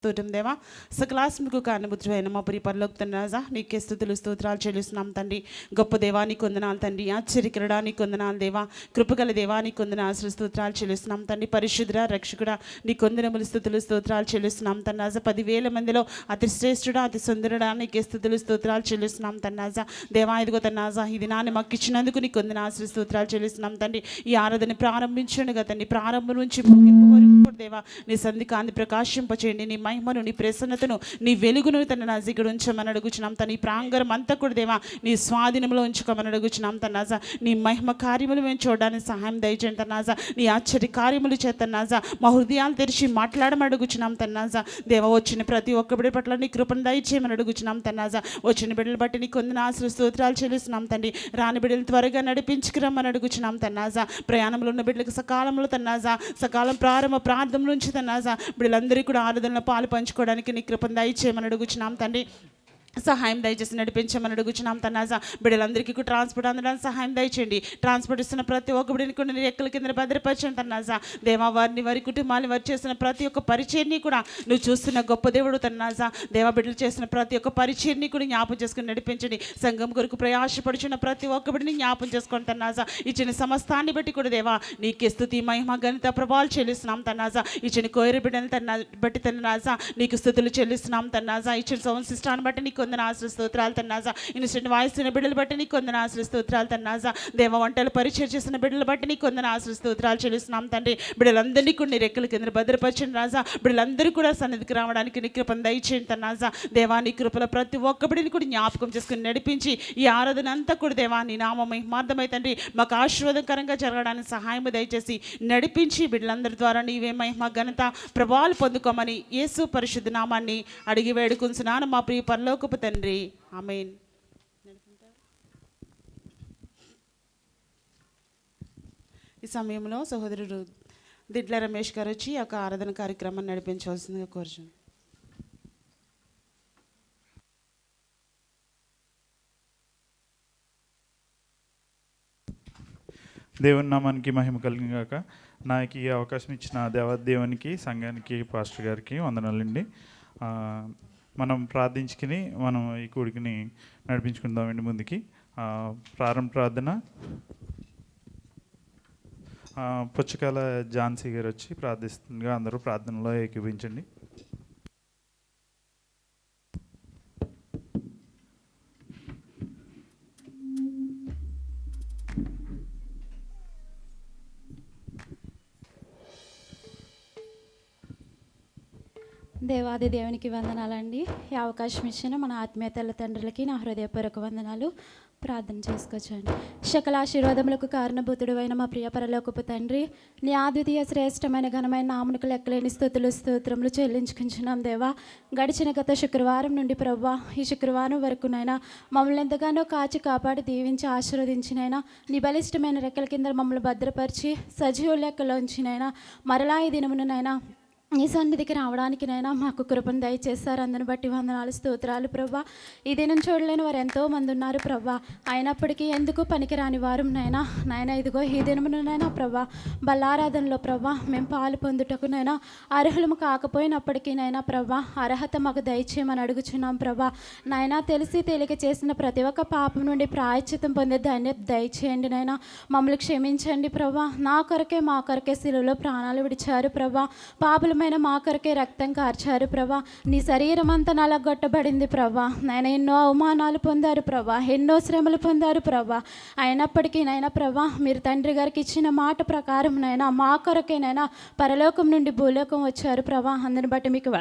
స్తోత్రం దేవా, సకలాత్మకు కారణభూతుడైన మా ప్రియ పరలోక తండ్రి రాజా, నీకే స్తుతులు స్తోత్రాలు చెల్లిస్తున్నాం తండ్రి. గొప్ప దేవా నీకు వందనాలు తండ్రి, ఆశ్చర్యకరుడా నీకు వందనాలు దేవా, కృపగల దేవా నీకు వందనాలు స్తోత్రాలు చెల్లిస్తున్నాం తండ్రి. పరిశుద్ధుడా రక్షకుడా నీకు వందనములు స్తుతులు స్తోత్రాలు చెల్లిస్తున్నాం తండ్రి రాజా. 10,000 మందిలో అతి శ్రేష్ఠుడా అతి సుందరుడా నీకే స్తుతులు స్తోత్రాలు చెల్లిస్తున్నాం తండ్రి రాజా. దేవా ఇదిగో తండ్రి రాజా, ఈ దినాన్ని మాకు ఇచ్చినందుకు నీకు వందనాలు స్తోత్రాలు చెల్లిస్తున్నాం తండ్రి. ఈ ఆరాధన ప్రారంభించండి తండ్రి, ప్రారంభం నుంచి ముగింపు వరకు దేవా నీ సంధి కాంతి ప్రకాశింపచేయండి. నీ మహిమను, నీ ప్రసన్నతను, నీ వెలుగును తన నజీకుడు ఉంచమని అడుగుచున్నాం తన. ఈ ప్రాంగణం అంతా కూడా దేవా నీ స్వాధీనంలో ఉంచుకోమని అడుగుచున్నాం తన్నాజా. నీ మహిమ కార్యములు మేము చూడడానికి సహాయం దయచేయండి తన్నాజా. నీ ఆశ్చర్య కార్యములు చేతన్నాజా మా హృదయాలు తెరిచి మాట్లాడమని అడుగుచున్నాం తన్నాజా. దేవ వచ్చిన ప్రతి ఒక్క బిడ్డ పట్ల నీ కృపను దయచేయమని అడుగుచున్నాం తన్నాజా. వచ్చిన బిడ్డలు బట్టి నీ కొందనాశలు స్తోత్రాలు చెల్లిస్తున్నాం తండ్రి. రాని బిడ్డలు త్వరగా నడిపించుకురమ్మని అడుగుచున్నాం తన్నాజా. ప్రయాణంలో ఉన్న బిడ్డలకు సకాలంలో తన్నాజా, సకాలం ప్రారంభ ప్రార్థన నుంచి తన్నాజా బిడ్డలందరికీ కూడా ఆరాధనలో పాలు పంచుకోవడానికి నీ కృపను దయచేయమని అడుగుచున్నాం తండ్రి. సహాయం దయచేసి నడిపించమని అడుగుచున్నాం తన్నాజా. బిడ్డలందరికీ కూడా ట్రాన్స్పోర్ట్ అందడానికి సహాయం దయచేయండి. ట్రాన్స్పోర్ట్ ఇస్తున్న ప్రతి ఒక్క బిడ్డని కూడా నీ రెక్కల కింద భద్రపరచండి తన్నాజా. దేవా వారిని, వారి కుటుంబాన్ని, వారు చేసిన ప్రతి ఒక్క పరిచర్ని కూడా నువ్వు చూస్తున్న గొప్ప దేవుడు తన్నాజా. దేవా బిడ్డలు చేసిన ప్రతి ఒక్క పరిచర్ని కూడా జ్ఞాపం చేసుకుని నడిపించండి. సంఘం కొరకు ప్రయాసపడుచున్న ప్రతి ఒక్క బిడ్డని జ్ఞాపం చేసుకొని తన్నాజా. ఇచ్చిన సమస్తాన్ని బట్టి కూడా దేవా నీకే స్తుతి మహిమ ఘనత ప్రభావాలు చెల్లిస్తున్నాం తన్నాజా. ఇచ్చిన కోయరు బిడ్డని బట్టి తన్నాజా నీకు స్తుతులు చెల్లిస్తున్నాం తన్నాజా. ఇచ్చిన సౌండ్ సిస్టాన్ని బట్టి నీకు కొందనాశ్ర స్తోత్రాలు తన్నాజా. ఇన్స్టెంట్ వాయిస్ ఉన్న బిడ్డలు బట్టి నీకు కొందనాశ్ర స్తోత్రాలు తన్నాజా. దేవ వంటలు పరిచయం చేసిన బిడ్డలు బట్టి నీకు కొందనాశ్ర స్తోత్రాలు చెల్లిస్తున్నాం తండ్రి. బిడ్డలందరినీ కూడా నీ రెక్కల కింద భద్రపరచండి రాజా. బిడ్డలందరూ కూడా సన్నిధికి రావడానికి నీ కృపను దయచేయండి తన్నాజా. దేవా నీ కృపల ప్రతి ఒక్క బిడ్డని కూడా జ్ఞాపకం చేసుకుని నడిపించి ఈ ఆరాధన అంతా కూడా దేవా నీ నామ మహిమార్థమై తండ్రి మాకు ఆశీర్వాదకరంగా జరగడానికి సహాయం దయచేసి నడిపించి బిడ్డలందరి ద్వారా నీవే మహిమ ఘనత ప్రభావాలు పొందుకోమని యేసు పరిశుద్ధ నామాన్ని అడిగి వేడుకుంటున్నాను మా ప్రియ పరలోకపు తండ్రి, ఆమేన్. ఈ సమయంలో సహోదరుడు దిడ్ల రమేష్ గారు వచ్చి ఒక ఆరాధన కార్యక్రమాన్ని నడిపించవలసిందిగా కోరుచున్నాను. దేవుని నామానికి మహిమ కలిగిన గాక. నాకు ఈ అవకాశం ఇచ్చిన దేవాదేవునికి, సంఘానికి, పాస్టర్ గారికి వందనాలండి. మనం ప్రార్థించుకుని మనం ఈ కూడికిని నడిపించుకుందామండి ముందుకి. ప్రారంభ ప్రార్థన పుచ్చకాల ఝాన్సీ గారు వచ్చి ప్రార్థిస్తుండగా అందరూ ప్రార్థనలో ఏకీభవించండి. దేవాది దేవునికి వందనాలండి. ఈ అవకాశం ఇచ్చిన మన ఆత్మీయ తల్లి తండ్రులకి నా హృదయపూర్వక వందనాలు. ప్రార్థన చేసుకోవచ్చండి. సకల ఆశీర్వాదములకు కారణభూతుడు అయిన మా ప్రియ పరలోకపు తండ్రి, నీ అద్వితీయ శ్రేష్టమైన ఘనమైన నామమునకు లెక్కలేని స్తుతులు స్తోత్రములు చెల్లించుకుంటున్నాం దేవా. గడిచిన గత శుక్రవారం నుండి ప్రవ్వా ఈ శుక్రవారం వరకునైనా మమ్మల్ని ఎంతగానో కాచి కాపాడి దీవించి ఆశీర్వదించినైనా నీ బలిష్టమైన రెక్కల కింద మమ్మల్ని భద్రపరిచి సజీవ లెక్కలోంచినైనా మరలా ఈ దినమునైనా నీ సన్నిధికి రావడానికినైనా మాకు కృపను దయచేస్తారు. అందుని బట్టి వందనాలు స్తోత్రాలు ప్రభా. ఈ దినం చూడలేని వారు ఎంతోమంది ఉన్నారు ప్రభా. అయినప్పటికీ ఎందుకు పనికిరాని వారు నాయన ఇదిగో ఈ దినమునైనా ప్రభా బల్లారాధనలో ప్రభా మేము పాలు పొందుటకునైనా అర్హులము కాకపోయినప్పటికీనైనా ప్రభా అర్హత మాకు దయచేయమని అడుగుచున్నాం ప్రభా. నాయన తెలిసి తేలిక చేసిన ప్రతి ఒక్క పాపం నుండి ప్రాయశ్చితం పొందే ధన్యత దయచేయండి నైనా. మమ్మల్ని క్షమించండి ప్రభా. నా కొరకే మా కొరకే శిలువలో ప్రాణాలు విడిచారు ప్రభా. పాపుల మా కొరకే రక్తం కార్చారు ప్రభా. నీ శరీరం అంతా నలగొట్టబడింది ప్రభా. నాయన ఎన్నో అవమానాలు పొందారు ప్రభా, ఎన్నో శ్రమలు పొందారు ప్రభా. అయినప్పటికీ నైనా ప్రభా మీరు తండ్రి గారికి ఇచ్చిన మాట ప్రకారం నైనా మా కొరకేనైనా పరలోకం నుండి భూలోకం వచ్చారు ప్రభా. అందుని బట్టి మీకు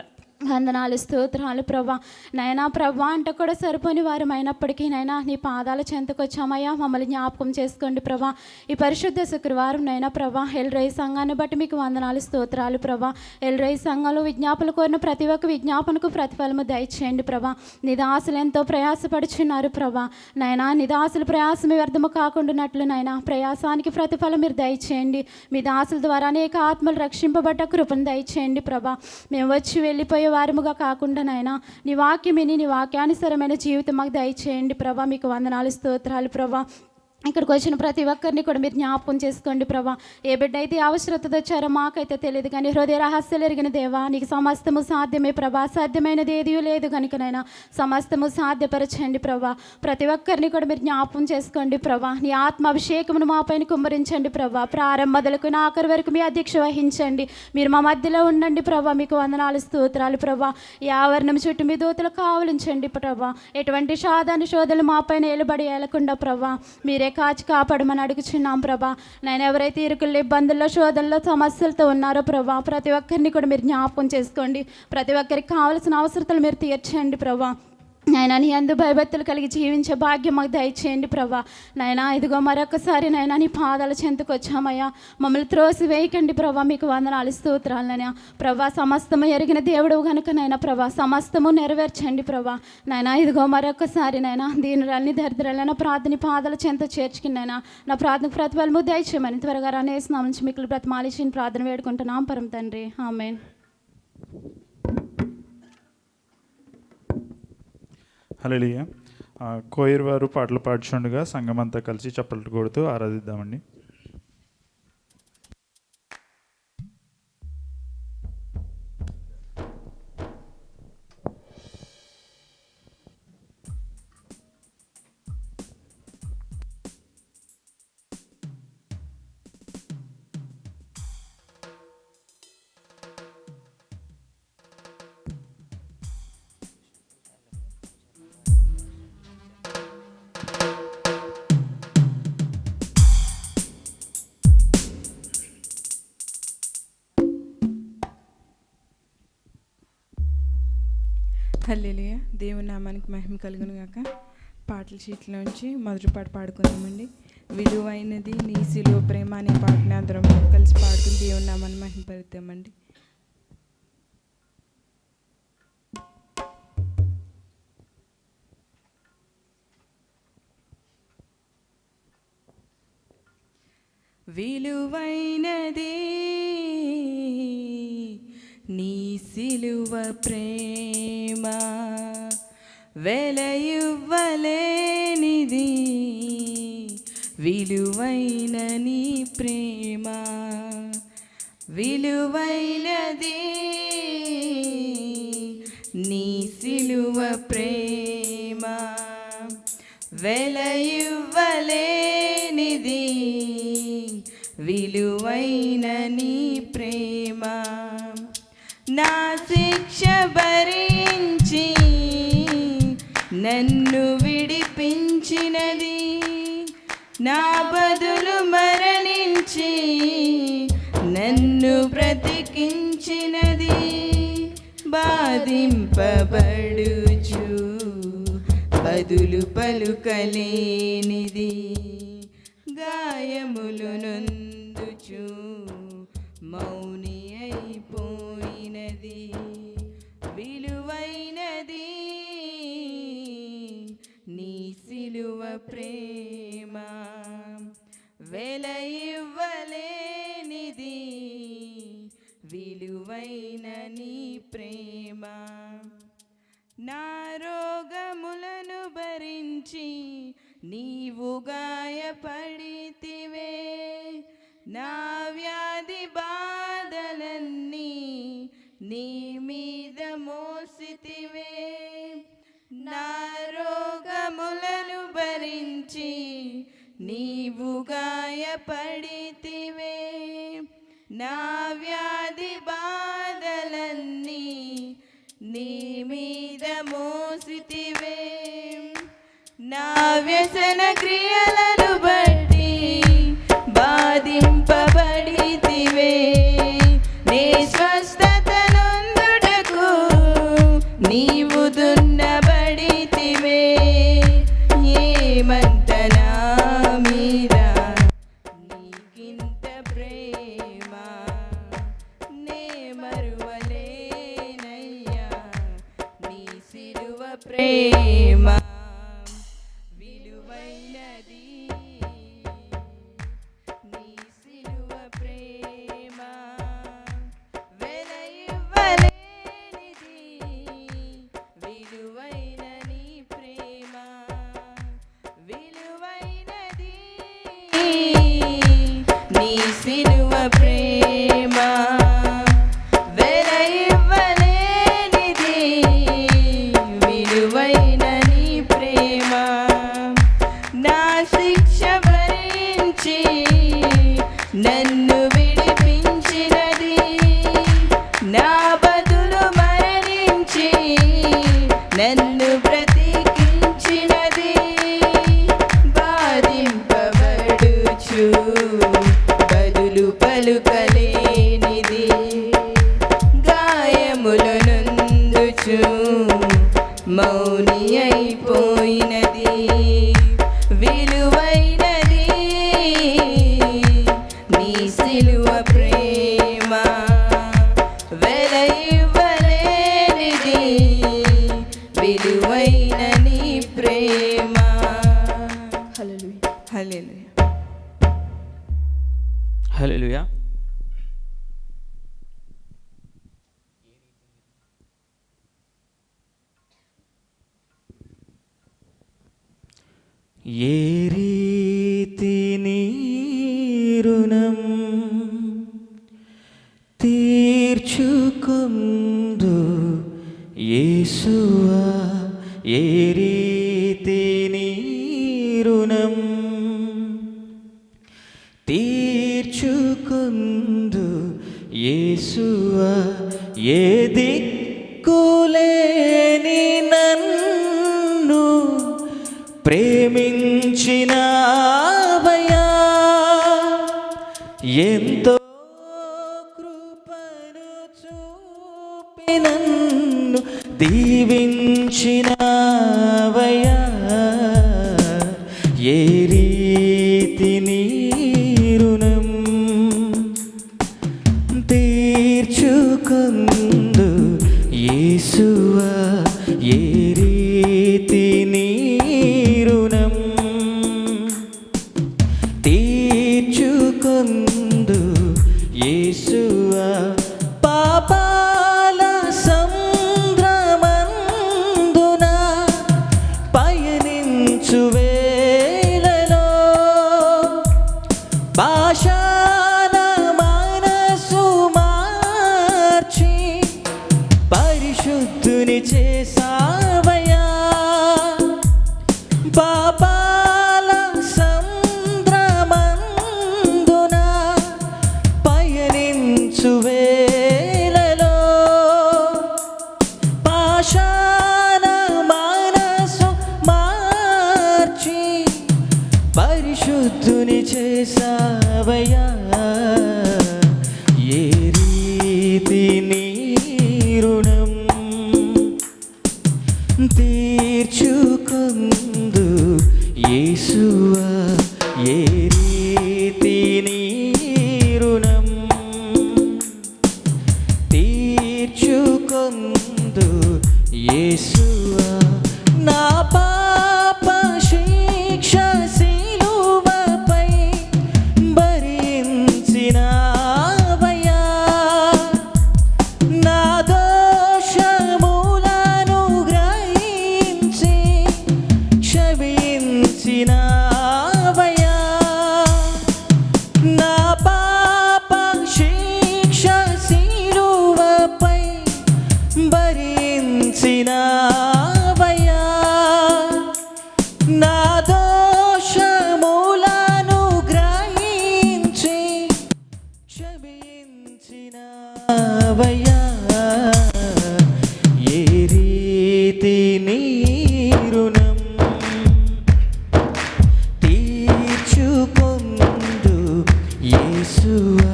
వందనాలు స్తోత్రాలు ప్రభా. నైనా ప్రభా అంటే కూడా సరిపోని వారం అయినప్పటికీ నైనా నీ పాదాల చెంతకొచ్చామయ్యా. మమ్మల్ని జ్ఞాపకం చేసుకోండి ప్రభా. ఈ పరిశుద్ధ శుక్రవారం నైనా ప్రభా ఎల్రై సంఘాన్ని బట్టి మీకు వందనాలు స్తోత్రాలు ప్రభా. ఎల్రై సంఘంలో విజ్ఞాపనలు కోరిన ప్రతి ఒక్క విజ్ఞాపనకు ప్రతిఫలము దయచేయండి ప్రభా. నిదాసులు ఎంతో ప్రయాసపడుచున్నారు ప్రభా. నైనా నిదాసులు ప్రయాసం వ్యర్థము కాకుండానట్లు నైనా ప్రయాసానికి ప్రతిఫలం మీరు దయచేయండి. మీ దాసుల ద్వారా అనేక ఆత్మలు రక్షింపబడ్డ కృపను దయచేయండి ప్రభా. మేము వచ్చి వెళ్ళిపోయే వారముగా కాకుండా నాయన నీ వాక్యం విని నీ వాక్యానుసరమైన జీవితం మాకు దయచేయండి ప్రభా. మీకు వందనాలు స్తోత్రాలు ప్రభా. ఇక్కడికి వచ్చిన ప్రతి ఒక్కరిని కూడా మీరు జ్ఞాపకం చేసుకోండి ప్రభా. ఏ బిడ్డ అయితే అవసరత వచ్చారో మాకైతే తెలియదు, కానీ హృదయ రహస్యాలు ఎరిగిన దేవా, నీకు సమస్తము సాధ్యమే ప్రభా. సాధ్యమైనది ఏదీ లేదు కనుకనైనా సమస్తము సాధ్యపరచండి ప్రభా. ప్రతి ఒక్కరిని కూడా మీరు జ్ఞాపకం చేసుకోండి ప్రభా. నీ ఆత్మ అభిషేకమును మా పైన కుమ్మరించండి ప్రభా. ప్రారంభ మొదలుకు ఆఖరి వరకు మీ అధ్యక్ష వహించండి. మీరు మా మధ్యలో ఉండండి ప్రభా. మీకు వందనాలు స్తోత్రాలు ప్రభా. ఈ ఆవరణం చుట్టూ మీ దూతలు కావలించండి ప్రభా. ఎటువంటి శోధనలు మా పైన ఏలుబడి ఏలకుండా ప్రభా మీరే కాచి కాపాడమని అడుగుచున్నాం ప్రభా. నేను ఎవరైతే ఇరుకుల్లో, ఇబ్బందుల్లో, శోధనలో, సమస్యలతో ఉన్నారో ప్రభా, ప్రతి ఒక్కరిని కూడా మీరు జ్ఞాపకం చేసుకోండి. ప్రతి ఒక్కరికి కావాల్సిన అవసరతలు మీరు తీర్చండి ప్రభా. నాయనా నీ అందు భయభక్తులు కలిగి జీవించే భాగ్యం మాకు దయచేయండి ప్రభా. నాయనా ఇదిగో మరొకసారి నాయనా నీ పాదాల చెంతకు వచ్చామయ్యా. మమ్మల్ని త్రోసి వేయకండి ప్రభా. మీకు వందనాలు స్తోత్రాలనైనా ప్రభా. సమస్తము ఎరిగిన దేవుడు కనుక నైనా ప్రభా సమస్తము నెరవేర్చండి ప్రభా. నాయనా ఇదిగో మరొకసారి నైనా దీనురాలని దరిద్రాలైనా ప్రార్థన పాదాల చెంత చేర్చుకున్నైనా నా ప్రార్థన ప్రతిఫలము దయచేయమని త్వరగా రానేసిన నుంచి మీకు బ్రతమాలిచిన ప్రార్థన వేడుకుంటున్నాం పరమ తండ్రి, ఆమేన్. హల్లెలూయా. కోయిర్ వారు పాటలు పాడుచుండగా సంఘమంతా కలిసి చప్పట్లు కొడుతూ ఆరాధిద్దామండి. హల్లెలూయా. దేవుని నామానికి మహిమ కలుగును గాక. పాటల షీట్లోంచి మొదటి పాట పాడుకుందామండి. విలువైనది నీ సిలువ ప్రేమ అనే పాటని అందరం కలిసి పాడుకుని దేవుని నామాన్ని మహిమపరుద్దామండి. విలువైనది నీ సిలువ ప్రేమ, వెలయువ్వలేనిది విలువైన నీ ప్రేమ. విలువైనది నీ సిలువ ప్రేమ, వెలయువ్వలేనిది విలువైన నీ ప్రేమ. నా శిక్ష భరించి నన్ను విడిపించినది, నా బదులు మరణించి నన్ను బ్రతికించినది. బాధింపబడుచు బదులు పలుకలేనిది, గాయములు నొందుచు మౌని అయిపోయినది. విలువైనది నీ సిలువ ప్రేమ, వెలయివ్వలేనిది విలువైన నీ ప్రేమ. నా రోగములను భరించి నీవు గాయపడితివే, నా వ్యాధి బాధలన్నీ నీ మీద మోసితివే. నా రోగములను భరించి నీవు గాయపడితివే, నా వ్యాధి బాధలన్నీ నీ మీద మోసితివే. నా వ్యసన క్రియలను బట్టి బాధింపబడితివే, నీ స్వస్థత నొందుటకు నీవు దున్నబడితివే. ఏమంత నా మీద నీకింత ప్రేమ, నే మరువలేనయ్యా నీ సిలువ ప్రేమ. విలువైనది నీ సిలువ ప్రేమ, వెలయివ్వలేనిది విలువైన నీ ప్రేమ. విలువైనది వచ్చు మౌని అయిపోయినది విలువైనది నీ సిలువ ప్రేమ వెల ఇవ్వలేనిది విలువైన నీ ప్రేమ. హల్లెలూయా హల్లెలూయా హల్లెలూయా. ఏ రీతి నీ రుణం తీర్చుకొందు యేసువా, ఏ రీతి నీ రుణం తీర్చుకొందు యేసువా, ఏ దిక్కులేని నన్ను ప్రేమించినావయ్యా, ఎంతో కృపను చూపి నన్ను దీవించినావయ్యా, ఏ రీతి నీ రుణం తీర్చుకొందు యేసువా, ఏ రీతి నీ రుణం తీర్చుకొందు యేసువా, పాపాల సంద్రమందున పయనించు వేళలో పాషాణ మనసు మార్చి పరిశుద్ధుని చేసావయ్యా, పాపాల సంద్రమందున పయనించు వేళలో పాషాణ మనసు మార్చి పరిశుద్ధుని చేసావయ్యా, ఏ రీతి నీ రుణం తీర్చుకొందు యేసువా, ఏ రీతి నీ రుణం తీర్చుకొందు యేసువా, నా పాప శిక్ష సిలువపై భరించినావయ్యా, నా దోషములను గ్రహించి క్షమించినావయ్యా, నా పాప శిక్ష సిలువపై భరించినావయ్యా, నా దోషములను గ్రహించి క్షమించినావయ్యా, ఏ రీతి నీ రుణం తీర్చుకొందు యేసువా,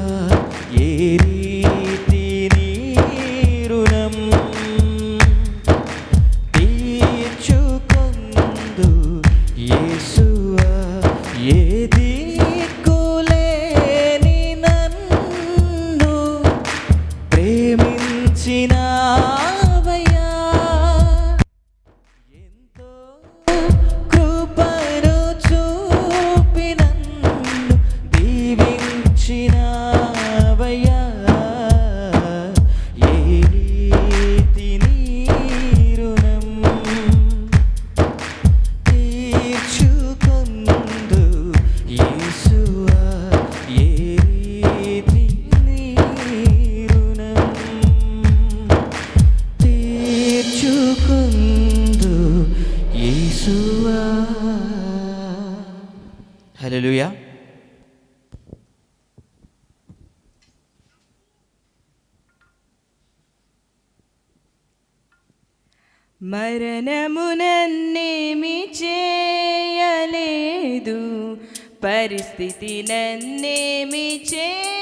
ఏ రీతి నీ రుణం తీర్చుకొందు యేసువా, ఏ దిక్కులేని నన్ను ప్రేమించినావయ్యా, ఎంతో కృపను చూపి నన్ను దీవించినావయ్యా, ఏ రీతి నీ రుణం తీర్చుకొందు యేసువా, ఏ రీతి నీ రుణం తీర్చుకొందు యేసువా. హల్లెలూయా. మరణము నన్నేమి చేయలేదు, పరిస్థితి నన్నేమి చేయగలదు,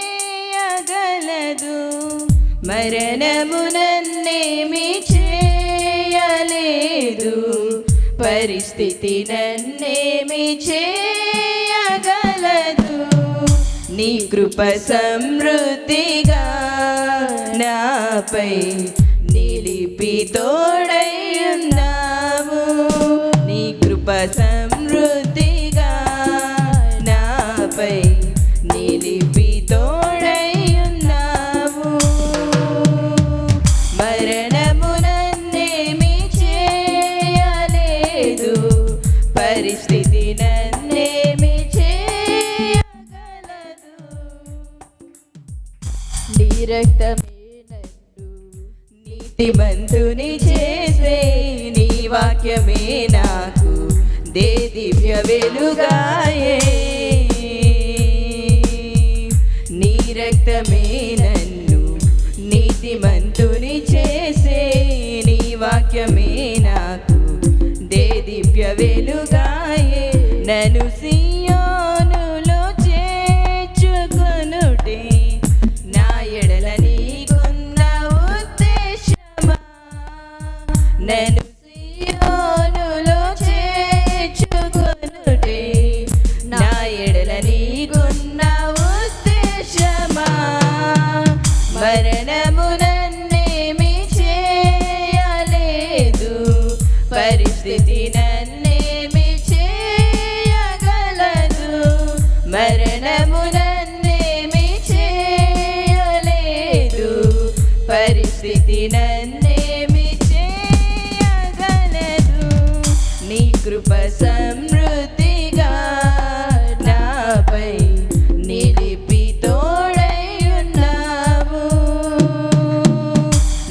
మరణము నన్నేమి చేయలేదు, లేదు, పరిస్థితి నన్నేమి చేయగలదు. నీ కృప సమృద్ధిగా నాపై నిలిపి తోడై ఉన్నావు. నీ కృప సమృద్ధిగా నాపై నిలిపి తోడై ఉన్నావు. మరణము నన్నేమి చేయలేదు, పరిస్థితి నన్నేమి చేయగలదు. నీ రక్తమే నన్ను నీతిమంతుని చేసే, నీ వాక్యమే నాకు దివ్య వెలుగాయే. నీ రక్తమే నన్ను నీతిమంతుని చేసే, నీ వాక్యమే నాకు దివ్య వెలుగాయే. నన్ను సియోనులో చేర్చుకొనుటే నా ఎడల నీకున్న ఉద్దేశమా. నన్ను సియోనులో చేర్చుకొనుటే నా ఎడల నీకున్న ఉద్దేశమా. మరణము నన్నేమి చేయలేదు, పరిస్థితి నన్నేమి చేయగలదు. మరణము నన్నేమి చేయలేదు, పరిస్థితి నన్నేమి చేయగలదు. నీ కృప సమృద్ధిగా నాపై నిలిపి తోడై ఉన్నావు.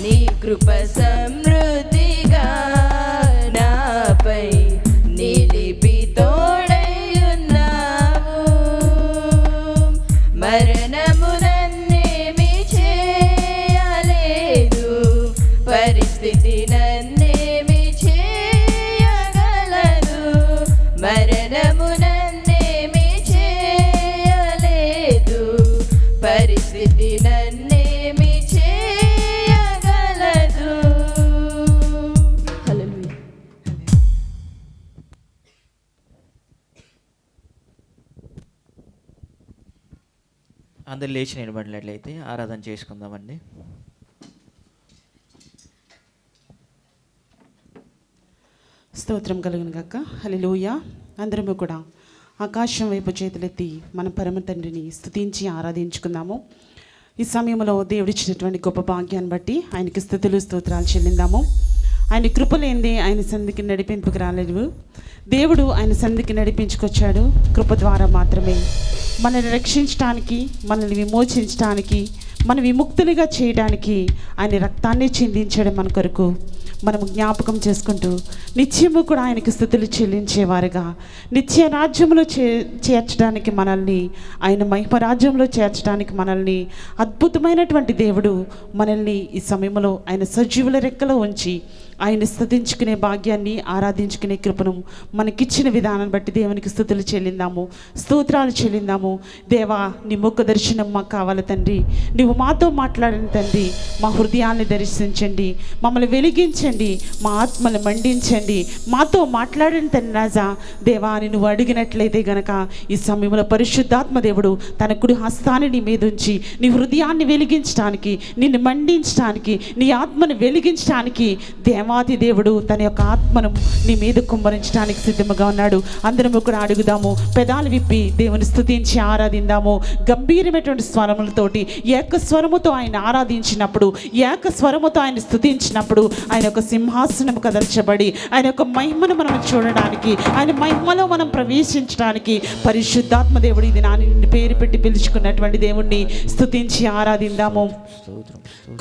నీ కృప సమృద్ధిగా నాపై నిలిపి తోడై ఉన్నావు. మరణము నన్నేమి చేయలేదు, పరిస్థితి నన్నేమి చేయగలదు. మరణము నన్నేమి చేయలేదు, పరిస్థితి నన్నేమి చేయగలదు. హల్లెలూయా. అందరు లేచి నిలబడినట్లయితే ఆరాధన చేసుకుందామండి. స్తోత్రం కలుగును గాక. హల్లెలూయా. అందరము కూడా ఆకాశం వైపు చేతులెత్తి మన పరమ తండ్రిని స్తుతించి ఆరాధించుకుందాము. ఈ సమయంలో దేవుడిచ్చినటువంటి గొప్ప భాగ్యాన్ని బట్టి ఆయనకి స్తుతులు స్తోత్రాలు చెల్లిందాము. ఆయన కృపలేందే ఆయన సంధికి నడిపింపుకు రాలేదు. దేవుడు ఆయన సంధికి నడిపించుకొచ్చాడు కృప ద్వారా మాత్రమే. మనల్ని రక్షించడానికి, మనల్ని విమోచించడానికి, మన విముక్తులుగా చేయడానికి ఆయన రక్తాన్ని చిందించడం మన కొరకు మనము జ్ఞాపకం చేసుకుంటూ నిత్యము కూడా ఆయనకి స్తుతులు చెల్లించేవారుగా నిత్య రాజ్యంలో చేర్చడానికి మనల్ని, ఆయన మహిమ రాజ్యంలో చేర్చడానికి మనల్ని అద్భుతమైనటువంటి దేవుడు మనల్ని ఈ సమయంలో ఆయన సజీవుల రెక్కలో ఉంచి ఆయన స్తుతించుకునే భాగ్యాన్ని, ఆరాధించుకునే కృపను మనకిచ్చిన విధానాన్ని బట్టి దేవునికి స్తుతులు చెల్లిందాము, స్తోత్రాలు చెల్లిందాము. దేవా, నీ ముఖ దర్శనం మాకు కావాలి తండ్రి. నువ్వు మాతో మాట్లాడిన తండ్రి, మా హృదయాన్ని దర్శించండి, మమ్మల్ని వెలిగించండి, మా ఆత్మను మండించండి, మాతో మాట్లాడిన తండ్రి రాజా. దేవా, నువ్వు అడిగినట్లయితే గనక ఈ సమయంలో పరిశుద్ధాత్మ దేవుడు తన కుడి హస్తాన్ని నీ మీద ఉంచి నీ హృదయాన్ని వెలిగించడానికి, నిన్ను మండించడానికి, నీ ఆత్మను వెలిగించడానికి దేవాది దేవుడు తన యొక్క ఆత్మను నీ మీద కుమ్మరించడానికి సిద్ధముగా ఉన్నాడు. అందరము కూడా అడుగుదాము, పెదాలు విప్పి దేవుని స్తుతించి ఆరాధిందాము. గంభీరమైనటువంటి స్వరములతోటి ఏక స్వరముతో ఆయన ఆరాధించినప్పుడు, ఏక స్వరముతో ఆయన స్తుతించినప్పుడు ఆయన యొక్క సింహాసనం కదల్చబడి ఆయన యొక్క మహిమను మనం చూడడానికి, ఆయన మహిమలో మనం ప్రవేశించడానికి పరిశుద్ధాత్మ దేవుడు ఇది నా నిన్ను పేరు పెట్టి పిలుచుకున్నటువంటి దేవుణ్ణి స్తుతించి ఆరాధిందాము.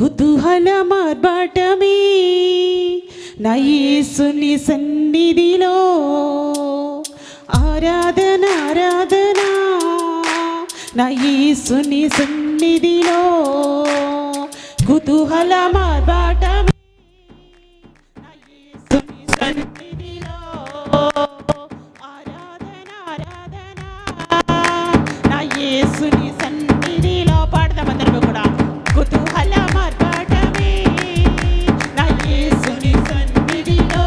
కుతూహల మార్బాటమే నా యేసుని సన్నిధిలో, ఆరాధన ఆరాధన నా యేసుని సన్నిధిలో. కుతూహల మార్బాటమే నా యేసుని సన్నిధిలో, ఆరాధన ఆరాధన నా యేసుని సన్నిధిలో. పాడదాం అందరూ కూడా. కుతూహల మార్బాటమే నా యేసుని సన్నిధిలో,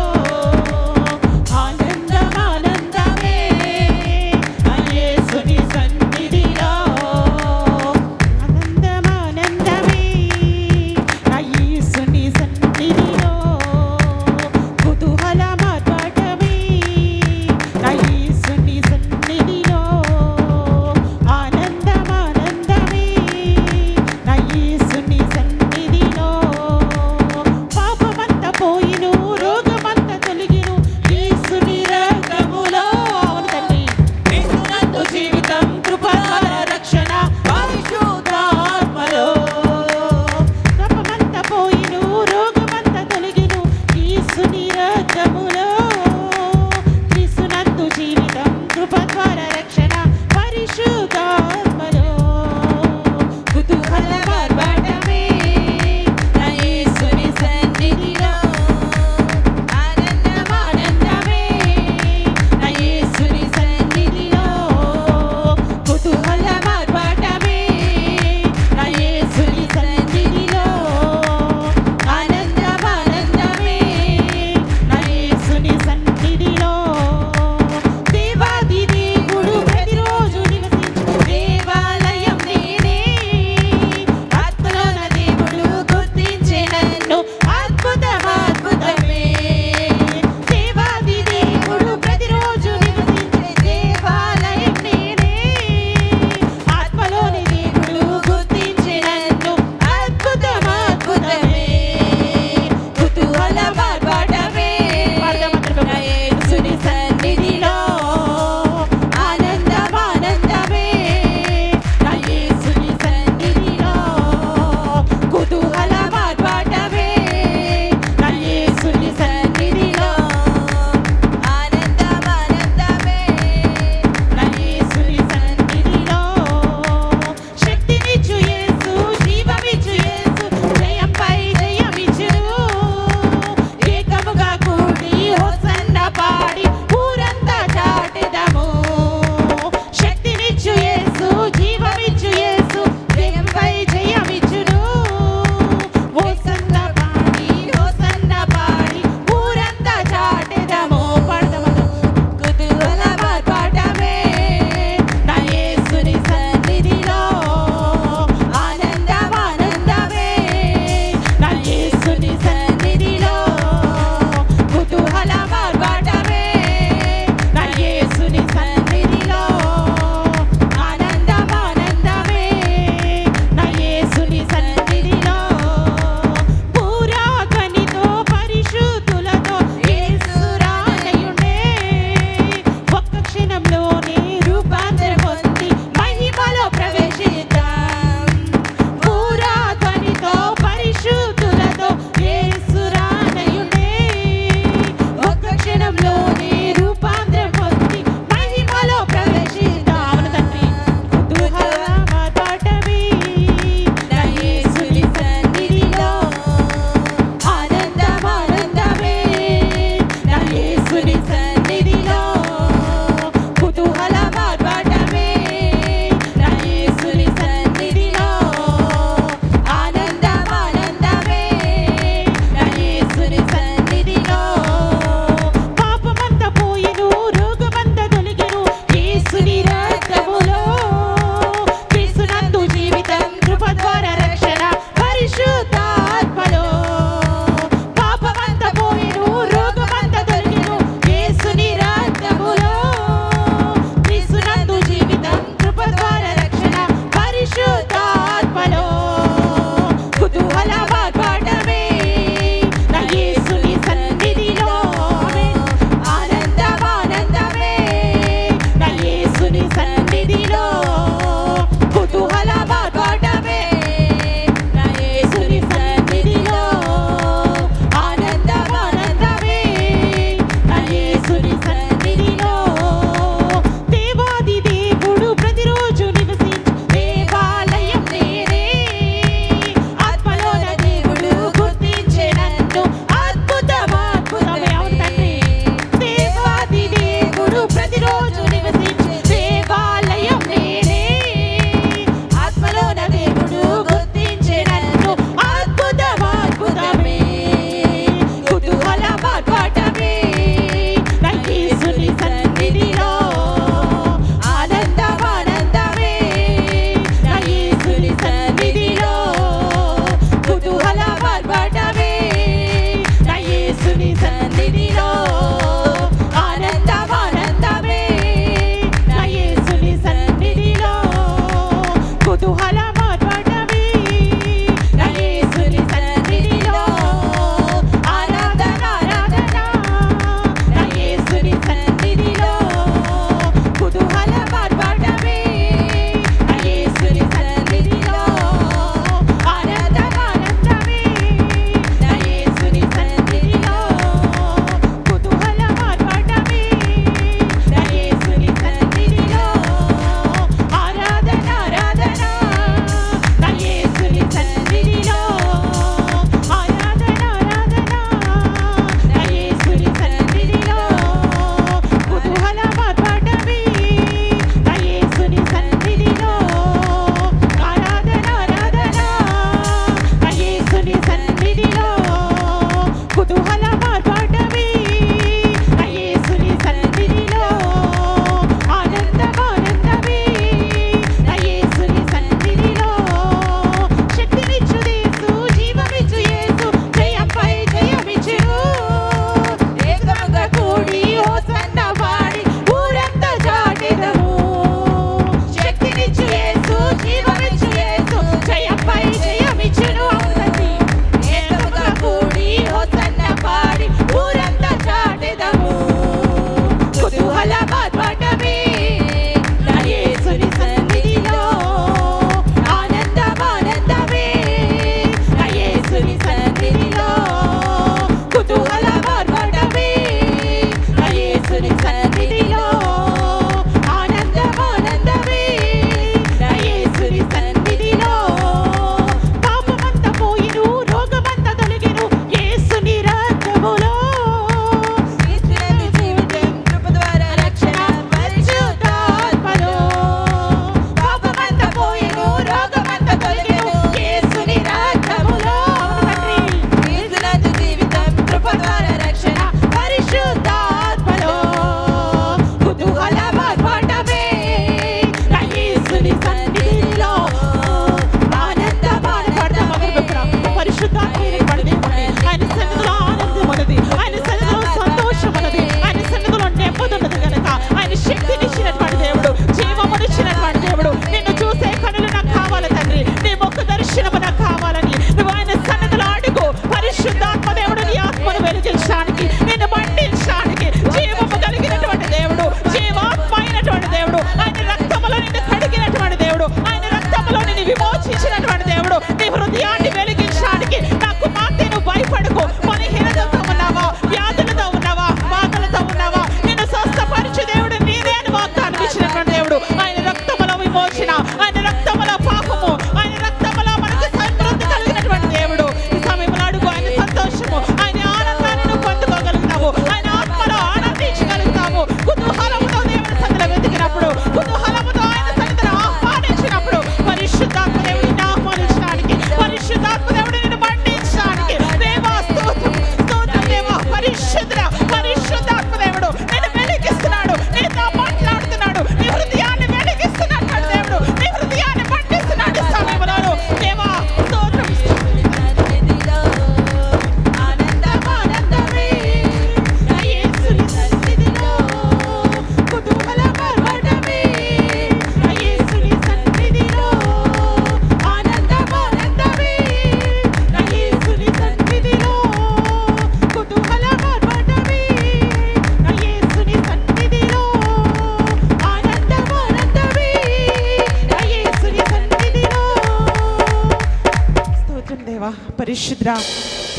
పరిశుద్ర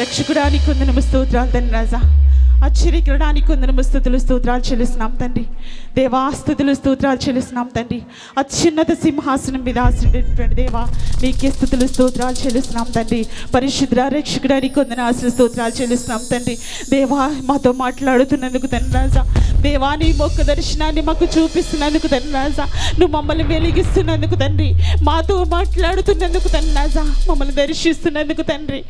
రక్షకుడా నీకు వందనము స్తోత్రాలు తండ్రి రాజా. ఆశ్చర్యకరుడా నీకు వందనము స్తుతులు స్తోత్రాలు చెల్లిస్తున్నాం తండ్రి. దేవా స్తుతులు స్తోత్రాలు చెల్లిస్తున్నాం తండ్రి. అత్యున్నత సింహాసనం మీద ఆశ్రయించినటువంటి దేవా నీకే స్తుతులు స్తోత్రాలు చెల్లిస్తున్నాం తండ్రి. పరిశుద్ర రక్షకుడా నీకు వందనాలు స్తోత్రాలు చెల్లిస్తున్నాం తండ్రి. దేవా మాతో మాట్లాడుతున్నందుకు తండ్రి రాజా. దేవా నీ మొక్క దర్శనాన్ని మాకు చూపిస్తున్నందుకు తండ్రి రాజా. నువ్వు మమ్మల్ని వెలిగిస్తున్నందుకు తండ్రి. మాతో మాట్లాడుతున్నందుకు తండ్రి రాజా. మమ్మల్ని దర్శిస్తున్నందుకు తండ్రి.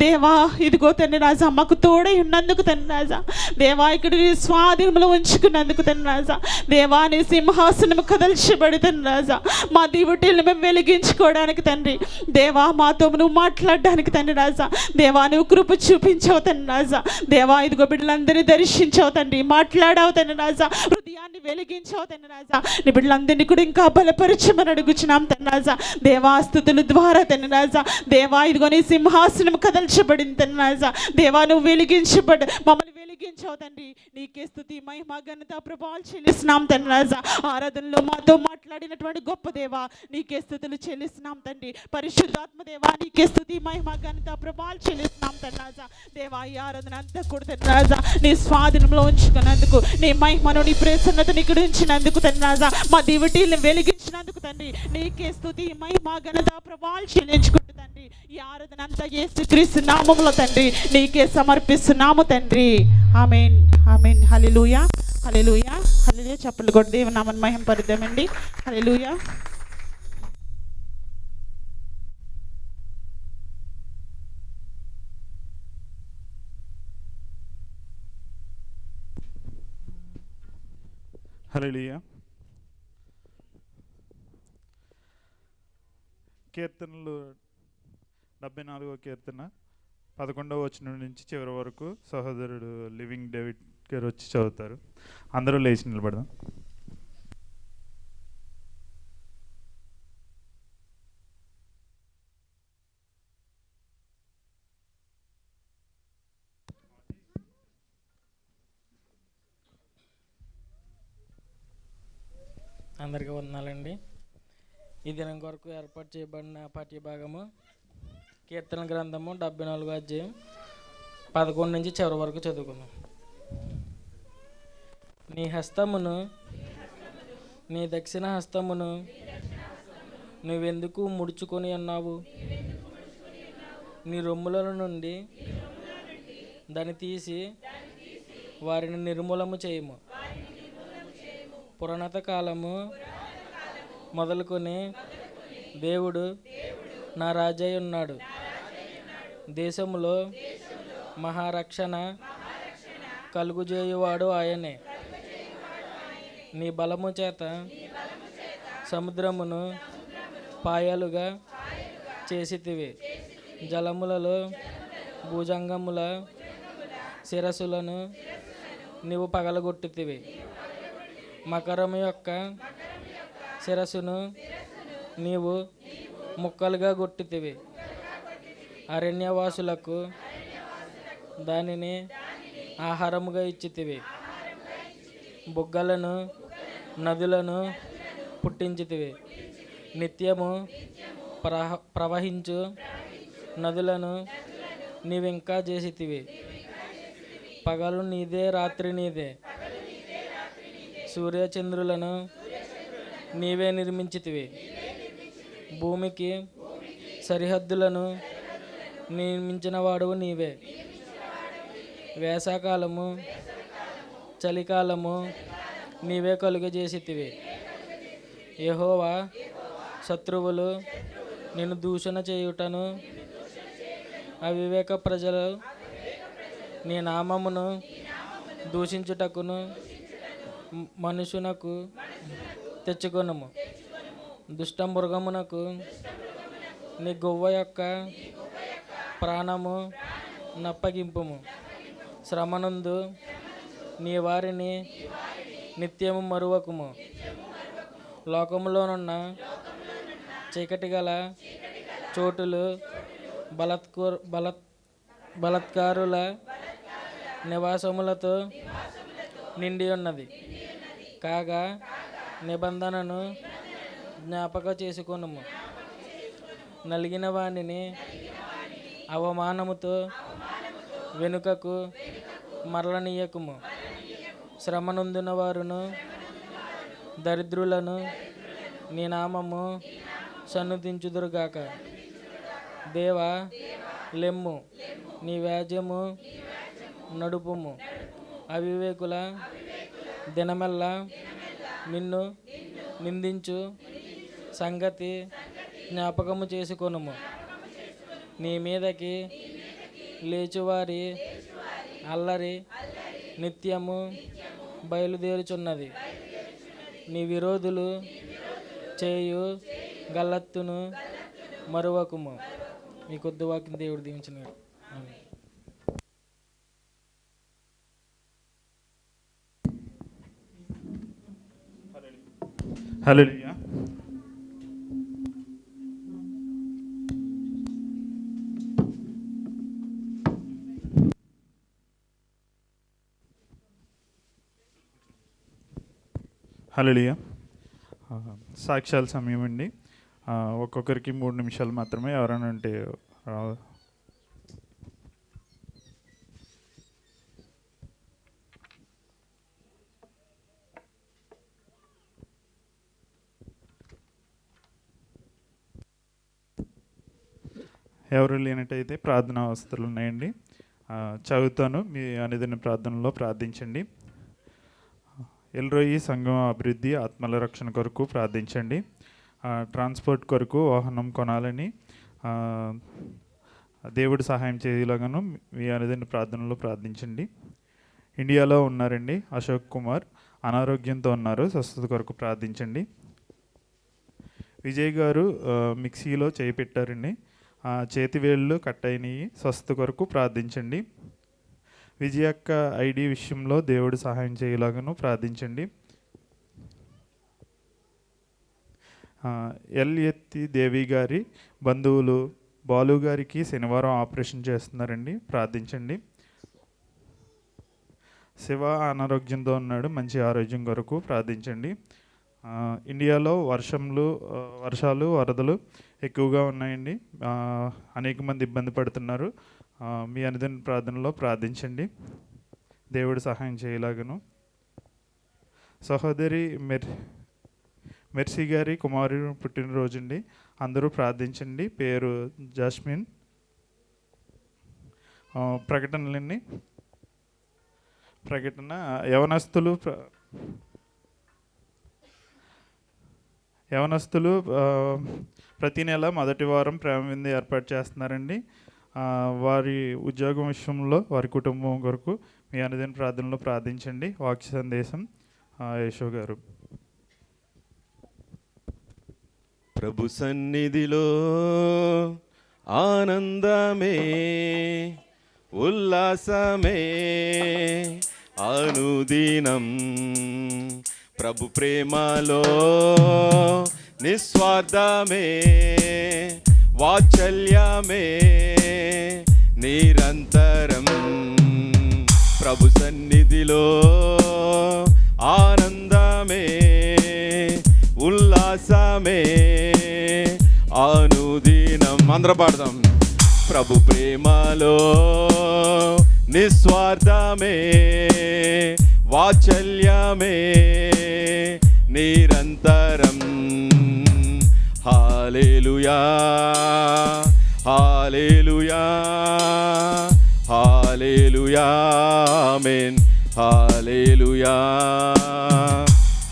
దేవా ఇదిగో తండ్రి రాజా మాకు తోడై ఉన్నందుకు తండ్రి రాజా. దేవా ఇక్కడ నీ స్వాధీనంలో ఉంచుకున్నందుకు తండ్రి రాజా. దేవా నీ సింహాసనం కదల్చబడి తండ్రి రాజా. మా దివిటీలను మేము వెలిగించుకోవడానికి తండ్రి. దేవా మాతో నువ్వు మాట్లాడడానికి తండ్రి రాజా. దేవా నువ్వు కృప చూపించావు తండ్రి రాజా. దేవా ఇదిగో బిడ్డలందరినీ దర్శించావు తండ్రి. మాట్లాడావు తండ్రి రాజా. హృదయాన్ని వెలిగించావు తండ్రి రాజా. నీ బిడ్డలందరినీ కూడా ఇంకా బలపరచమని అడుగుచున్నాం తండ్రి రాజా. దేవా స్తుతుల ద్వారా తండ్రి రాజా. దేవా ఇదిగో నీ సింహాసనం కదల్చబడింది తండ్రి రాజా. దేవా నువ్వు వెలిగించబడి మమ్మల్ని వెలిగించావు తండ్రి. నీకే స్తుతి మహిమ ఘనత ప్రభావాలు చెల్లిస్తున్నాం తండ్రి రాజా. ఆరాధనలో మాతో మాట్లాడినటువంటి గొప్ప దేవా నీకే స్తుతులు చెల్లిస్తున్నాం తండ్రి. పరిశుద్ధాత్మ దేవా నీకే స్తుతి మహిమ ఘనత ప్రభావాలు చెల్లిస్తున్నాం తండ్రి రాజా. దేవా ఈ ఆరాధన అంతా కూడా తండ్రి రాజా నీ స్వాధీనంలో ఉంచుకున్నందుకు, నీ మహిమను నీ ప్రసన్నతను ఇక్కడ ఉంచినందుకు తండ్రి రాజా. మా దివిటీలను వెలిగించినందుకు తండ్రి నీకే స్తుతి మహిమ ఘనత ప్రభావాలు చెల్లించుకుంటూ తండ్రి ఈ ఆరాధన అంతా యేసుక్రీస్తు నామములో తండ్రి నీకే సమర్పిస్తున్నాము తండ్రి. ఆమేన్ ఆమేన్. హల్లెలూయా హల్లెలూయా హల్లెలూయా. చప్పట్లు కొట్టి దేవుని నామమును మహిమపరుద్దామండి. హల్లెలూయా. హల్లెలూయా. కీర్తనలు 74వ కీర్తన 11వ వచనం నుంచి చివరి వరకు సహోదరుడు లివింగ్ డేవిడ్ గారు వచ్చి చదువుతారు. అందరూ లేచి నిలబడదాం. అందరికీ వందనాలండి. ఈ దినం కొరకు ఏర్పాటు చేయబడిన పాఠ్యభాగము కీర్తన గ్రంథము 74వ అధ్యాయం 11 నుంచి చివరి వరకు చదువుకుందాం. నీ హస్తమును, నీ దక్షిణ హస్తమును నువ్వెందుకు ముడుచుకొని ఉన్నావు? నీ రొమ్ముల నుండి దాన్ని తీసి వారిని నిర్మూలము చేయము. పురాణత కాలము మొదలుకొని దేవుడు నా రాజై ఉన్నాడు. దేశములో మహారక్షణ కలుగుజేయువాడు ఆయనే. నీ బలము చేత సముద్రమును పాయలుగా చేసితివి. జలములలో భుజంగముల శిరస్సులను నీవు పగలగొట్టితివి. మకరము యొక్క శిరస్సును నీవు ముక్కలుగా కొట్టితివి. అరణ్యవాసులకు దానిని ఆహారముగా ఇచ్చితివి. బుగ్గలను నదులను పుట్టించితివి. నిత్యము ప్రవహించు నదులను నీవింకా చేసితివి. పగలు నీదే, రాత్రి నీదే. సూర్యచంద్రులను నీవే నిర్మించితివి. భూమికి సరిహద్దులను నిర్మించిన వాడువు నీవే. వేసవకాలము చలికాలము నీవే కలుగజేసితివి. యెహోవా శత్రువులు నిన్ను దూషణ చేయుటను, అవివేక ప్రజలు నీ నామమును దూషించుటకును మనుషునకు తెచ్చుకొనుము. దుష్ట మృగమునకు నీ గొవ్వ యొక్క ప్రాణము నప్పగింపుము. శ్రమనందు నీ వారిని నిత్యము మరువకుము. లోకములోనున్న చీకటి గల చోటులు బలత్కారుల నివాసములతో నిండి ఉన్నది. కాగా నిబంధనను జ్ఞాపక చేసుకొనుము. నలిగిన వానిని అవమానముతో వెనుకకు మరలనీయకుము. శ్రమనొందిన వారును దరిద్రులను నీ నామము సన్నుతించుదురుగాక. దేవా, లెమ్ము, నీ వ్యాజ్యము నడుపుము. అవివేకుల దినమెల్లా నిన్ను నిందించు సంగతి జ్ఞాపకము చేసుకొనుము. నీ మీదకి లేచువారి అల్లరి నిత్యము బయలుదేరుచున్నది. నీ విరోధులు చేయు గల్లత్తును మరువకుము. మీ కొద్ది వాక్యం దేవుడు దీవించినాడు. హల్లెలూయా. హల్లెలూయా. సాక్ష్యాల సమయం అండి. ఒక్కొక్కరికి 3 నిమిషాలు మాత్రమే. ఎవరైనా ఉంటే ఎవరు లేనట్టయితే ప్రార్థనా అవస్థలు ఉన్నాయండి. చదువుతాను, మీ అనుదిన ప్రార్థనలో ప్రార్థించండి. ఎల్రోయి సంఘం అభివృద్ధి ఆత్మల రక్షణ కొరకు ప్రార్థించండి. ట్రాన్స్పోర్ట్ కొరకు వాహనం కొనాలని దేవుడు సహాయం చేయలాగాను మీ అనుదిన ప్రార్థనలో ప్రార్థించండి. ఇండియాలో ఉన్నారండి అశోక్ కుమార్, అనారోగ్యంతో ఉన్నారు, స్వస్థత కొరకు ప్రార్థించండి. విజయ్ గారు మిక్సీలో చేయి పెట్టారండి, చేతివేళ్ళు కట్ అయినాయి, స్వస్థత కొరకు ప్రార్థించండి. విజయ యొక్క ఐడి విషయంలో దేవుడు సహాయం చేయలాగాను ప్రార్థించండి. ఎత్తి దేవి గారి బంధువులు బాలు గారికి శనివారం ఆపరేషన్ చేస్తున్నారండి, ప్రార్థించండి. శివ అనారోగ్యంతో ఉన్నాడు, మంచి ఆరోగ్యం కొరకు ప్రార్థించండి. ఇండియాలో వర్షాలు వరదలు ఎక్కువగా ఉన్నాయండి, అనేక మంది ఇబ్బంది పడుతున్నారు. మీ అనుదిన ప్రార్థనలో ప్రార్థించండి, దేవుడు సహాయం చేయలాగను. సహోదరి మెర్సీ గారి కుమారుడు పుట్టినరోజు అండి, అందరూ ప్రార్థించండి. పేరు జాస్మిన్. ప్రకటన యవనస్తులు ప్రతి నెల మొదటి వారం ప్రేమ విందు ఏర్పాటు చేస్తున్నారండి. వారి ఉద్యోగం విషయంలో వారి కుటుంబం కొరకు మీ అనుదిన ప్రార్థనలో ప్రార్థించండి. వాక్య సందేశం యేషో గారు. ప్రభు సన్నిధిలో ఆనందమే ఉల్లాసమే అనుదినం, ప్రభు ప్రేమలో నిస్వార్థమే వాత్సల్యమే నిరంతరం. ప్రభు సన్నిధిలో ఆనందమే ఉల్లాసమే అనుదినం. అందరం పాడదాం. ప్రభు ప్రేమలో నిస్వార్థమే వాత్సల్యమే నిరంతరం. హల్లెలూయా హల్లెలూయా హల్లెలూయా ఆమేన్. హల్లెలూయా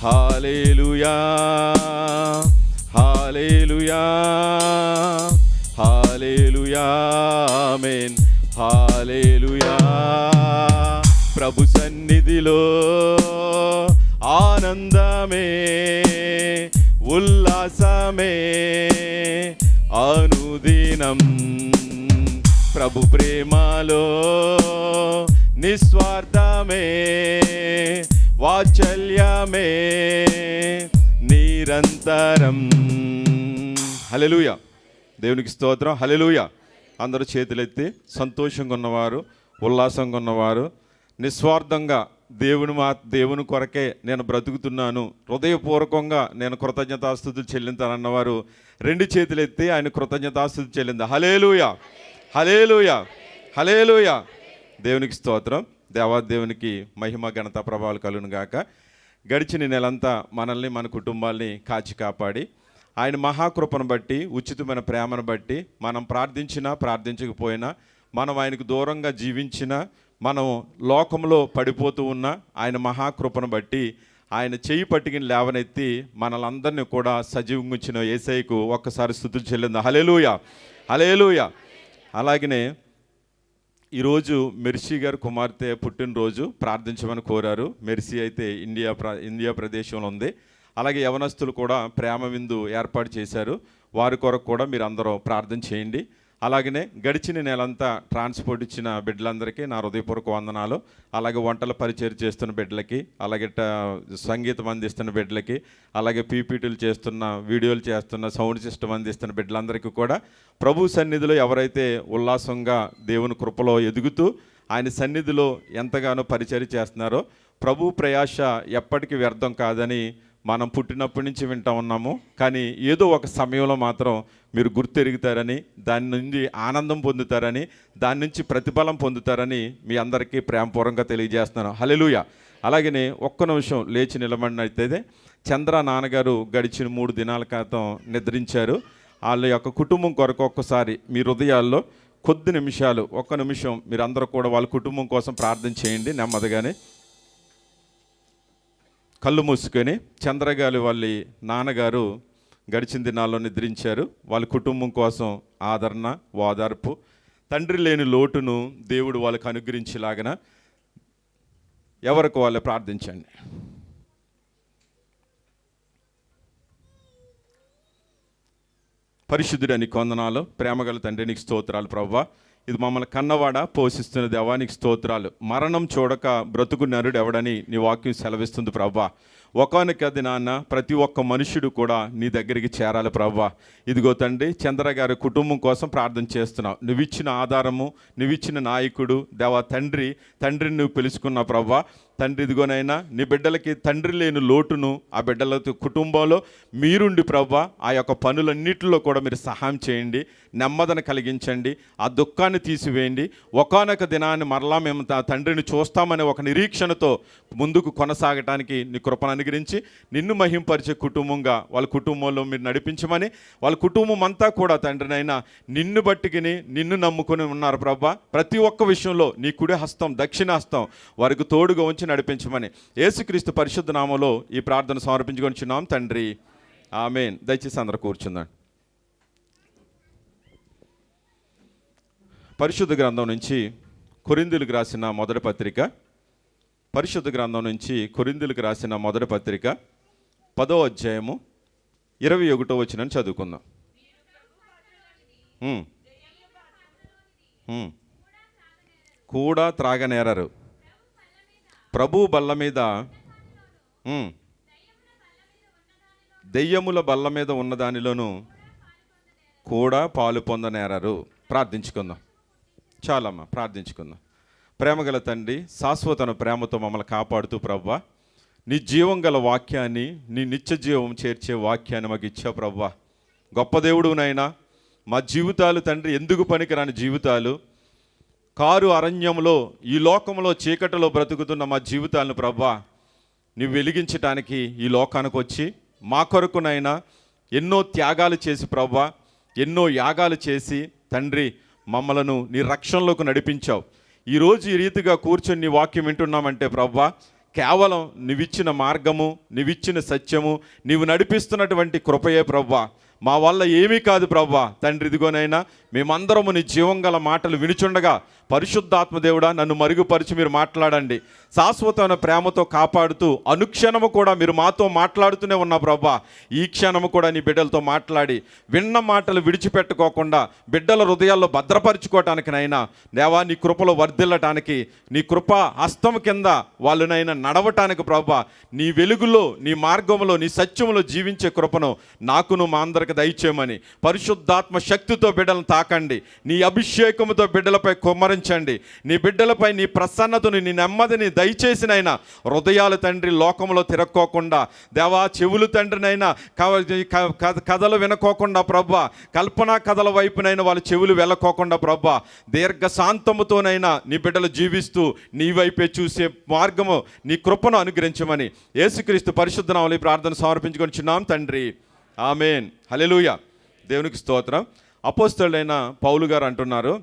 హల్లెలూయా హల్లెలూయా హల్లెలూయా ఆమేన్. హల్లెలూయా. ప్రభు సన్నిధిలో ఆనందమే ఉల్లాసమే అనుదినం, ప్రభు ప్రేమలో నిస్వార్థమే వాత్సల్యమే నిరంతరం. హల్లెలూయా. దేవునికి స్తోత్రం. హల్లెలూయా. అందరూ చేతులెత్తి సంతోషంగా ఉన్నవారు, ఉల్లాసంగా ఉన్నవారు, నిస్వార్థంగా దేవుని కొరకే నేను బ్రతుకుతున్నాను, హృదయపూర్వకంగా నేను కృతజ్ఞతాస్తుతులు చెల్లింతానన్నవారు 2 చేతులెత్తి ఆయన కృతజ్ఞతాస్తుతులు చెల్లిందా. హల్లెలూయా హల్లెలూయా, హల్లెలూయా. దేవునికి స్తోత్రం. దేవాదేవునికి మహిమ ఘనత ప్రభావాలు కలుగును గాక. గడిచిన నెలంతా మనల్ని మన కుటుంబాల్ని కాచి కాపాడి ఆయన మహాకృపను బట్టి, ఉచితమైన ప్రేమను బట్టి మనం ప్రార్థించినా ప్రార్థించకపోయినా, మనం ఆయనకు దూరంగా జీవించినా, మనం లోకంలో పడిపోతూ ఉన్న ఆయన మహాకృపను బట్టి ఆయన చేయి పట్టుకుని లేవనెత్తి మనలందరినీ కూడా సజీవంగా ఉంచిన యేసయ్యకు ఒక్కసారి స్తుతులు చెల్లింది. హల్లెలూయా, హల్లెలూయా. అలాగనే ఈరోజు మెర్సీ గారు కుమార్తె పుట్టినరోజు ప్రార్థించమని కోరారు. మెర్సీ అయితే ఇండియా ప్రదేశంలో ఉంది. అలాగే యవనస్తులు కూడా ప్రేమ విందు ఏర్పాటు చేశారు. వారి కొరకు కూడా మీరు అందరూ ప్రార్థన చేయండి. అలాగనే గడిచిన నెలంతా ట్రాన్స్పోర్ట్ ఇచ్చిన బిడ్డలందరికీ నా హృదయపూర్వక వందనాలు. అలాగే వంటల పరిచయం చేస్తున్న బిడ్డలకి, అలాగే సంగీతం అందిస్తున్న బిడ్డలకి, అలాగే పీపీటీలు చేస్తున్న, వీడియోలు చేస్తున్న, సౌండ్ సిస్టమ్ అందిస్తున్న బిడ్డలందరికీ కూడా ప్రభు సన్నిధిలో ఎవరైతే ఉల్లాసంగా దేవుని కృపలో ఎదుగుతూ ఆయన సన్నిధిలో ఎంతగానో పరిచయం చేస్తున్నారో, ప్రభు ప్రయాస ఎప్పటికీ వ్యర్థం కాదని మనం పుట్టినప్పటి నుంచి వింటూ ఉన్నాము. కానీ ఏదో ఒక సమయంలో మాత్రం మీరు గుర్తెరుగుతారని, దాని నుండి ఆనందం పొందుతారని, దాని నుంచి ప్రతిఫలం పొందుతారని మీ అందరికీ ప్రేమపూర్వకంగా తెలియజేస్తున్నాను. హల్లెలూయా. అలాగనే ఒక్క నిమిషం లేచి నిలబడినైతే, చంద్ర నాన్నగారు గడిచిన 3 దినాల క్రితం నిద్రించారు. వాళ్ళ యొక్క కుటుంబం కొరకు ఒక్కసారి మీ హృదయాల్లో కొద్ది నిమిషాలు, ఒక్క నిమిషం మీరు అందరూ కూడా వాళ్ళ కుటుంబం కోసం ప్రార్థన చేయండి. నెమ్మదిగానే కళ్ళు మూసుకొని, చంద్రగాలి వాళ్ళ నాన్నగారు గడిచిన దినాల్లో నిద్రించారు. వాళ్ళ కుటుంబం కోసం ఆదరణ, ఓదార్పు, తండ్రి లేని లోటును దేవుడు వాళ్ళకు అనుగ్రహించేలాగన ఎవరికి వాళ్ళే ప్రార్థించండి. పరిశుద్ధుడా నీకు వందనాలు. ప్రేమగల తండ్రి నీకు స్తోత్రాలు ప్రభువా. ఇది మమ్మల్ని కన్నవాడ పోషిస్తున్న దేవానికి స్తోత్రాలు. మరణం చూడక బ్రతుకు నరుడు ఎవడని నీ వాక్యం సెలవిస్తుంది ప్రభువా. ఒకానొక దినాన ప్రతి ఒక్క మనుషుడు కూడా నీ దగ్గరికి చేరాలి ప్రభువా. ఇదిగో తండ్రి, చంద్ర గారి కుటుంబం కోసం ప్రార్థన చేస్తున్నావు. నువ్వు ఇచ్చిన ఆధారము, నువ్వు ఇచ్చిన నాయకుడు దేవా తండ్రిని నువ్వు పిలుచుకున్నావు ప్రభువా. తండ్రి ఇదిగోనైనా నీ బిడ్డలకి తండ్రి లేని లోటును ఆ బిడ్డలతో కుటుంబంలో మీరుండి ప్రభువా ఆ యొక్క పనులన్నిటిలో కూడా మీరు సహాయం చేయండి, నెమ్మదిని కలిగించండి, ఆ దుఃఖాన్ని తీసివేయండి. ఒకానొక దినాన్ని మరలా మేము తండ్రిని చూస్తామనే ఒక నిరీక్షణతో ముందుకు కొనసాగటానికి నీ కృపను అనుగ్రహించి నిన్ను మహింపరిచే కుటుంబంగా వాళ్ళ కుటుంబంలో మీరు నడిపించమని, వాళ్ళ కుటుంబం అంతా కూడా తండ్రినైనా నిన్ను బట్టికిని నిన్ను నమ్ముకొని ఉన్నారు ప్రభువా. ప్రతి ఒక్క విషయంలో నీ కుడి హస్తం, దక్షిణ హస్తం వారికి తోడుగా ఉంచి నడిపించమని యేసుక్రీస్తు పరిశుద్ధ నామములో ఈ ప్రార్థన సమర్పించుకొనిచున్నాం తండ్రి, ఆమేన్. దయచేసి అందరూ కూర్చుందాం. పరిశుద్ధ గ్రంథం నుంచి కొరింథీయులకు రాసిన మొదటి పత్రిక, పరిశుద్ధ గ్రంథం నుంచి కొరింథీయులకు రాసిన మొదటి పత్రిక 10వ అధ్యాయము 21వ వచనం చదువుకుందాం. కూడా త్రాగనేరరు, ప్రభు బల్ల మీద, దెయ్యముల బల్ల మీద ఉన్నదానిలోనూ కూడా పాలు పొందనేరరు. ప్రార్థించుకుందాం. చాలమ్మా, ప్రార్థించుకుందాం. ప్రేమగల తండ్రి, శాశ్వతన ప్రేమతో మమ్మల్ని కాపాడుతూ ప్రభువా, నీ జీవం గల వాక్యాన్ని, నీ నిత్య జీవం చేర్చే వాక్యాన్ని మాకు ఇచ్చావు ప్రభువా. గొప్ప దేవుడునైనా మా జీవితాలు తండ్రి ఎందుకు పనికిరాని జీవితాలు, కారు అరణ్యంలో ఈ లోకంలో చీకటిలో బ్రతుకుతున్న మా జీవితాలను ప్రభువా నువ్వు వెలిగించటానికి ఈ లోకానికి వచ్చి మా కొరకునైనా ఎన్నో త్యాగాలు చేసి ప్రభువా, ఎన్నో యాగాలు చేసి తండ్రి మమ్మలను నీ రక్షణలోకి నడిపించావు. ఈరోజు ఈ రీతిగా కూర్చొని నీ వాక్యం వింటున్నామంటే ప్రభువా కేవలం నీవిచ్చిన మార్గము, నీవిచ్చిన సత్యము, నీవు నడిపిస్తున్నటువంటి కృపయే ప్రభువా. మా వల్ల ఏమీ కాదు ప్రభువా. తండ్రి ఇదిగోనైనా మేమందరము నీ జీవం గల మాటలు వినుచుండగా పరిశుద్ధాత్మ దేవుడా నన్ను మరుగుపరిచి మీరు మాట్లాడండి. శాశ్వతమైన ప్రేమతో కాపాడుతూ అనుక్షణము కూడా మీరు మాతో మాట్లాడుతూనే ఉన్నా ప్రభువా. ఈ క్షణము కూడా నీ బిడ్డలతో మాట్లాడి విన్న మాటలు విడిచిపెట్టుకోకుండా బిడ్డల హృదయాల్లో భద్రపరుచుకోవటానికినైనా దేవా నీ కృపలో వర్ధిల్లటానికి, నీ కృప హస్తం కింద వాళ్ళనైనా నడవటానికి ప్రభువా నీ వెలుగులో, నీ మార్గంలో, నీ సత్యములో జీవించే కృపను నాకును మా అందరికి దయచేయమని పరిశుద్ధాత్మ శక్తితో బిడ్డలను తాకండి, నీ అభిషేకముతో బిడ్డలపై కుమ్మరించండి. నీ బిడ్డలపై నీ ప్రసన్నతను, నీ నెమ్మదిని దయచేసినైనా హృదయాలు తండ్రి లోకంలో తిరక్కోకుండా, దేవా చెవులు తండ్రినైనా కథలు వినుకోకుండా ప్రభా, కల్పనా కథల వైపునైనా వాళ్ళ చెవులు వెళ్ళకోకుండా ప్రభా, దీర్ఘశాంతముతోనైనా నీ బిడ్డలు జీవిస్తూ నీ వైపే చూసే మార్గము నీ కృపను అనుగ్రహించమని యేసుక్రీస్తు పరిశుద్ధ నామములో ఈ ప్రార్థన సమర్పించుకొనిచున్నాం తండ్రి, ఆమేన్. హల్లెలూయా. దేవునికి స్తోత్రం. అపోస్తలుడైన పౌలు గారు అంటున్నారు,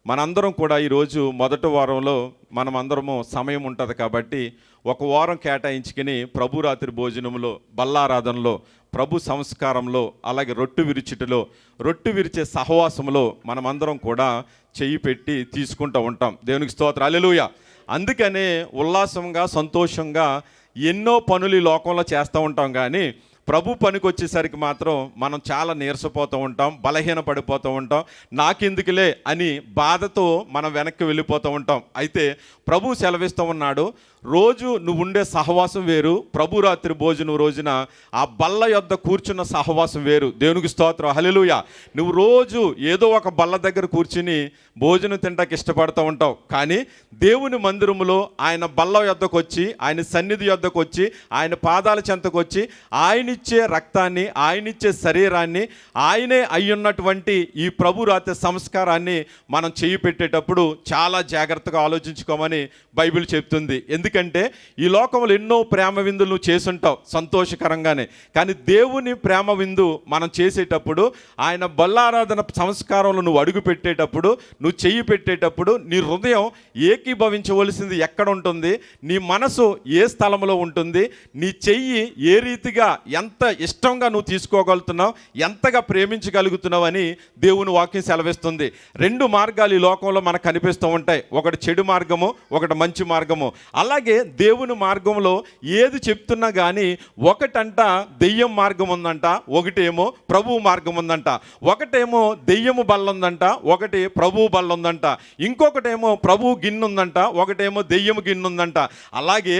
మనందరం కూడా ఈరోజు మొదటి వారంలో మనమందరము సమయం ఉంటుంది కాబట్టి ఒక వారం కేటాయించుకుని ప్రభు రాత్రి భోజనంలో, బల్లారాధనలో, ప్రభు సంస్కారంలో, అలాగే రొట్టె విరుచుటలో, రొట్టె విరిచే సహవాసంలో మనమందరం కూడా చెయ్యి పెట్టి తీసుకుంటూ ఉంటాం. దేవునికి స్తోత్రం. హల్లెలూయా. అందుకనే ఉల్లాసంగా, సంతోషంగా ఎన్నో పనులు ఈ లోకంలో చేస్తూ ఉంటాం, కానీ ప్రభు పనికి వచ్చేసరికి మాత్రం మనం చాలా నీరసపోతూ ఉంటాం, బలహీన పడిపోతూ ఉంటాం. నాకెందుకులే అని బాధతో మనం వెనక్కి వెళ్ళిపోతూ ఉంటాం. అయితే ప్రభు సెలవిస్తూ ఉన్నాడు, రోజు నువ్వు ఉండే సహవాసం వేరు, ప్రభు రాత్రి భోజనం రోజున ఆ బల్ల యొద్ద కూర్చున్న సహవాసం వేరు. దేవునికి స్తోత్రం. హల్లెలూయా. నువ్వు రోజు ఏదో ఒక బల్ల దగ్గర కూర్చుని భోజనం తింటానికి ఇష్టపడుతూ ఉంటావు, కానీ దేవుని మందిరములో ఆయన బల్ల యొద్దకు వచ్చి, ఆయన సన్నిధి యొద్దకు వచ్చి, ఆయన పాదాల చెంతకు వచ్చి, ఆయనిచ్చే రక్తాన్ని, ఆయనిచ్చే శరీరాన్ని, ఆయనే అయ్యున్నటువంటి ఈ ప్రభు రాత్రి సంస్కారాన్ని మనం చేయి పెట్టేటప్పుడు చాలా జాగ్రత్తగా ఆలోచించుకోమని బైబిల్ చెప్తుంది. ఎందుకంటే ఈ లోకంలో ఎన్నో ప్రేమ విందులు నువ్వు చేసుంటావు సంతోషకరంగానే, కానీ దేవుని ప్రేమ విందు మనం చేసేటప్పుడు, ఆయన బల్లారాధన సంస్కారంలో నువ్వు అడుగు పెట్టేటప్పుడు, నువ్వు చెయ్యి పెట్టేటప్పుడు నీ హృదయం ఏకీభవించవలసింది ఎక్కడ ఉంటుంది, నీ మనసు ఏ స్థలంలో ఉంటుంది, నీ చెయ్యి ఏ రీతిగా ఎంత ఇష్టంగా నువ్వు తీసుకోగలుగుతున్నావు, ఎంతగా ప్రేమించగలుగుతున్నావు అని దేవుని వాక్యం సెలవిస్తుంది. రెండు మార్గాలు ఈ లోకంలో మనకు కనిపిస్తూ ఉంటాయి, ఒకటి చెడు మార్గము, ఒకటి మంచి మార్గము. అలాగే దేవుని మార్గంలో ఏది చెప్తున్నా కానీ ఒకటంట దెయ్యం మార్గం ఉందంట, ఒకటేమో ప్రభువు మార్గం ఉందంట. ఒకటేమో దెయ్యము బల్ల ఉందంట, ఒకటి ప్రభువు బల్ల ఉందంట. ఇంకొకటేమో ప్రభువు గిన్నె ఉందంట, ఒకటేమో దెయ్యము గిన్నె ఉందంట. అలాగే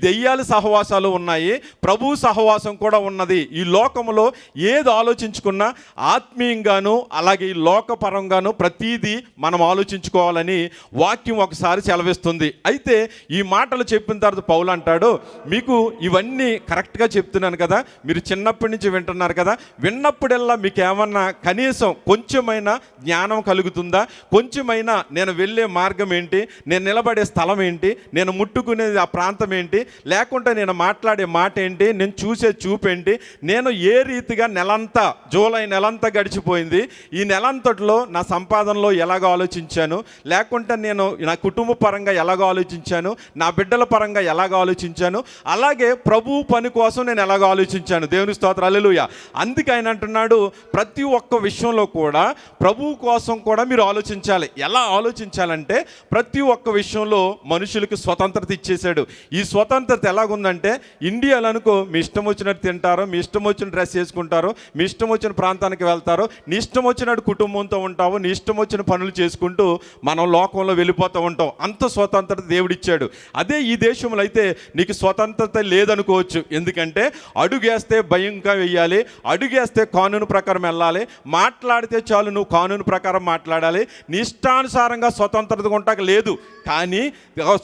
దెయ్యాల సహవాసాలు ఉన్నాయి, ప్రభువు సహవాసం కూడా ఉన్నది. ఈ లోకంలో ఏది ఆలోచించుకున్నా ఆత్మీయంగాను అలాగే ఈ లోకపరంగాను ప్రతీదీ మనం ఆలోచించుకోవాలని వాక్యం ఒకసారి సెలవిస్తుంది. అయితే ఈ మాటలు చెప్పిన తర్వాత పౌలు అంటాడు, మీకు ఇవన్నీ కరెక్ట్గా చెప్తున్నాను కదా, మీరు చిన్నప్పటి నుంచి వింటున్నారు కదా, విన్నప్పుడల్లా మీకు ఏమన్నా కనీసం కొంచెమైనా జ్ఞానం కలుగుతుందా? కొంచెమైనా నేను వెళ్ళే మార్గం ఏంటి, నేను నిలబడే స్థలం ఏంటి, నేను ముట్టుకునేది ఆ ప్రాంతం ఏంటి, లేకుంటే నేను మాట్లాడే మాట ఏంటి, నేను చూసే చూపేంటి, నేను ఏ రీతిగా నెలంతా, జూలై నెలంతా గడిచిపోయింది, ఈ నెలంతట్లో నా సంపాదనలో ఎలాగ ఆలోచించాను, లేకుంటే నేను నా కుటుంబ పరంగా ఎలాగ ఆలోచించాను, నా బిడ్డల పరంగా ఎలాగ ఆలోచించాను, అలాగే ప్రభు పని కోసం నేను ఎలాగ ఆలోచించాను. దేవుని స్తోత్రం. హల్లెలూయా. అందుకే ఆయన అంటున్నాడు, ప్రతి ఒక్క విషయంలో కూడా ప్రభు కోసం కూడా మీరు ఆలోచించాలి. ఎలా ఆలోచించాలంటే ప్రతి ఒక్క విషయంలో మనుషులకు స్వతంత్రత ఇచ్చేశాడు. ఈ స్వతంత్రత ఎలాగుందంటే, ఇండియాలో అనుకో మీ ఇష్టం వచ్చినట్టు తింటారు, మీ ఇష్టం వచ్చిన డ్రెస్ వేసుకుంటారు, మీ ఇష్టం వచ్చిన ప్రాంతానికి వెళ్తారు, నీ ఇష్టం వచ్చినట్టు కుటుంబంతో ఉంటావు, నీ ఇష్టం వచ్చిన పనులు చేసుకుంటూ మనం లోకంలో వెళ్ళిపోతూ ఉంటాం. అంత స్వతంత్రత దేవుడిచ్చాడు. అదే ఈ దేశంలో అయితే నీకు స్వతంత్రత లేదనుకోవచ్చు. ఎందుకంటే అడుగేస్తే భయంగా వెయ్యాలి, అడుగేస్తే కానూను ప్రకారం వెళ్ళాలి, మాట్లాడితే చాలు నువ్వు కానూను ప్రకారం మాట్లాడాలి, నీ ఇష్టానుసారంగా స్వతంత్రత ఉంటాక లేదు. కానీ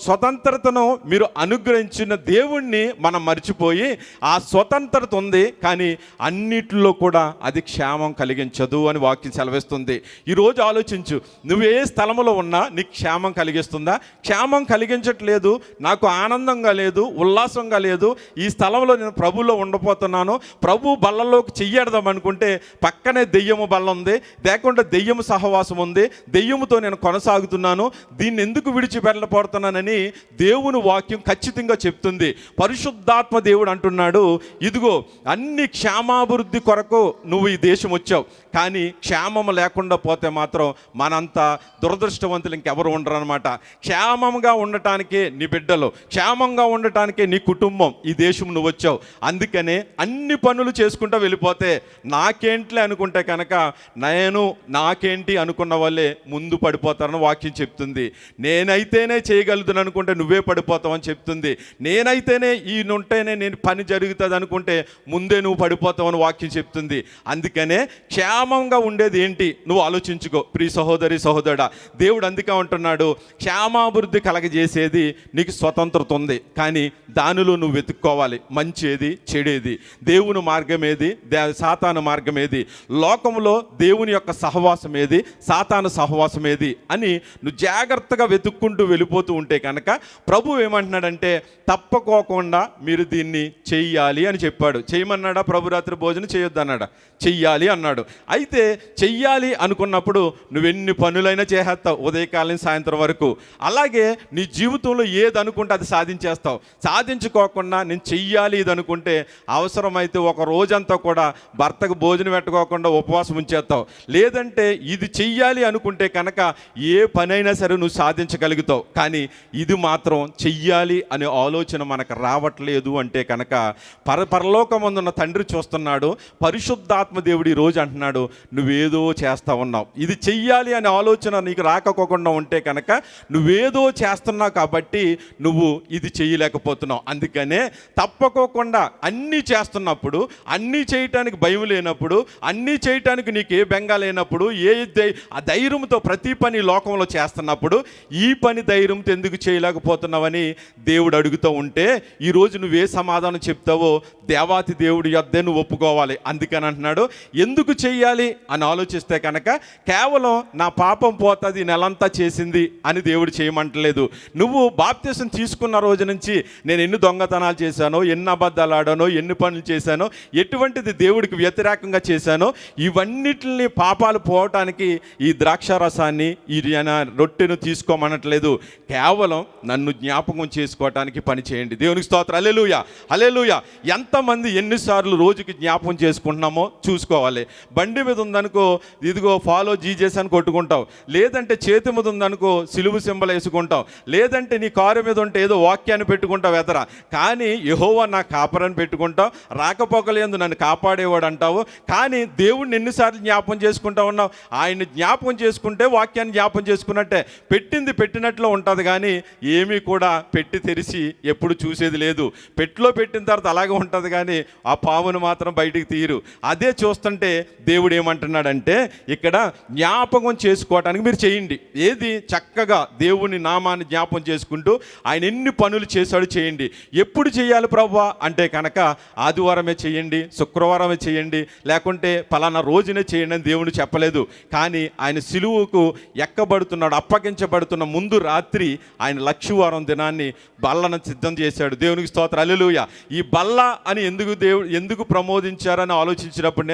స్వతంత్రతను మీరు అనుగ్రహించిన దేవుణ్ణి మనం మర్చిపోయి ఆ స్వతంత్రత ఉంది, కానీ అన్నిటిలో కూడా అది క్షేమం కలిగించదు అని వాక్యం సెలవిస్తుంది. ఈరోజు ఆలోచించు, నువ్వు ఏ స్థలంలో ఉన్నా నీకు క్షేమం కలిగిస్తుందా? క్షేమం కలిగించట్లేదు, నాకు ఆనందంగా లేదు, ఉల్లాసంగా లేదు, ఈ స్థలంలో నేను ప్రభువులో ఉండబోతున్నాను, ప్రభు బల్లలోకి చెయ్యడదాం అనుకుంటే పక్కనే దెయ్యము బల్ల ఉంది, లేకుండా దెయ్యము సహవాసం ఉంది, దెయ్యముతో నేను కొనసాగుతున్నాను, దీన్ని ఎందుకు విడిచిపెట్టబడుతున్నానని దేవుని వాక్యం ఖచ్చితంగా చెప్తుంది. పరిశుద్ధాత్మ దేవుడు అంటున్నాడు, ఇదిగో అన్ని క్షేమాభివృద్ధి కొరకు నువ్వు ఈ దేశం వచ్చావు, కానీ క్షేమం లేకుండా పోతే మాత్రం మనంతా దురదృష్టవంతులు ఇంకెవరు ఉండరు అనమాట. క్షేమంగా ఉండటానికే నీ బిడ్డలు, క్షేమంగా ఉండటానికే నీ కుటుంబం, ఈ దేశం నువ్వు వచ్చావు. అందుకనే అన్ని పనులు చేసుకుంటూ వెళ్ళిపోతే నాకేంట్లే అనుకుంటే కనుక నాకేంటి అనుకున్న వాళ్ళే ముందు పడిపోతారని వాక్యం చెప్తుంది. నేనే నేనైతేనే చేయగలుగుతాను అనుకుంటే నువ్వే పడిపోతావు అని చెప్తుంది. నేనైతేనే ఉంటేనే నేను పని జరుగుతుంది అనుకుంటే ముందే నువ్వు పడిపోతావు అని వాక్యం చెప్తుంది. అందుకనే క్షేమంగా ఉండేది ఏంటి నువ్వు ఆలోచించుకో ప్రియ సహోదరి సహోదరుడా. దేవుడు అందుకే ఉంటున్నాడు, క్షేమాభివృద్ధి కలగజేసేది నీకు స్వతంత్రత ఉంది, కానీ దానిలో నువ్వు వెతుక్కోవాలి. మంచేది చెడేది, దేవుని మార్గం ఏది, సాతాను మార్గం ఏది, లోకంలో దేవుని యొక్క సహవాసం ఏది, సాతాను సహవాసం ఏది అని నువ్వు జాగ్రత్తగా వెతుక్కుంటూ వెళ్ళిపోతూ ఉంటే కనుక ప్రభు ఏమంటున్నాడంటే తప్పకోకుండా మీరు దీన్ని చెయ్యాలి అని చెప్పాడు. చేయమన్నాడా ప్రభు? రాత్రి భోజనం చేయొద్దు అన్నాడా? చెయ్యాలి అన్నాడు. అయితే చెయ్యాలి అనుకున్నప్పుడు నువ్వెన్ని పనులైనా చేసేస్తావు ఉదయకాలం సాయంత్రం వరకు. అలాగే నీ జీవితంలో ఏది అనుకుంటే అది సాధించేస్తావు. సాధించుకోకుండా నేను చెయ్యాలి ఇది అనుకుంటే అవసరమైతే ఒక రోజంతా కూడా భర్తకు భోజనం పెట్టుకోకుండా ఉపవాసం ఉంచేస్తావు. లేదంటే ఇది చెయ్యాలి అనుకుంటే కనుక ఏ పనైనా సరే నువ్వు సాధించగలుగుతావు. కానీ ఇది మాత్రం చెయ్యాలి అనే ఆలోచన మనకు రావట్లేదు అంటే కనుక పరలోకమందున్న తండ్రి చూస్తున్నాడు, పరిశుద్ధాత్మ దేవుడు ఈరోజు అంటున్నాడు నువ్వేదో చేస్తా ఉన్నావు. ఇది చెయ్యాలి అనే ఆలోచన నీకు రాకపోకుండా ఉంటే కనుక నువ్వేదో చేస్తున్నావు కాబట్టి నువ్వు ఇది చేయలేకపోతున్నావు. అందుకనే తప్పకోకుండా అన్నీ చేస్తున్నప్పుడు, అన్నీ చేయటానికి భయం లేనప్పుడు, అన్నీ చేయటానికి నీకు ఏ బెంగా లేనప్పుడు, ఆ ధైర్యంతో ప్రతి పని లోకంలో చేస్తున్నప్పుడు ఈ పని ధైర్యంతో ఎందుకు చేయలేకపోతున్నావని దేవుడు అడుగుతూ ఉంటే ఈరోజు నువ్వే సమాధానం చెప్తావో దేవాతి దేవుడి యొద్దే నువ్వు ఒప్పుకోవాలి. అందుకని అంటున్నాడు ఎందుకు చెయ్యాలి అని ఆలోచిస్తే కనుక కేవలం నా పాపం పోతుంది నెలంతా చేసింది అని దేవుడు చేయమంటలేదు. నువ్వు బాప్తిసం తీసుకున్న రోజు నుంచి నేను ఎన్ని దొంగతనాలు చేశానో, ఎన్ని అబద్ధాలు ఆడానో, ఎన్ని పనులు చేశానో, ఎటువంటిది దేవుడికి వ్యతిరేకంగా చేశానో ఇవన్నిటిని పాపాలు పోవటానికి ఈ ద్రాక్షారసాన్ని ఈ రొట్టెను తీసుకోమనట్లేదు. కేవలం నన్ను జ్ఞాపకం చేసుకోవటానికి పని చేయండి. దేవునికి స్తోత్రం. హల్లెలూయా హల్లెలూయా. ఎంతమంది ఎన్నిసార్లు రోజుకి జ్ఞాపకం చేసుకుంటున్నామో చూసుకోవాలి. బండి మీద ఉందనుకో ఇదిగో ఫాలో జీజస్ అని కొట్టుకుంటావు, లేదంటే చేతి మీద ఉందనుకో సిలువు సింబల్ వేసుకుంటావు, లేదంటే నీ కారు మీద ఉంటే ఏదో వాక్యాన్ని పెట్టుకుంటావు ఎదర. కానీ యెహోవా నా కాపరని పెట్టుకుంటావు, రాకపోకలేదు నన్ను కాపాడేవాడు అంటావు. కానీ దేవుడిని ఎన్నిసార్లు జ్ఞాపకం చేసుకుంటా ఉన్నావు? ఆయన్ని జ్ఞాపకం చేసుకుంటే వాక్యాన్ని జ్ఞాపకం చేసుకున్నట్టే. పెట్టింది పెట్టినట్లు ఉంటుంది, కానీ ఏమీ కూడా పెట్టి తెరిచి ఎప్పుడు చూసేది లేదు. పెట్టిలో పెట్టిన తర్వాత అలాగే ఉంటుంది, కానీ ఆ పావును మాత్రం బయటికి తీయరు. అదే చూస్తుంటే దేవుడు ఏమంటున్నాడంటే ఇక్కడ జ్ఞాపకం చేసుకోవటానికి మీరు చేయండి. ఏది చక్కగా దేవుని నామాన్ని జ్ఞాపకం చేసుకుంటూ ఆయన ఎన్ని పనులు చేశాడు చేయండి. ఎప్పుడు చేయాలి ప్రభువా అంటే కనుక ఆదివారమే చేయండి, శుక్రవారమే చేయండి, లేకుంటే పలానా రోజునే చేయండి అని దేవుడు చెప్పలేదు. కానీ ఆయన సిలువుకు ఎక్కబడుతున్నాడు, అప్పగించబడుతున్న ముందు రాత్రి ఆయన లక్షవారం దినాన్ని బల్లను సిద్ధం చేశాడు. దేవునికి స్తోత్రం. హల్లెలూయా. ఈ బల్ల అని ఎందుకు ప్రమోదించారని ఆలోచించినప్పుడు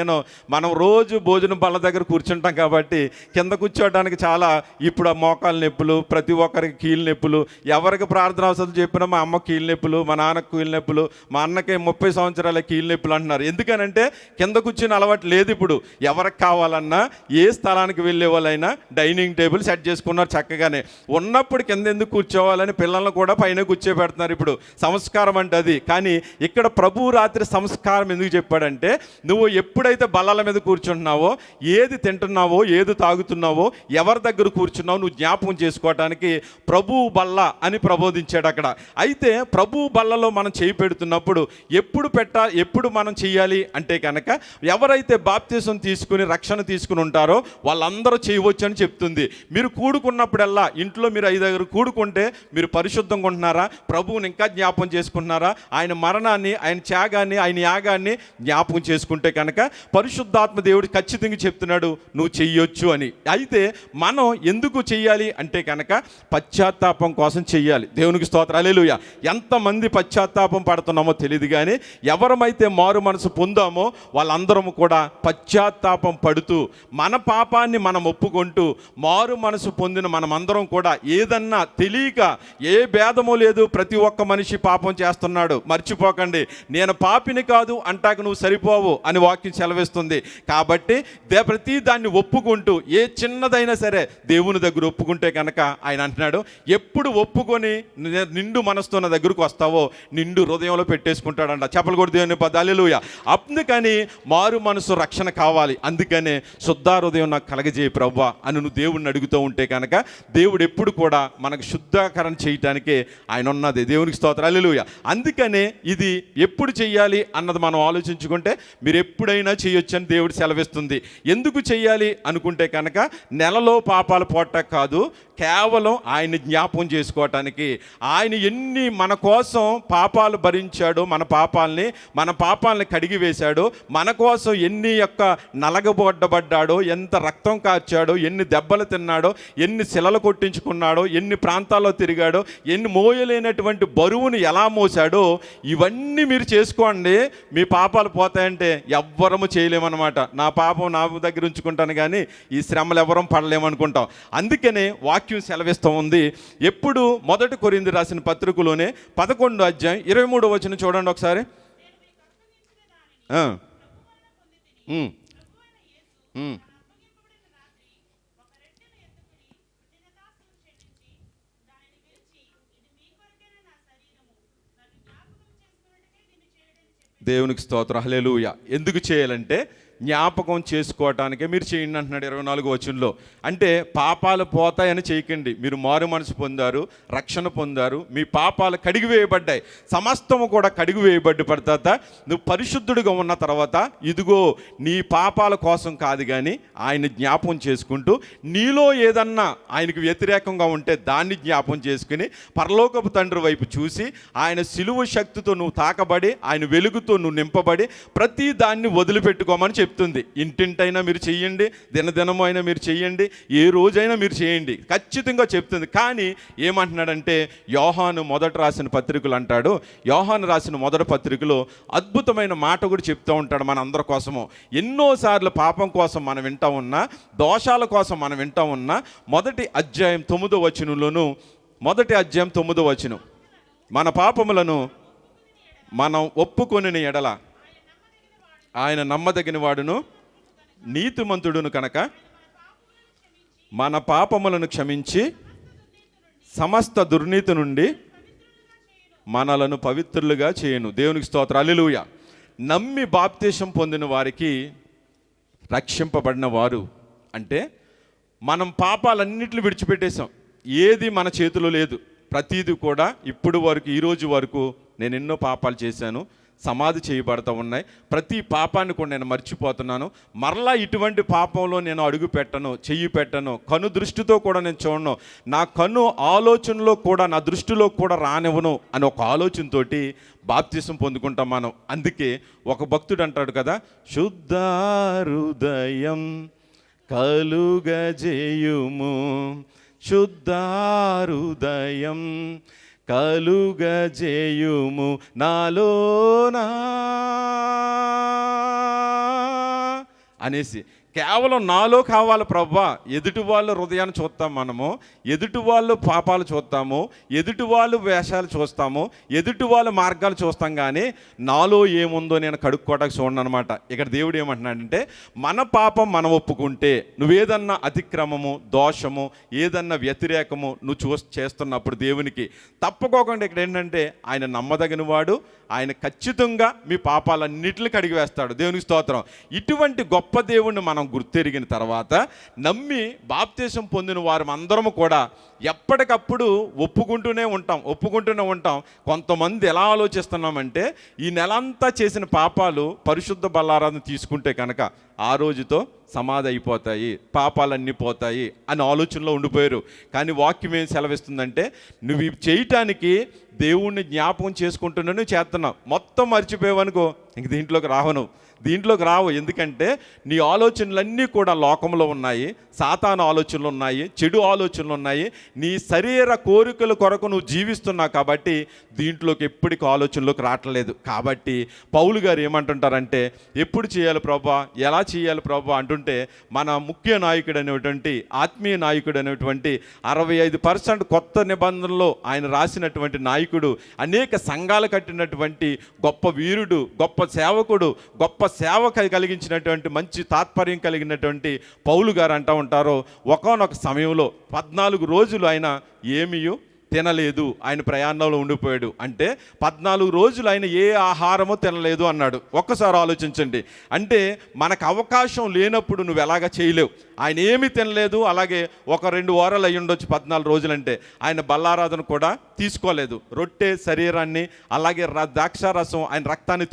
మనం రోజు భోజనం బల్ల దగ్గర కూర్చుంటాం కాబట్టి కింద కూర్చోవడానికి చాలా ఇప్పుడు ఆ మోకాలు నొప్పులు, ప్రతి ఒక్కరికి కీళ్ళ నొప్పులు, ఎవరికి ప్రార్థన అవసరం చెప్పినా మా అమ్మ కీళ్ళ నొప్పులు, మా నాన్నకు కీళ్ళ నొప్పులు, మా అన్నకి 30 సంవత్సరాల కీళ్ళ నొప్పులు అంటున్నారు. ఎందుకనంటే కింద కూర్చుని అలవాటు లేదు. ఇప్పుడు ఎవరికి కావాలన్నా ఏ స్థలానికి వెళ్ళే వాళ్ళైనా డైనింగ్ టేబుల్ సెట్ చేసుకున్నారు చక్కగానే. ఉన్నప్పుడు కింద ఎందుకు కూర్చోవాలని పిల్లలను కూడా పైన కూర్చోబెడుతున్నారు. ఇప్పుడు సంస్కారం అంటే అది. కానీ ఇక్కడ ప్రభు రాత్రి సంస్కారం ఎందుకు చెప్పాడంటే నువ్వు ఎప్పుడైతే బల్లల మీద కూర్చుంటున్నావో, ఏది తింటున్నావో, ఏది తాగుతున్నావో, ఎవరి దగ్గర కూర్చున్నావో నువ్వు జ్ఞాపకం చేసుకోవటానికి ప్రభువు బల్ల అని ప్రబోధించాడు అక్కడ. అయితే ప్రభువు బల్లలో మనం చేయి పెడుతున్నప్పుడు ఎప్పుడు మనం చేయాలి అంటే కనుక ఎవరైతే బాప్తిసం తీసుకుని రక్షణ తీసుకుని ఉంటారో వాళ్ళందరూ చేయవచ్చు అని చెప్తుంది. మీరు కూడుకున్నప్పుడల్లా ఇంట్లో మీరు 5 కూడుకుంటే మీరు పరిశుద్ధంగా ఉంటున్నారా? ప్రభువుని ఇంకా జ్ఞాపకం చేసుకుంటున్నారా? ఆయన మరణాన్ని, ఆయన త్యాగాన్ని, ఆయన యాగాన్ని జ్ఞాపకం చేసుకుంటే కనుక పరిశుద్ధాత్మ దేవుడు ఖచ్చితంగా చెప్తున్నాడు నువ్వు చెయ్యొచ్చు అని. అయితే మనం ఎందుకు చెయ్యాలి అంటే కనుక పశ్చాత్తాపం కోసం చెయ్యాలి. దేవునికి స్తోత్రం. హల్లెలూయా. ఎంతమంది పశ్చాత్తాపం పడుతున్నామో తెలియదు, కానీ ఎవరమైతే మారు మనసు పొందామో వాళ్ళందరం కూడా పశ్చాత్తాపం పడుతూ మన పాపాన్ని మనం ఒప్పుకుంటూ మారు మనసు పొందిన మనమందరం కూడా ఏదన్నా తెలియక, ఏ భేదము లేదు, ప్రతి ఒక్క మనిషి పాపం చేస్తున్నాడు. మర్చిపోకండి, నేను పాపిని కాదు అంటాక నువ్వు సరిపోవు అని వాక్యం సెలవిస్తుంది. కాబట్టి ప్రతి దాన్ని ఒప్పుకుంటూ ఏ చిన్నదైనా సరే దేవుని దగ్గర ఒప్పుకుంటే కనుక ఆయన అంటున్నాడు ఎప్పుడు ఒప్పుకొని నిండు మనసుతో నా దగ్గరకు వస్తావో నిండు హృదయంలో పెట్టేసుకుంటాడంట. చెప్పలు కూడా దేవుని పద. హల్లెలూయా. అందుకని మారు మనసు రక్షణ కావాలి. అందుకనే శుద్ధ హృదయం నాకు కలగజేయి ప్రభువా అని నువ్వు దేవుడిని అడుగుతూ ఉంటే కనుక దేవుడు ఎప్పుడు కూడా మనకు శుద్ధీకరణ చేయటానికే ఆయన ఉన్నది. దేవునికి స్తోత్రం, హల్లెలూయా. అందుకనే ఇది ఎప్పుడు చెయ్యాలి అన్నది మనం ఆలోచించుకుంటే మీరు ఎప్పుడైనా చేయొచ్చు అని దేవుడు సెలవిస్తుంది. ఎందుకు చెయ్యాలి అనుకుంటే కనుక నెలలో పాపాలు పోవటం కాదు, కేవలం ఆయన జ్ఞాపకం చేసుకోవటానికి. ఆయన ఎన్ని మన కోసం పాపాలు భరించాడో, మన పాపాలని కడిగి వేశాడో, మన కోసం ఎన్ని యొక్క నలగబొడ్డబడ్డాడో, ఎంత రక్తం కార్చాడో, ఎన్ని దెబ్బలు తిన్నాడో, ఎన్ని శిలలు కొట్టించుకున్నాడో, ఎన్ని ప్రాంతాల్లో తిరిగాడో, ఎన్ని మోయలేనటువంటి బరువును ఎలా మోసాడో, ఇవన్నీ మీరు చేసుకోండి, మీ పాపాలు పోతాయంటే ఎవ్వరము చేయలేమన్నమాట. నా పాపం నా దగ్గర ఉంచుకుంటాను కానీ ఈ శ్రమలు ఎవరం పడలేమనుకుంటాం. అందుకనే వాక్యం సెలవిస్తూ ఉంది. ఎప్పుడు 1 కొరింథీ రాసిన పత్రికలోనే 11వ అధ్యాయం 23వ వచనం చూడండి ఒకసారి. దేవునికి స్తోత్రం, హల్లెలూయా. ఎందుకు చేయాలంటే జ్ఞాపకం చేసుకోవటానికే మీరు చేయండి అంటున్నాడు 24వ వచనంలో. అంటే పాపాలు పోతాయని చేయకండి. మీరు మారు మనసు పొందారు, రక్షణ పొందారు, మీ పాపాలు కడిగి వేయబడ్డాయి, సమస్తము కూడా కడిగి వేయబడ్డ తర్వాత నువ్వు పరిశుద్ధుడిగా ఉన్న తర్వాత ఇదిగో నీ పాపాల కోసం కాదు కానీ ఆయన జ్ఞాపకం చేసుకుంటూ నీలో ఏదన్నా ఆయనకు వ్యతిరేకంగా ఉంటే దాన్ని జ్ఞాపకం చేసుకుని పరలోకపు తండ్రి వైపు చూసి ఆయన సిలువ శక్తితో నువ్వు తాకబడి ఆయన వెలుగుతో నువ్వు నింపబడి ప్రతి దాన్ని వదిలిపెట్టుకోమని చెప్తుంది. ఇంటింటైనా మీరు చెయ్యండి, దినదినము అయినా మీరు చెయ్యండి, ఏ రోజైనా మీరు చేయండి, ఖచ్చితంగా చెప్తుంది. కానీ ఏమంటున్నాడంటే యోహాను మొదట రాసిన పత్రికలు అంటాడు, యోహాను రాసిన మొదటి పత్రికలో అద్భుతమైన మాట కూడా చెప్తూ ఉంటాడు మన అందరి కోసము. ఎన్నోసార్లు పాపం కోసం మనం వింటా ఉన్నా, దోషాల కోసం మనం వింటా ఉన్నా, 1వ అధ్యాయం 9వ వచనంలోను, 1వ అధ్యాయం 9వ వచనం, మన పాపములను మనం ఒప్పుకొనిన ఎడల ఆయన నమ్మదగిన వాడును నీతిమంతుడును కనుక మన పాపములను క్షమించి సమస్త దుర్నీతి నుండి మనలను పవిత్రులుగా చేయను. దేవునికి స్తోత్రం, హల్లెలూయా. నమ్మి బాప్తిసం పొందిన వారికి రక్షింపబడిన వారు అంటే మనం పాపాలన్నిటిని విడిచిపెట్టేశాం. ఏది మన చేతిలో లేదు. ప్రతీది కూడా ఇప్పుడు వరకు ఈ రోజు వరకు నేను ఎన్నో పాపాలు చేశాను, సమాధి చేయబడతా ఉన్నాయి. ప్రతి పాపాన్ని కూడా నేను మర్చిపోతున్నాను. మరలా ఇటువంటి పాపంలో నేను అడుగు పెట్టను, చెయ్యి పెట్టను, కను దృష్టితో కూడా నేను చూడను, నా కను ఆలోచనలో కూడా నా దృష్టిలో కూడా రానివ్వను అని ఒక ఆలోచనతోటి బాప్తిసం పొందుకుంటాం మనం. అందుకే ఒక భక్తుడు అంటాడు కదా, శుద్ధ హృదయం కలుగజేయుము, శుద్ధ హృదయం కలుగజేయుము నాలోనా అనేసి. కేవలం నాలో కావాలి ప్రభువా. ఎదుటి వాళ్ళ హృదయాన్ని చూస్తాం మనము, ఎదుటి వాళ్ళు పాపాలు చూస్తాము, ఎదుటి వాళ్ళు వేషాలు చూస్తాము, ఎదుటి వాళ్ళ మార్గాలు చూస్తాం, కానీ నాలో ఏముందో నేను కడుక్కోవడానికి చూడను అనమాట. ఇక్కడ దేవుడు ఏమంటున్నాడంటే మన పాపం మనం ఒప్పుకుంటే, నువ్వేదన్నా అతిక్రమము, దోషము, ఏదన్నా వ్యతిరేకము నువ్వు చేస్తున్నప్పుడు దేవునికి తప్పుకోకుండా ఇక్కడ ఏంటంటే ఆయన నమ్మదగిన వాడు, ఆయన ఖచ్చితంగా మీ పాపాలన్నిటిని కడిగి వేస్తాడు. దేవునికి స్తోత్రం. ఇటువంటి గొప్ప దేవుణ్ణి మనం గుర్తెరిగిన తర్వాత నమ్మి బాప్తిసం పొందిన వారు అందరము కూడా ఎప్పటికప్పుడు ఒప్పుకుంటూనే ఉంటాం. కొంతమంది ఎలా ఆలోచిస్తున్నామంటే ఈ నెలంతా చేసిన పాపాలు పరిశుద్ధ బల్లారాధన తీసుకుంటే కనుక ఆ రోజుతో సమాధి అయిపోతాయి, పాపాలన్నీ పోతాయి అని ఆలోచనలో ఉండిపోయారు. కానీ వాక్యం ఏం సెలవిస్తుందంటే నువ్వు ఇవి చేయటానికి దేవుణ్ణి జ్ఞాపకం చేసుకుంటున్నాను, చేస్తున్నావు. మొత్తం మర్చిపోయావనుకో ఇంక దీంట్లోకి రావు. ఎందుకంటే నీ ఆలోచనలన్నీ కూడా లోకంలో ఉన్నాయి, సాతాను ఆలోచనలు ఉన్నాయి, చెడు ఆలోచనలు ఉన్నాయి, నీ శరీర కోరికల కొరకు నువ్వు జీవిస్తున్నావు. కాబట్టి దీంట్లోకి ఎప్పటికీ ఆలోచనలోకి రావట్లేదు. కాబట్టి పౌలు గారు ఏమంటుంటారంటే ఎప్పుడు చేయాలి ప్రభా, ఎలా చేయాలి ప్రభా అంటుంటే మన ముఖ్య నాయకుడు అనేటువంటి ఆత్మీయ నాయకుడు అనేటువంటి 65% కొత్త నిబంధనలో ఆయన రాసినటువంటి నాయకుడు, అనేక సంఘాలు కట్టినటువంటి గొప్ప వీరుడు, గొప్ప సేవకుడు, గొప్ప సేవ కలిగించినటువంటి మంచి తాత్పర్యం కలిగినటువంటి పౌలు గారు అంటూ ఉంటారు, ఒకానొక సమయంలో 14 రోజులు ఆయన ఏమీయు తినలేదు, ఆయన ప్రయాణంలో ఉండిపోయాడు. అంటే 14 రోజులు ఆయన ఏ ఆహారమో తినలేదు అన్నాడు. ఒక్కసారి ఆలోచించండి. అంటే మనకు అవకాశం లేనప్పుడు నువ్వు ఎలాగ చేయలేవు. ఆయన ఏమీ తినలేదు. అలాగే ఒక 2 వారాలు అయ్యి ఉండొచ్చు 14 రోజులంటే. ఆయన బల్లారాధన కూడా తీసుకోలేదు. రొట్టె శరీరాన్ని, అలాగే ద్రాక్షారసం ఆయన రక్తాన్ని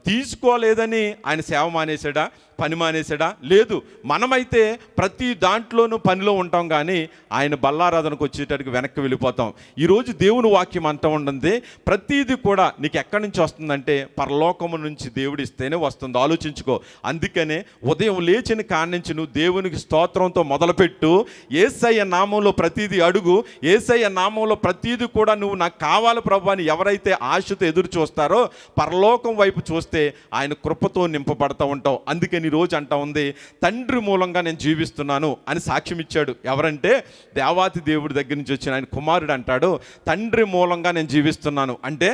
తీసుకోలేదని ఆయన సేవ మానేశాడా, పని మానేశాడా? లేదు. మనమైతే ప్రతి దాంట్లోనూ పనిలో ఉంటాం, కానీ ఆయన బల్లారాధనకు వచ్చేటట్టుకు వెనక్కి వెళ్ళిపోతాం. ఈరోజు దేవుని వాక్యం అంటూ ఉంటుంది, ప్రతీది కూడా నీకు ఎక్కడి నుంచి వస్తుందంటే పరలోకము నుంచి దేవుడు ఇస్తేనే వస్తుంది. ఆలోచించుకో. అందుకనే ఉదయం లేచిన కాడి నుంచి నువ్వు దేవునికి స్తోత్రంతో మొదలుపెట్టు. యేసయ్య నామంలో ప్రతీది అడుగు. యేసయ్య నామంలో ప్రతీది కూడా నువ్వు నాకు కావాలి ప్రభు అని ఎవరైతే ఆశతో ఎదురు చూస్తారో పరలోకం వైపు చూస్తే ఆయన కృపతో నింపబడతా ఉంటావు. అందుకని ఈరోజు అంటా ఉంది, తండ్రి మూలంగా నేను జీవిస్తున్నాను అని సాక్ష్యం ఇచ్చాడు. ఎవరంటే దేవాతి దేవుడి దగ్గర నుంచి వచ్చిన ఆయన కుమారుడు అంటాడు, తండ్రి మూలంగా నేను జీవిస్తున్నాను. అంటే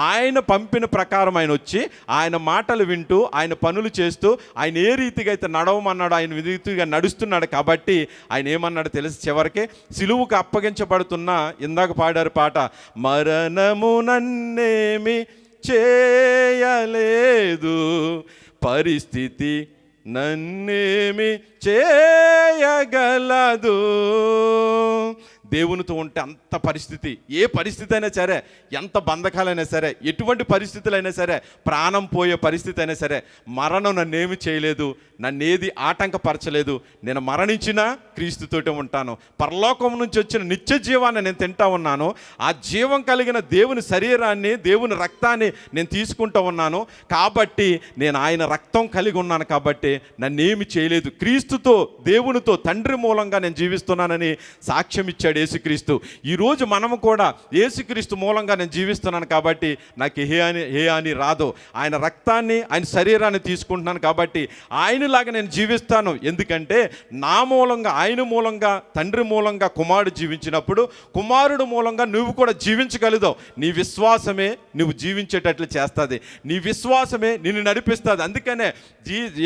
ఆయన పంపిన ప్రకారం ఆయన వచ్చి ఆయన మాటలు వింటూ ఆయన పనులు చేస్తూ ఆయన ఏ రీతిగా అయితే నడవమన్నాడు ఆయన రీతిగా నడుస్తున్నాడు. కాబట్టి ఆయన ఏమన్నాడు తెలుసు? చివరికి సిలువుకు అప్పగించబడుతున్న, ఇందాక పాడారు పాట, మరణము నన్నేమి చేయలేదు, పరిస్థితి నన్నేమి చేయగలదు. దేవునితో ఉంటే అంత పరిస్థితి, ఏ పరిస్థితి అయినా సరే, ఎంత బంధకాలైనా సరే, ఎటువంటి పరిస్థితులైనా సరే, ప్రాణం పోయే పరిస్థితి అయినా సరే, మరణం నన్నేమి చేయలేదు, నన్నేది ఆటంకపరచలేదు. నేను మరణించినా క్రీస్తుతోటే ఉంటాను. పరలోకం నుంచి వచ్చిన నిత్య జీవాన్ని నేను తింటా ఉన్నాను. ఆ జీవం కలిగిన దేవుని శరీరాన్ని, దేవుని రక్తాన్ని నేను తీసుకుంటూ ఉన్నాను. కాబట్టి నేను ఆయన రక్తం కలిగి ఉన్నాను. కాబట్టి నన్నేమి చేయలేదు. క్రీస్తుతో, దేవునితో, తండ్రి మూలంగా నేను జీవిస్తున్నానని సాక్ష్యం ఇచ్చాడు యేసుక్రీస్తు. ఈరోజు మనము కూడా యేసుక్రీస్తు మూలంగా నేను జీవిస్తున్నాను కాబట్టి నాకు ఏ అని రాదు. ఆయన రక్తాన్ని, ఆయన శరీరాన్ని తీసుకుంటున్నాను కాబట్టి ఆయనలాగా నేను జీవిస్తాను. ఎందుకంటే నా మూలంగా, ఆయన మూలంగా, తండ్రి మూలంగా కుమారుడు జీవించినప్పుడు కుమారుడు మూలంగా నువ్వు కూడా జీవించగలుగుతావు. నీ విశ్వాసమే నువ్వు జీవించేటట్లు చేస్తుంది. నీ విశ్వాసమే నిన్ను నడిపిస్తుంది. అందుకనే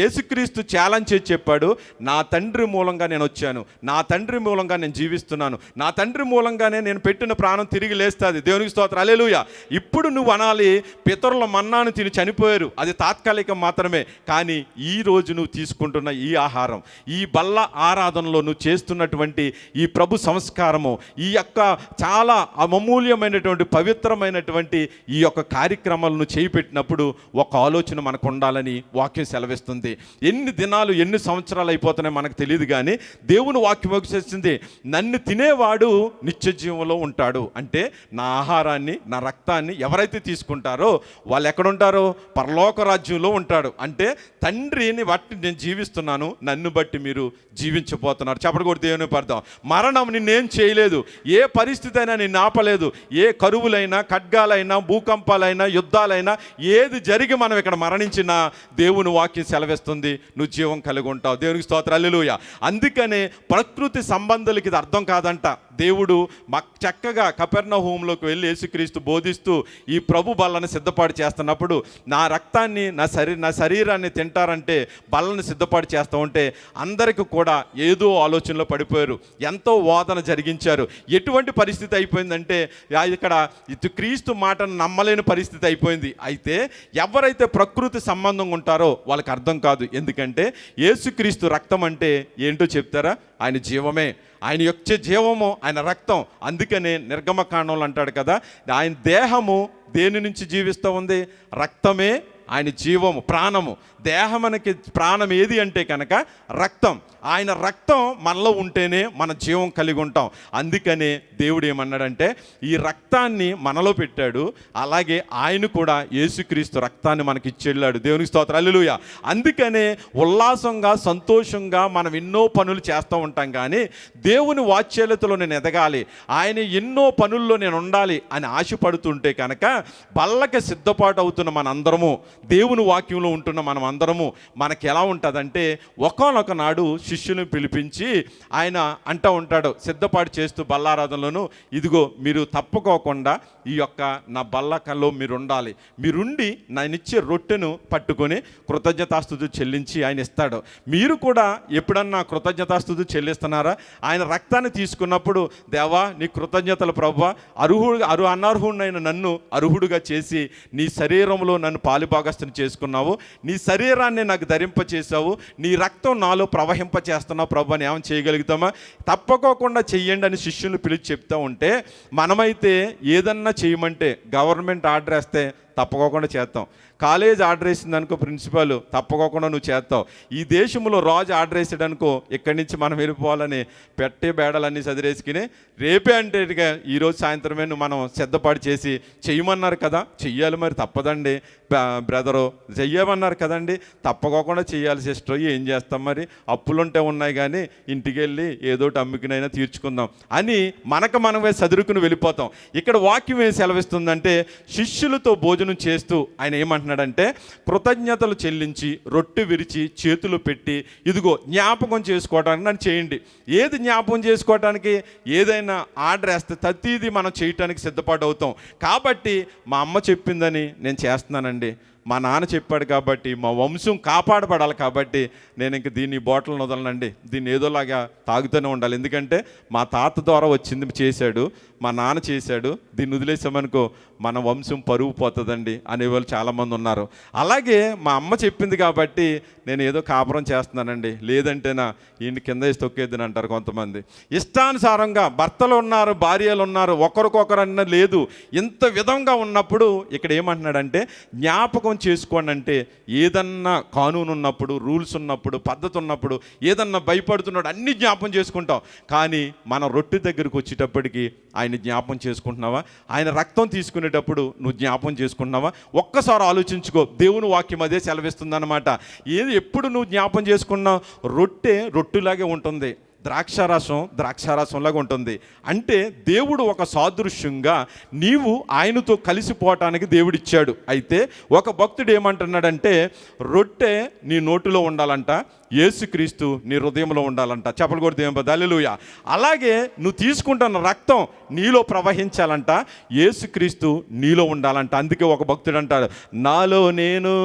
యేసుక్రీస్తు ఛాలెంజ్ చేసి చెప్పాడు, నా తండ్రి మూలంగా నేను వచ్చాను, నా తండ్రి మూలంగా నేను జీవిస్తున్నాను, నా తండ్రి మూలంగానే నేను పెట్టిన ప్రాణం తిరిగి లేస్తుంది. దేవునికి స్తోత్రం, హల్లెలూయా. ఇప్పుడు నువ్వు అనాలి, పితరుల మన్నాను తిని చనిపోయారు, అది తాత్కాలికం మాత్రమే. కానీ ఈ రోజు నువ్వు తీసుకుంటున్న ఈ ఆహారం, ఈ బల్ల ఆరాధనలో నువ్వు చేస్తున్నటువంటి ఈ ప్రభు సంస్కారము, ఈ యొక్క చాలా అమూల్యమైనటువంటి పవిత్రమైనటువంటి ఈ యొక్క కార్యక్రమాలను చేయిపెట్టినప్పుడు ఒక ఆలోచన మనకు ఉండాలని వాక్యం సెలవిస్తుంది. ఎన్ని దినాలు, ఎన్ని సంవత్సరాలు అయిపోతున్నాయి మనకు తెలియదు, కానీ దేవుని వాక్యం వచ్చేసింది, నన్ను తినేవాడు నిత్య జీవంలో ఉంటాడు. అంటే నా ఆహారాన్ని, నా రక్తాన్ని ఎవరైతే తీసుకుంటారో వాళ్ళు ఎక్కడుంటారో పరలోక రాజ్యంలో ఉంటాడు. అంటే తండ్రిని బట్టి నేను జీవిస్తున్నాను, నన్ను బట్టి మీరు జీవించబోతున్నారు. చెప్పడు కూడా దేవుని పడదాం. మరణం నిన్నేం చేయలేదు, ఏ పరిస్థితి అయినా నిన్ను ఆపలేదు. ఏ కరువులైనా, ఖడ్గాలైనా, భూకంపాలైనా, యుద్ధాలైనా, ఏది జరిగి మనం ఇక్కడ మరణించినా దేవుని వాక్యం సెలవిస్తుంది, నువ్వు జీవం కలిగి ఉంటావు. దేవునికి స్తోత్రం, హల్లెలూయా. అందుకనే ప్రకృతి సంబంధాలకి ఇది అర్థం కాదంట. దేవుడు చక్కగా కపెర్నహూములోకి వెళ్ళి యేసుక్రీస్తు బోధిస్తూ ఈ ప్రభు బల్లను సిద్ధపాటు చేస్తున్నప్పుడు, నా రక్తాన్ని, నా శరీరాన్ని తింటారంటే బల్లను సిద్ధపాటు చేస్తూ ఉంటే అందరికీ కూడా ఏదో ఆలోచనలో పడిపోయారు. ఎంతో వాదన జరిగించారు. ఎటువంటి పరిస్థితి అయిపోయిందంటే ఇక్కడ క్రీస్తు మాటను నమ్మలేని పరిస్థితి అయిపోయింది. అయితే ఎవరైతే ప్రకృతి సంబంధంగా ఉంటారో వాళ్ళకి అర్థం కాదు. ఎందుకంటే యేసుక్రీస్తు రక్తం అంటే ఏంటో చెప్తారా? ఆయన జీవమే, ఆయన యొక్క జీవము, ఆయన రక్తం. అందుకనే నిర్గమకాండంలో అంటాడు కదా, ఆయన దేహము దేని నుంచి జీవిస్తూ ఉంది? రక్తమే ఆయన జీవము, ప్రాణము. దేహమునకి ప్రాణం ఏది అంటే కనుక రక్తం. ఆయన రక్తం మనలో ఉంటేనే మన జీవం కలిగి ఉంటాం. అందుకనే దేవుడు ఏమన్నాడంటే ఈ రక్తాన్ని మనలో పెట్టాడు, అలాగే ఆయన కూడా యేసుక్రీస్తు రక్తాన్ని మనకి ఇచ్చెళ్ళాడు. దేవునికి స్తోత్రం, హల్లెలూయా. అందుకనే ఉల్లాసంగా, సంతోషంగా మనం ఎన్నో పనులు చేస్తూ ఉంటాం, కానీ దేవుని వాత్సల్యతలో నేను ఎదగాలి, ఆయన ఎన్నో పనుల్లో నేను ఉండాలి అని ఆశపడుతుంటే కనుక బల్లకి సిద్ధపాటు అవుతున్న మనందరము దేవుని వాక్యంలో ఉంటున్న మనం అందరము మనకి ఎలా ఉంటుందంటే, ఒకానొక నాడు శిష్యులను పిలిపించి ఆయన అంటూ ఉంటాడు, సిద్ధపాటు చేస్తూ బల్లారాధనలోను, ఇదిగో మీరు తప్పుకోకుండా ఈ యొక్క నా బల్లకల్లో మీరు ఉండాలి, మీరుండి నేనిచ్చే రొట్టెను పట్టుకొని కృతజ్ఞతాస్తుతులు చెల్లించి ఆయన ఇస్తాడు. మీరు కూడా ఎప్పుడన్నా కృతజ్ఞతాస్తుతులు చెల్లిస్తున్నారా? ఆయన రక్తాన్ని తీసుకున్నప్పుడు, దేవా నీ కృతజ్ఞతలు ప్రభువా, అనర్హుడైన నన్ను అర్హుడుగా చేసి నీ శరీరంలో నన్ను పాలుభాగస్తుని చేసుకున్నావు, నీ శరీరాన్ని నాకు ధరింపచేసావు, నీ రక్తం నాలో ప్రవహింపచేస్తున్నావు ప్రభు అని ఏమైనా చేయగలుగుతామా? తప్పకోకుండా చెయ్యండి అని శిష్యులు పిలిచి చెప్తూ ఉంటే, మనమైతే ఏదన్నా చేయమంటే గవర్నమెంట్ ఆర్డర్ వేస్తే తప్పకోకుండా చేస్తాం. కాలేజ్ ఆర్డర్ వేసింది అనుకో ప్రిన్సిపాల్, తప్పకోకుండా నువ్వు చేస్తావు. ఈ దేశంలో రాజు ఆర్డర్ వేసాడనుకో, ఇక్కడి నుంచి మనం వెళ్ళిపోవాలని పెట్టే బేడలన్నీ చదివేసుకుని రేపే అంటే ఈరోజు సాయంత్రమే మనం సిద్ధపాటు చేసి చెయ్యమన్నారు కదా, చెయ్యాలి మరి తప్పదండి బ్రదరు, చెయ్యమన్నారు కదండి, తప్పకోకుండా చెయ్యాలి సిస్టర్, ఏం చేస్తాం మరి, అప్పులుంటే ఉన్నాయి కానీ ఇంటికి వెళ్ళి ఏదోటి అమ్ముకునైనా తీర్చుకుందాం అని మనమే చదువుకుని వెళ్ళిపోతాం. ఇక్కడ వాక్యం ఏం సెలవిస్తుందంటే, శిష్యులతో భోజనం చేస్తూ ఆయన ఏమంటున్నాడంటే, కృతజ్ఞతలు చెల్లించి రొట్టె విరిచి చేతులు పెట్టి, ఇదిగో జ్ఞాపకం చేసుకోవడానికి నన్ను చేయండి. ఏది జ్ఞాపకం చేసుకోవడానికి? ఏదైనా ఆర్డర్ వేస్తే ప్రతిదీ మనం చేయటానికి సిద్ధపాటు అవుతాం. కాబట్టి మా అమ్మ చెప్పిందని నేను చేస్తున్నానండి, మా నాన్న చెప్పాడు కాబట్టి, మా వంశం కాపాడబడాలి కాబట్టి నేను ఇంక దీన్ని బాటిల్ని వదలనండి, దీన్ని ఏదోలాగా తాగుతూనే ఉండాలి, ఎందుకంటే మా తాత ద్వారా వచ్చింది చేశాడు, మా నాన్న చేశాడు, దీన్ని వదిలేసామనుకో మన వంశం పరువు పోతుందండి అనేవాళ్ళు చాలామంది ఉన్నారు. అలాగే మా అమ్మ చెప్పింది కాబట్టి నేను ఏదో కాపురం చేస్తున్నానండి, లేదంటేనా ఈయన కింద వేసి తొక్కేద్దని అంటారు కొంతమంది. ఇష్టానుసారంగా భర్తలు ఉన్నారు, భార్యలు ఉన్నారు, ఒకరికొకరు అన్న లేదు, ఇంత విధంగా ఉన్నప్పుడు ఇక్కడ ఏమంటున్నాడంటే, జ్ఞాపకం చేసుకోండి అంటే, ఏదన్నా కానూను ఉన్నప్పుడు, రూల్స్ ఉన్నప్పుడు, పద్ధతి ఉన్నప్పుడు, ఏదన్నా భయపడుతున్నాడు అన్ని జ్ఞాపకం చేసుకుంటాం. కానీ మన రొట్టె దగ్గరికి వచ్చేటప్పటికి ఆయన జ్ఞాపకం చేసుకుంటున్నావా? ఆయన రక్తం తీసుకునేటప్పుడు నువ్వు జ్ఞాపకం చేసుకుంటున్నావా? ఒక్కసారి ఆలోచించుకో. దేవుని వాక్యం అదే సెలవిస్తుందన్నమాట. ఏది ఎప్పుడు నువ్వు జ్ఞాపకం చేసుకున్నావు? రొట్టెలాగే ఉంటుంది, ద్రాక్షారసంలాగా ఉంటుంది. అంటే దేవుడు ఒక సాదృశ్యంగా నీవు ఆయనతో కలిసిపోవటానికి దేవుడిచ్చాడు. అయితే ఒక భక్తుడు ఏమంటున్నాడంటే, రొట్టె నీ నోటిలో ఉండాలంట, యేసుక్రీస్తు నీ హృదయంలో ఉండాలంట. చెప్పలు కూడా దేవుని హల్లెలూయా. అలాగే నువ్వు తీసుకుంటున్న రక్తం నీలో ప్రవహించాలంట, యేసుక్రీస్తు నీలో ఉండాలంట. అందుకే ఒక భక్తుడు అంటాడు, నాలో నేను,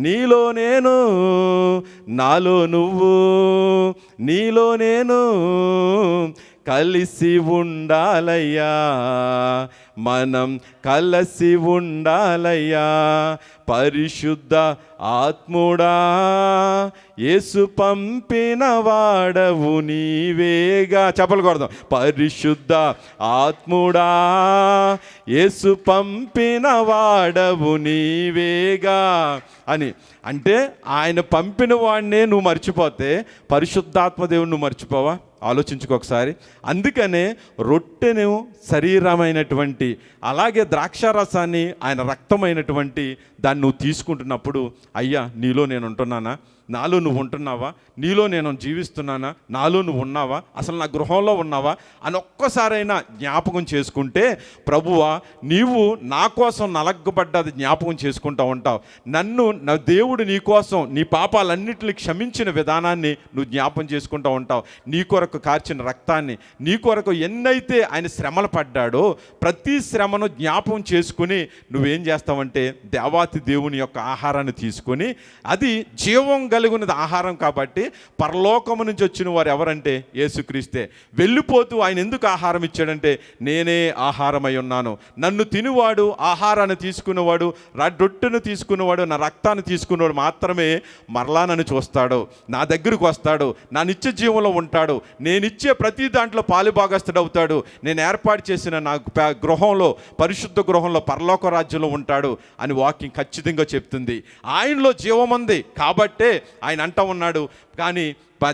నీలో నేను, నాలో నువ్వు, నీలో నేను కలిసి ఉండాలయ్యా, మనం కలిసి ఉండాలయ్యా, పరిశుద్ధ ఆత్ముడా యేసు పంపిన వాడవు నీవేగా. చెప్పలు కొడదాం, పరిశుద్ధ ఆత్ముడా యేసు పంపిన వాడవు నీవేగా అని. అంటే ఆయన పంపిన వాడినే నువ్వు మర్చిపోతే పరిశుద్ధాత్మ దేవుని నువ్వు మర్చిపోవా? ఆలోచించుకో ఒకసారి. అందుకనే రొట్టెను శరీరమైనటువంటి, అలాగే ద్రాక్షారసాన్ని ఆయన రక్తమైనటువంటి దాన్ని నువ్వు తీసుకుంటున్నప్పుడు, అయ్యా నీలో నేను ఉంటున్నానా, నాలో నువ్వు ఉంటున్నావా, నీలో నేను జీవిస్తున్నానా, నాలో నువ్వు ఉన్నావా, అసలు నా గృహంలో ఉన్నావా అని ఒక్కసారైనా జ్ఞాపకం చేసుకుంటే, ప్రభువా నీవు నా కోసం నలగబడ్డది జ్ఞాపకం చేసుకుంటూ ఉంటావు. నా దేవుడు నీ కోసం నీ పాపాలన్నింటినీ క్షమించిన విధానాన్ని నువ్వు జ్ఞాపకం చేసుకుంటూ ఉంటావు. నీ కొరకు కార్చిన రక్తాన్ని, నీ కొరకు ఎన్నైతే ఆయన శ్రమలు పడ్డాడో ప్రతి శ్రమను జ్ఞాపకం చేసుకుని నువ్వేం చేస్తావంటే, దేవాతి దేవుని యొక్క ఆహారాన్ని తీసుకొని, అది జీవం కలిగినది ఆహారం కాబట్టి, పరలోకము నుంచి వచ్చిన వారు ఎవరంటే యేసుక్రీస్తే. వెళ్ళిపోతూ ఆయన ఎందుకు ఆహారం ఇచ్చాడంటే, నేనే ఆహారమై ఉన్నాను, నన్ను తినువాడు, ఆహారాన్ని తీసుకునేవాడు, రొట్టెను తీసుకునేవాడు, నా రక్తాన్ని తీసుకునేవాడు మాత్రమే మరలా నన్ను చూస్తాడు, నా దగ్గరకు వస్తాడు, నా నిత్య జీవంలో ఉంటాడు, నేనిచ్చే ప్రతి దాంట్లో పాలుభాగస్తుడు అవుతాడు, నేను ఏర్పాటు చేసిన నా గృహంలో, పరిశుద్ధ గృహంలో, పరలోక రాజ్యంలో ఉంటాడు అని వాక్యం ఖచ్చితంగా చెప్తుంది. ఆయనలో జీవం ఉంది కాబట్టే ఆయన అంటూ ఉన్నాడు. కానీ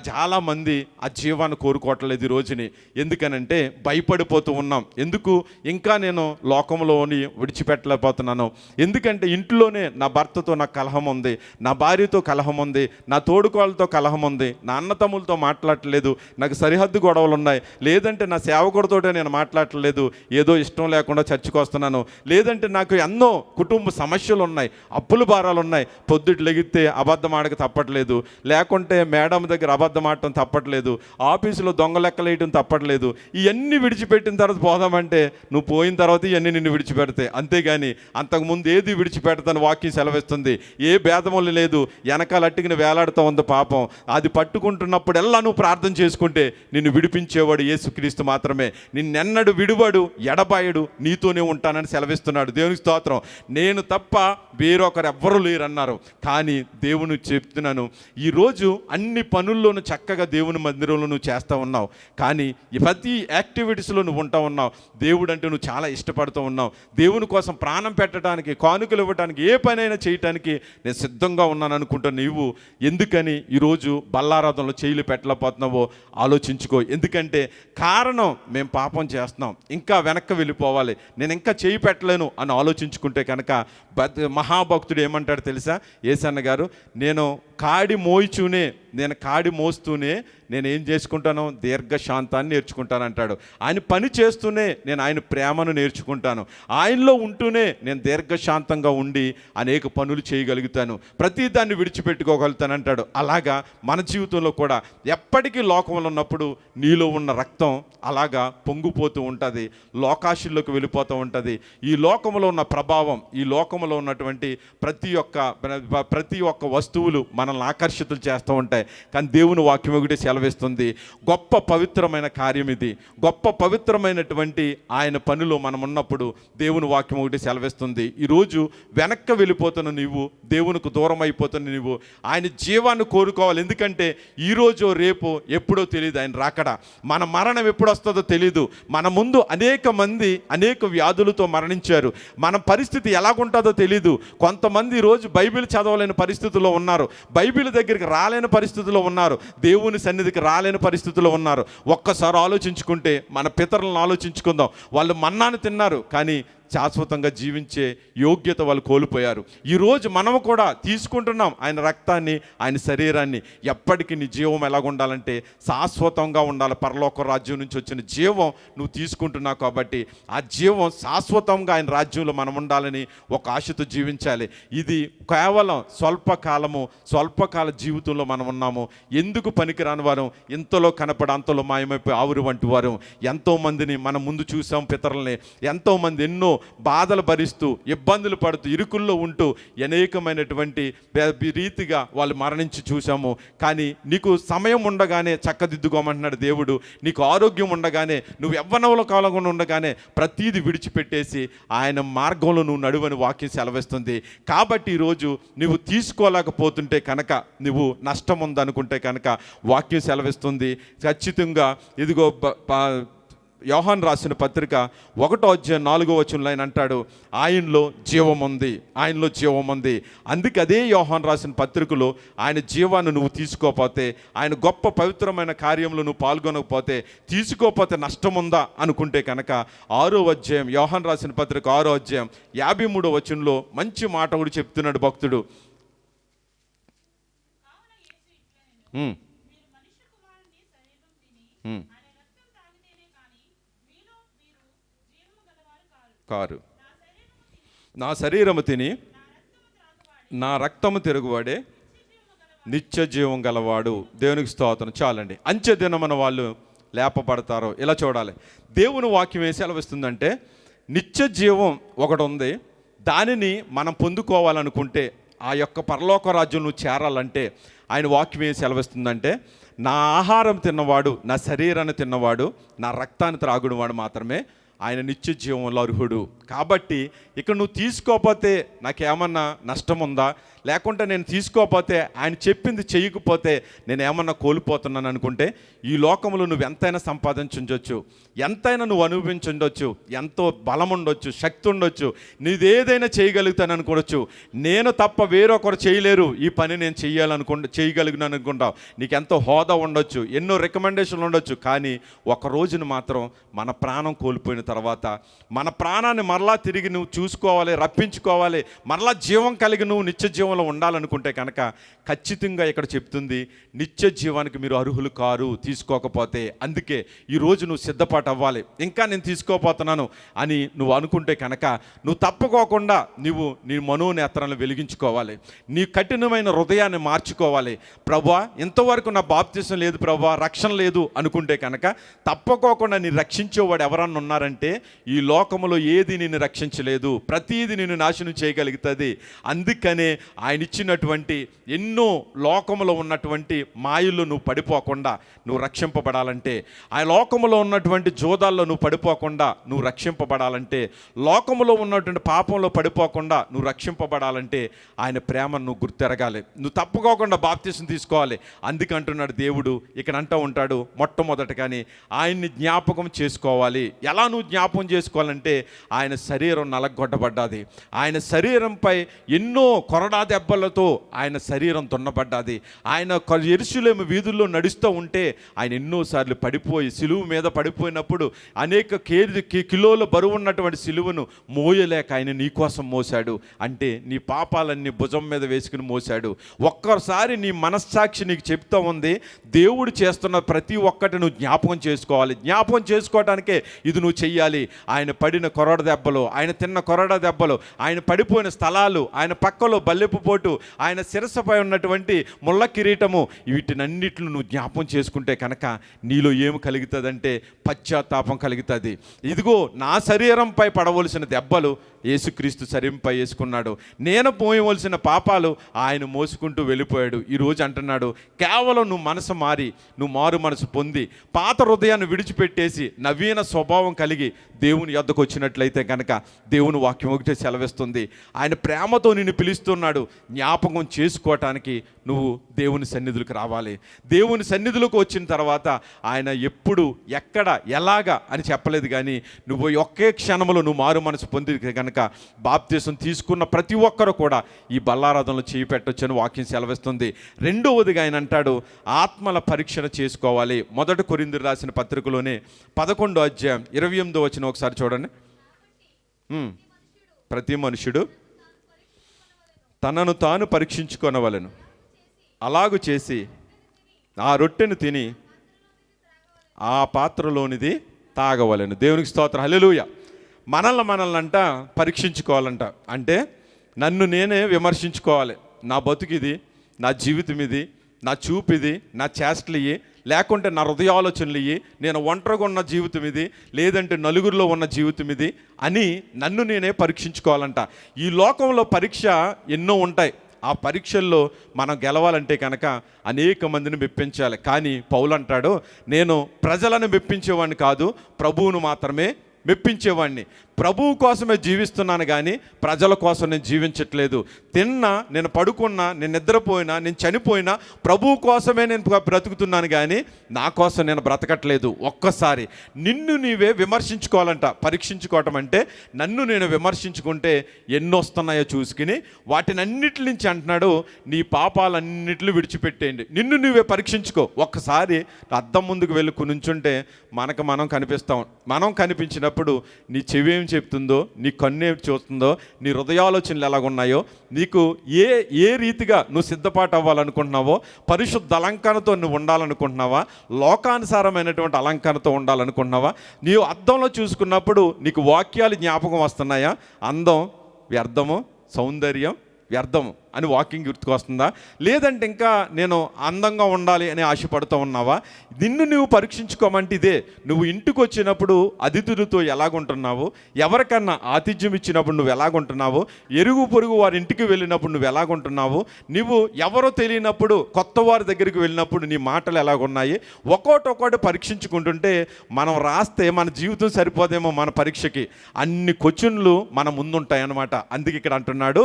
చాలామంది ఆ జీవాన్ని కోరుకోవట్లేదు ఈ రోజుని. ఎందుకనంటే భయపడిపోతూ ఉన్నాం. ఎందుకు ఇంకా నేను లోకంలోని విడిచిపెట్టలేకపోతున్నాను? ఎందుకంటే ఇంట్లోనే నా భర్తతో నాకు కలహం ఉంది, నా భార్యతో కలహం ఉంది, నా తోడుకోళ్ళతో కలహం ఉంది, నా అన్నతమ్ములతో మాట్లాడట్లేదు, నాకు సరిహద్దు గొడవలు ఉన్నాయి, లేదంటే నా సేవకుడితోటే నేను మాట్లాడట్లేదు, ఏదో ఇష్టం లేకుండా చర్చకు వస్తున్నాను, లేదంటే నాకు ఎన్నో కుటుంబ సమస్యలు ఉన్నాయి, అప్పుల భారాలు ఉన్నాయి, పొద్దుటి లెగితే అబద్ధం ఆడక తప్పట్లేదు, లేకుంటే మేడం దగ్గర అబద్ధం ఆడటం తప్పట్లేదు, ఆఫీసులో దొంగ లెక్కలేయటం తప్పట్లేదు. ఇవన్నీ విడిచిపెట్టిన తర్వాత పోదామంటే నువ్వు పోయిన తర్వాత ఇవన్నీ నిన్ను విడిచిపెడతాయి. అంతేగాని అంతకుముందు ఏది విడిచిపెడతాను వాక్యం సెలవిస్తుంది. ఏ భేదములు లేదు, వెనకాల అట్టుకుని వేలాడుతూ ఉంది పాపం. అది పట్టుకుంటున్నప్పుడల్లా నువ్వు ప్రార్థన చేసుకుంటే నిన్ను విడిపించేవాడు యేసుక్రీస్తు మాత్రమే. నిన్నెన్నడు విడువాడు, ఎడబాయడు, నీతోనే ఉంటానని సెలవిస్తున్నాడు. దేవునికి స్తోత్రం. నేను తప్ప వేరొకరు ఎవ్వరూ లేరన్నారు. కానీ దేవుని చెప్తున్నాను, ఈరోజు అన్ని పనుల్లోనూ చక్కగా దేవుని మందిరంలో నువ్వు చేస్తూ ఉన్నావు. కానీ ఈ ప్రతి యాక్టివిటీస్లో నువ్వు ఉంటా ఉన్నావు. దేవుడు అంటే నువ్వు చాలా ఇష్టపడుతూ ఉన్నావు. దేవుని కోసం ప్రాణం పెట్టడానికి, కానుకలు ఇవ్వడానికి, ఏ పనైనా చేయటానికి నేను సిద్ధంగా ఉన్నాను అనుకుంటా. నీవు ఎందుకని ఈరోజు బల్లారాధనలో చేయలు పెట్టలేకపోతున్నావో ఆలోచించుకో. ఎందుకంటే కారణం మేము పాపం చేస్తున్నాం, ఇంకా వెనక్కి వెళ్ళిపోవాలి, నేను ఇంకా చేయి పెట్టలేను అని ఆలోచించుకుంటే కనుక మహాభక్తుడు ఏమంటాడు తెలుసా? యేసన్న గారు, నేను కాడి మోస్తూనే నేను ఏం చేసుకుంటాను? దీర్ఘశాంతాన్ని నేర్చుకుంటాను అంటాడు. ఆయన పని చేస్తూనే నేను ఆయన ప్రేమను నేర్చుకుంటాను, ఆయనలో ఉంటూనే నేను దీర్ఘశాంతంగా ఉండి అనేక పనులు చేయగలుగుతాను, ప్రతిదాన్ని విడిచిపెట్టుకోగలుగుతాను అంటాడు. అలాగా మన జీవితంలో కూడా ఎప్పటికీ లోకంలో ఉన్నప్పుడు నీలో ఉన్న రక్తం అలాగా పొంగిపోతూ ఉంటుంది, లోకాశుల్లోకి వెళ్ళిపోతూ ఉంటుంది. ఈ లోకంలో ఉన్న ప్రభావం, ఈ లోకంలో ఉన్నటువంటి ప్రతి ఒక్క వస్తువులు మనల్ని ఆకర్షితులు చేస్తూ ఉంటాయి. కానీ దేవుని వాక్యం ఒకటి సెలవిస్తుంది, గొప్ప పవిత్రమైన కార్యం ఇది. గొప్ప పవిత్రమైనటువంటి ఆయన పనిలో మనం ఉన్నప్పుడు దేవుని వాక్యం ఒకటి సెలవిస్తుంది. ఈరోజు వెనక్కి వెళ్ళిపోతున్న నీవు, దేవునికి దూరం అయిపోతున్న నీవు ఆయన జీవాన్ని కోరుకోవాలి. ఎందుకంటే ఈరోజు రేపు ఎప్పుడో తెలియదు ఆయన రాకడ. మన మరణం ఎప్పుడు వస్తుందో తెలీదు. మన ముందు అనేక మంది అనేక వ్యాధులతో మరణించారు. మన పరిస్థితి ఎలాగుంటుందో తెలీదు. కొంతమంది ఈరోజు బైబిల్ చదవలేని పరిస్థితుల్లో ఉన్నారు, బైబిల్ దగ్గరికి రాలేని పరిస్థితుల్లో ఉన్నారు, దేవుని సన్నిధికి రాలేని పరిస్థితుల్లో ఉన్నారు. ఒక్కసారి ఆలోచించుకుంటే మన పితరులను ఆలోచించుకుందాం. వాళ్ళు మన్నాను తిన్నారు, కానీ శాశ్వతంగా జీవించే యోగ్యత వాళ్ళు కోల్పోయారు. ఈరోజు మనము కూడా తీసుకుంటున్నాం ఆయన రక్తాన్ని, ఆయన శరీరాన్ని. ఎప్పటికీ నీ జీవం ఎలాగుండాలంటే శాశ్వతంగా ఉండాలి. పరలోక రాజ్యం నుంచి వచ్చిన జీవం నువ్వు తీసుకుంటున్నావు కాబట్టి ఆ జీవం శాశ్వతంగా ఆయన రాజ్యంలో మనం ఉండాలని ఒక ఆశతో జీవించాలి. ఇది కేవలం స్వల్పకాల జీవితంలో మనం ఉన్నాము. ఎందుకు పనికిరాని వారు, ఇంతలో కనపడి అంతలో మాయమైపోయి ఆవురు వంటి వారు. ఎంతోమందిని మనం ముందు చూసాం, పితరుల్ని. ఎంతోమంది ఎన్నో బాధలు భరిస్తూ, ఇబ్బందులు పడుతూ, ఇరుకుల్లో ఉంటూ అనేకమైనటువంటి రీతిగా వాళ్ళు మరణించి చూసాము. కానీ నీకు సమయం ఉండగానే చక్కదిద్దుకోమంటున్నాడు దేవుడు. నీకు ఆరోగ్యం ఉండగానే, నువ్వు యవ్వనంలో కాలంగా ఉండగానే ప్రతీది విడిచిపెట్టేసి ఆయన మార్గంలో నువ్వు నడువని వాక్యం సెలవిస్తుంది. కాబట్టి ఈరోజు నువ్వు తీసుకోలేకపోతుంటే కనుక, నువ్వు నష్టం ఉందనుకుంటే కనుక వాక్యం సెలవిస్తుంది ఖచ్చితంగా. ఇదిగో యోహాను రాసిన పత్రిక 1వ అధ్యాయం 4వ వచనంలో ఆయన అంటాడు, ఆయనలో జీవం ఉంది. అందుకే అదే యోహాను రాసిన పత్రికలో ఆయన జీవాన్ని నువ్వు తీసుకోకపోతే, ఆయన గొప్ప పవిత్రమైన కార్యంలో నువ్వు పాల్గొనకపోతే, తీసుకోకపోతే నష్టం ఉందా అనుకుంటే కనుక 6వ అధ్యాయం, యోహాను రాసిన పత్రిక 6వ అధ్యాయం 53వ వచనంలో మంచి మాట కూడా చెప్తున్నాడు భక్తుడు. కారు, నా శరీరము తిని నా రక్తము తిరుగువాడే నిత్య జీవం గలవాడు. దేవునికి స్తోత్రం. చాలండి. అంచె దినమున వాళ్ళు లేపబడతారు. ఇలా చూడాలి. దేవుని వాక్యం ఏం సెలవిస్తుందంటే, నిత్య జీవం ఒకటి ఉంది, దానిని మనం పొందుకోవాలనుకుంటే, ఆ యొక్క పరలోక రాజ్యం నువ్వు చేరాలంటే ఆయన వాక్యం ఏం సెలవిస్తుందంటే, నా ఆహారం తిన్నవాడు, నా శరీరాన్ని తిన్నవాడు, నా రక్తాన్ని త్రాగుడు వాడు మాత్రమే ఆయన నిత్య జీవంలో అర్హుడు. కాబట్టి ఇక్కడ నువ్వు తీసుకోకపోతే నాకేమన్నా నష్టం ఉందా, లేకుంటే నేను తీసుకోకపోతే ఆయన చెప్పింది చేయకపోతే నేను ఏమన్నా కోల్పోతున్నాను అనుకుంటే, ఈ లోకంలో నువ్వు ఎంతైనా సంపాదించుండొచ్చు, ఎంతైనా నువ్వు అనుభవించుండొచ్చు, ఎంతో బలం ఉండొచ్చు, శక్తి ఉండొచ్చు, నీదేదైనా చేయగలుగుతాను అనుకోవచ్చు. నేను తప్ప వేరొకరు చేయలేరు ఈ పని, నేను చేయగలిగినాను అనుకుంటావు. నీకు ఎంతో హోదా ఉండొచ్చు, ఎన్నో రికమెండేషన్లు ఉండొచ్చు. కానీ ఒక రోజును మాత్రం మన ప్రాణం కోల్పోయిన తర్వాత మన ప్రాణాన్ని మరలా తిరిగి నువ్వు చూసుకోవాలి, రప్పించుకోవాలి, మరలా జీవం కలిగి నువ్వు నిత్య జీవంలో ఉండాలనుకుంటే కనుక ఖచ్చితంగా ఇక్కడ చెప్తుంది, నిత్య జీవానికి మీరు అర్హులు కారు తీసుకోకపోతే. అందుకే ఈరోజు నువ్వు సిద్ధపాటు అవ్వాలి. ఇంకా నేను తీసుకోపోతున్నాను అని నువ్వు అనుకుంటే కనుక నువ్వు తప్పుకోకుండా నీ మనోనేత్రాలను వెలిగించుకోవాలి, నీ కఠినమైన హృదయాన్ని మార్చుకోవాలి. ప్రభువా, ఇంతవరకు నా బాప్తిసం లేదు ప్రభువా, రక్షణ లేదు అనుకుంటే కనుక తప్పుకోకుండా నీ రక్షించేవాడు ఎవరన్నా ఉన్నారంటే ఈ లోకములో ఏది నిన్ను రక్షించలేదు, ప్రతీది నిన్ను నాశనం చేయగలుగుతుంది. అందుకనే ఆయన ఇచ్చినటువంటి ఎన్నో లోకములో ఉన్నటువంటి మాయల్లో నువ్వు పడిపోకుండా నువ్వు రక్షింపబడాలంటే, ఆ లోకములో ఉన్నటువంటి జోదాల్లో నువ్వు పడిపోకుండా నువ్వు రక్షింపబడాలంటే, లోకములో ఉన్నటువంటి పాపంలో పడిపోకుండా నువ్వు రక్షింపబడాలంటే ఆయన ప్రేమను నువ్వు గుర్తెరగాలి. నువ్వు తప్పుకోకుండా బాప్తిసం తీసుకోవాలి. అందుకంటున్నాడు దేవుడు ఇక్కడ అంటూ ఉంటాడు, మొట్టమొదటగాని ఆయన్ని జ్ఞాపకం చేసుకోవాలి. ఎలా నువ్వు జ్ఞాపకం చేసుకోవాలంటే, ఆయన శరీరం నలగొట్టబడ్డది, ఆయన శరీరంపై ఎన్నో కొరడా దెబ్బలతో ఆయన శరీరం దున్నబడ్డది. ఆయన యెరూషలేము వీధుల్లో నడుస్తూ ఉంటే ఆయన ఎన్నోసార్లు పడిపోయి సిలువు మీద పడిపోయినప్పుడు అనేక కిలోల బరువు ఉన్నటువంటి సిలువను మోయలేక ఆయన నీ కోసం మోసాడు. అంటే నీ పాపాలన్నీ భుజం మీద వేసుకుని మోసాడు. ఒక్కసారి నీ మనస్సాక్షి నీకు చెప్తూ ఉంది, దేవుడు చేస్తున్న ప్రతి ఒక్కటి నువ్వు జ్ఞాపకం చేసుకోవాలి. జ్ఞాపకం చేసుకోవటానికే ఇది నువ్వు చెయ్యాలి. ఆయన పడిన కొరడ దెబ్బలు, ఆయన తిన్న కొరడ దెబ్బలు, ఆయన పడిపోయిన స్థలాలు, ఆయన పక్కలో బల్లెపు పోటు, ఆయన శిరస్సుపై ఉన్నటువంటి ముళ్ళ కిరీటము, వీటినన్నిటిని నువ్వు జ్ఞాపకం చేసుకుంటే కనుక నీలో ఏమి కలుగుతుందంటే పశ్చాత్తాపం కలుగుతుంది. ఇదిగో నా శరీరంపై పడవలసిన దెబ్బలు యేసుక్రీస్తు శరీరంపై వేసుకున్నాడు, నేను మోయవలసిన పాపాలు ఆయన మోసుకుంటూ వెళ్ళిపోయాడు. ఈరోజు అంటున్నాడు, కేవలం నువ్వు మనసు మారి, నువ్వు మారు మనసు పొంది పాత హృదయాన్ని విడిచిపెట్టేసి నవీన స్వభావం కలిగి దేవుని యొద్దకు వచ్చినట్లయితే కనుక దేవుని వాక్యం ఒకటే సెలవిస్తుంది, ఆయన ప్రేమతో నిన్ను పిలుస్తున్నాడు. జ్ఞాపకం చేసుకోవటానికి నువ్వు దేవుని సన్నిధులకు రావాలి. దేవుని సన్నిధులకు వచ్చిన తర్వాత ఆయన ఎప్పుడు ఎక్కడ ఎలాగా అని చెప్పలేదు, కానీ నువ్వు ఒకే క్షణంలో నువ్వు మారు మనసు పొంది కనుక బాప్తిసం తీసుకున్న ప్రతి ఒక్కరు కూడా ఈ బల్లారాధనలో చేయి పెట్టొచ్చని వాక్యం సెలవిస్తుంది. రెండవదిగా ఆయన అంటాడు, ఆత్మల పరీక్షణ చేసుకోవాలి. 1 కొరింథీయులకు రాసిన పత్రికలోనే 11వ అధ్యాయం 28వ వచనం ఒకసారి చూడండి. ప్రతి మనుషుడు తనను తాను పరీక్షించుకొనవలెను, అలాగు చేసి ఆ రొట్టెను తిని ఆ పాత్రలోనిది తాగవలెను. దేవునికి స్తోత్రం, హల్లెలూయా. మనల్ని అంట పరీక్షించుకోవాలంట. అంటే నన్ను నేనే విమర్శించుకోవాలి. నా బతుకిది, నా జీవితం ఇది, నా చూపు ఇది, నా చేష్టలు ఇవి, లేకుంటే నా హృదయ ఆలోచనలు ఇవి, నేను ఒంటరిగా ఉన్న జీవితం ఇది, లేదంటే నలుగురిలో ఉన్న జీవితం ఇది అని నన్ను నేనే పరీక్షించుకోవాలంట. ఈ లోకంలో పరీక్ష ఎన్నో ఉంటాయి. ఆ పరీక్షల్లో మనం గెలవాలంటే కనుక అనేక మందిని మెప్పించాలి. కానీ పౌలు అంటాడు, నేను ప్రజలను మెప్పించేవాడిని కాదు, ప్రభువును మాత్రమే మెప్పించేవాడిని. ప్రభువు కోసమే జీవిస్తున్నాను కానీ ప్రజల కోసం నేను జీవించట్లేదు. తిన్నా, నేను పడుకున్నా, నేను నిద్రపోయినా, నేను చనిపోయినా ప్రభువు కోసమే నేను బ్రతుకుతున్నాను కానీ నా కోసం నేను బ్రతకట్లేదు. ఒక్కసారి నిన్ను నీవే విమర్శించుకోవాలంట. పరీక్షించుకోవటం అంటే నన్ను నేను విమర్శించుకుంటే ఎన్ని వస్తున్నాయో చూసుకుని వాటిని అన్నిటి నుంచి అంటున్నాడు, నీ పాపాలన్నిటిని విడిచిపెట్టేయండి. నిన్ను నువ్వే పరీక్షించుకో. ఒక్కసారి అద్దం ముందుకు వెళ్ళి నుంచుంటే మనం కనిపిస్తాం. మనం కనిపించినప్పుడు నీ చెవి ఏం చెప్తుందో, నీ కన్ను ఏం చూస్తుందో, నీ హృదయాలోచనలు ఎలాగున్నాయో, నీకు ఏ రీతిగా నువ్వు సిద్ధపాటు అవ్వాలనుకుంటున్నావో, పరిశుద్ధ అలంకరణతో నువ్వు ఉండాలనుకుంటున్నావా, లోకానుసారమైనటువంటి అలంకరణతో ఉండాలనుకుంటున్నావా, నీవు అద్దంలో చూసుకున్నప్పుడు నీకు వాక్యాలు జ్ఞాపకం వస్తున్నాయా? అందం వ్యర్థము, సౌందర్యం వ్యర్థము, అని వాకింగ్ గుర్తుకొస్తుందా? లేదంటే ఇంకా నేను అందంగా ఉండాలి అని ఆశపడుతూ ఉన్నావా? నిన్ను నువ్వు పరీక్షించుకోమంటే ఇదే. నువ్వు ఇంటికి వచ్చినప్పుడు అతిథులతో ఎలాగుంటున్నావు, ఎవరికన్నా ఆతిథ్యం ఇచ్చినప్పుడు నువ్వు ఎలాగుంటున్నావు, ఎరుగు పొరుగు వారి ఇంటికి వెళ్ళినప్పుడు నువ్వు ఎలాగుంటున్నావు, నువ్వు ఎవరో తెలియనప్పుడు కొత్త వారి దగ్గరికి వెళ్ళినప్పుడు నీ మాటలు ఎలాగున్నాయి, ఒక్కోటి పరీక్షించుకుంటుంటే మనం రాస్తే మన జీవితం సరిపోదేమో మన పరీక్షకి. అన్ని క్వశ్చన్లు మన ముందుంటాయి అన్నమాట. అందుకే ఇక్కడ అంటున్నాడు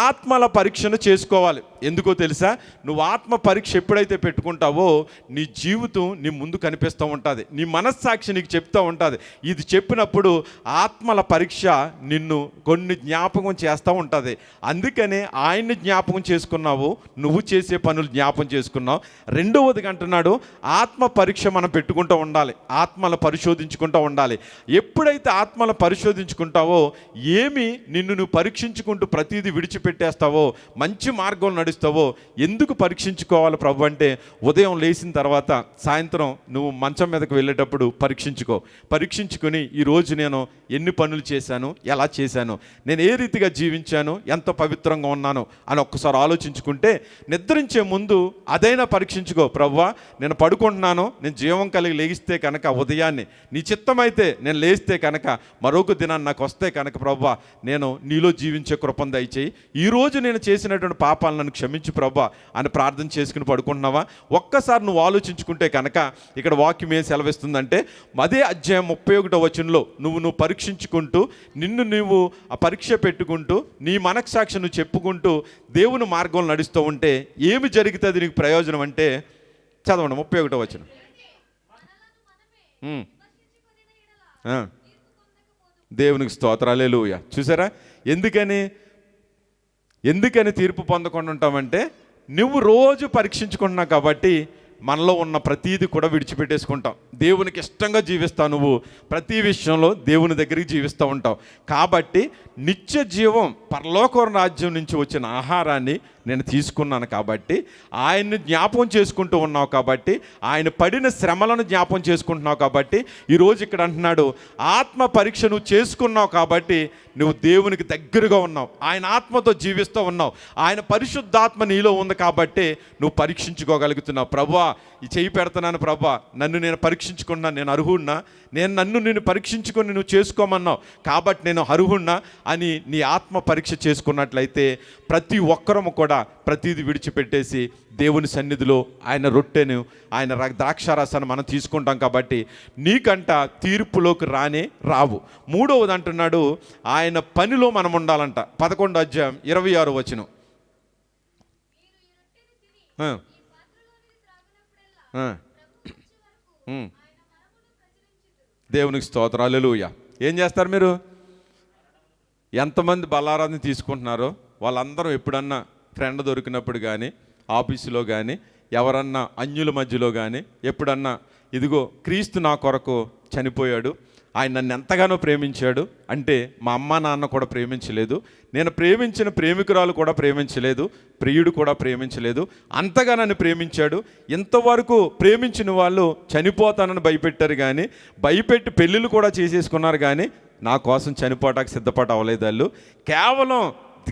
ఆత్మల పరీక్షను చేసుకోవాలి. ఎందుకో తెలుసా? నువ్వు ఆత్మ పరీక్ష ఎప్పుడైతే పెట్టుకుంటావో నీ జీవితం నీ ముందు కనిపిస్తూ ఉంటుంది, నీ మనస్సాక్షి నీకు చెప్తూ ఉంటుంది. ఇది చెప్పినప్పుడు ఆత్మల పరీక్ష నిన్ను కొన్ని జ్ఞాపకం చేస్తూ ఉంటుంది. అందుకనే ఆయన్ని జ్ఞాపకం చేసుకున్నావు, నువ్వు చేసే పనులు జ్ఞాపకం చేసుకున్నావు. రెండవదిగా అంటున్నాడు ఆత్మ పరీక్ష మనం పెట్టుకుంటూ ఉండాలి, ఆత్మలు పరిశోధించుకుంటూ ఉండాలి. ఎప్పుడైతే ఆత్మలు పరిశోధించుకుంటావో, ఏమి నిన్ను నువ్వు పరీక్షించుకుంటూ ప్రతిదీ విడిచిపెట్టేస్తావో, మంచి మార్గంలో నడుస్తావో, ఎందుకు పరీక్షించుకోవాలి ప్రభు అంటే, ఉదయం లేచిన తర్వాత సాయంత్రం నువ్వు మంచం మీదకు వెళ్ళేటప్పుడు పరీక్షించుకొని ఈరోజు నేను ఎన్ని పనులు చేశాను, ఎలా చేశాను, నేను ఏ రీతిగా జీవించాను, ఎంత పవిత్రంగా ఉన్నాను అని ఒక్కసారి ఆలోచించుకుంటే, నిద్రించే ముందు అదైనా పరీక్షించుకో. ప్రభువా నేను పడుకుంటున్నాను, నేను జీవం కలిగి లేగిస్తే కనుక ఉదయాన్నే నీ చిత్తమైతే నేను లేస్తే కనుక మరొక దినాన్ని నాకు వస్తే కనుక ప్రభువా నేను నీలో జీవించే కృపను దయచేయి, ఈరోజు నేను చేసినటువంటి పాపాలను నన్ను క్షమించు ప్రభువా అని ప్రార్థన చేసుకుని పడుకుంటున్నావా? ఒక్కసారి నువ్వు ఆలోచించుకుంటే కనుక ఇక్కడ వాక్యం ఏం సెలవిస్తుందంటే, అదే అధ్యాయం 31వ వచనంలో నువ్వు పరీక్షించుకుంటూ నిన్ను నువ్వు ఆ పరీక్ష పెట్టుకుంటూ నీ మనస్సాక్షి నువ్వు చెప్పుకుంటూ దేవుని మార్గంలో నడుస్తూ ఉంటే ఏమి జరుగుతుంది నీకు ప్రయోజనం అంటే, చదవండి 31వ వచనం. దేవునికి స్తోత్రం, హల్లెలూయా. చూసారా ఎందుకని తీర్పు పొందకుండా ఉంటామంటే, నువ్వు రోజు పరీక్షించుకుంటున్నావు కాబట్టి మనలో ఉన్న ప్రతీది కూడా విడిచిపెట్టేసుకుంటాం. దేవునికి ఇష్టంగా జీవిస్తావు, నువ్వు ప్రతి విషయంలో దేవుని దగ్గరికి జీవిస్తూ ఉంటావు. కాబట్టి నిత్య జీవం పరలోక రాజ్యం నుంచి వచ్చిన ఆహారాన్ని నేను తీసుకున్నాను కాబట్టి, ఆయన్ని జ్ఞాపకం చేసుకుంటూ ఉన్నావు కాబట్టి, ఆయన పడిన శ్రమలను జ్ఞాపకం చేసుకుంటున్నావు కాబట్టి, ఈరోజు ఇక్కడ అంటున్నాడు ఆత్మ పరీక్ష నువ్వు చేసుకున్నావు కాబట్టి నువ్వు దేవునికి దగ్గరగా ఉన్నావు, ఆయన ఆత్మతో జీవిస్తూ ఉన్నావు, ఆయన పరిశుద్ధాత్మ నీలో ఉంది కాబట్టి నువ్వు పరీక్షించుకోగలుగుతున్నావు. ప్రభువా ఈ చేయి పెడుతున్నాను ప్రభువా, నన్ను నేను పరీక్షించుకున్నా, నేను అర్హుడినా, నన్ను పరీక్షించుకొని నువ్వు చేసుకోమన్నావు కాబట్టి నేను అర్హుడినా అని నీ ఆత్మ పరీక్ష చేసుకున్నట్లయితే ప్రతి ఒక్కరము కూడా ప్రతిదీ విడిచిపెట్టేసి దేవుని సన్నిధిలో ఆయన రొట్టెను, ఆయన ద్రాక్షారసాన్ని మనం తీసుకుంటాం కాబట్టి నీకంట తీర్పులోకి రావు. మూడవది అంటున్నాడు ఆయన పనిలో మనం ఉండాలంట. 11వ అధ్యాయం 26వ వచనం. దేవునికి స్తోత్రం, హల్లెలూయా. ఏం చేస్తారు మీరు? ఎంతమంది బలారాన్ని తీసుకుంటున్నారో వాళ్ళందరూ ఎప్పుడన్నా ఫ్రెండ్ దొరికినప్పుడు కానీ, ఆఫీసులో కానీ, ఎవరన్నా అన్యుల మధ్యలో కానీ ఎప్పుడన్నా ఇదిగో క్రీస్తు నా కొరకు చనిపోయాడు, ఆయన నన్ను ఎంతగానో ప్రేమించాడు అంటే, మా అమ్మ నాన్న కూడా ప్రేమించలేదు, నేను ప్రేమించిన ప్రేమికురాలు కూడా ప్రేమించలేదు, ప్రియుడు కూడా ప్రేమించలేదు, అంతగా నన్ను ప్రేమించాడు. ఇంతవరకు ప్రేమించిన వాళ్ళు చనిపోతానని భయపెట్టారు కానీ, భయపెట్టి పెళ్ళిళ్ళు కూడా చేసేసుకున్నారు కానీ నా కోసం చనిపోవటానికి సిద్ధపడ అవ్వలేదు వాళ్ళు. కేవలం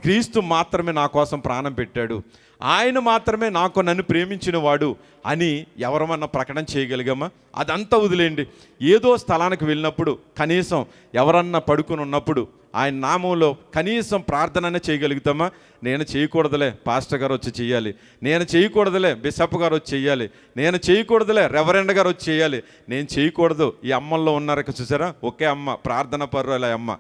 క్రీస్తు మాత్రమే నా కోసం ప్రాణం పెట్టాడు, ఆయన మాత్రమే నన్ను ప్రేమించిన వాడు అని ఎవరమన్నా ప్రకటన చేయగలిగామా? అదంతా వదిలేండి. ఏదో స్థలానికి వెళ్ళినప్పుడు కనీసం ఎవరన్నా పడుకుని ఉన్నప్పుడు ఆయన నామంలో కనీసం ప్రార్థననే చేయగలుగుతామా? నేను చేయకూడదులే పాస్టర్ గారు వచ్చి చెయ్యాలి, నేను చేయకూడదులే బిషప్ గారు వచ్చి చెయ్యాలి, నేను చేయకూడదులే రెవరెండ్ గారు వచ్చి చేయాలి, నేను చేయకూడదు. ఈ అమ్మల్లో ఉన్నారు చూసారా, ఒకే అమ్మ ప్రార్థన పర్వాలే అమ్మ,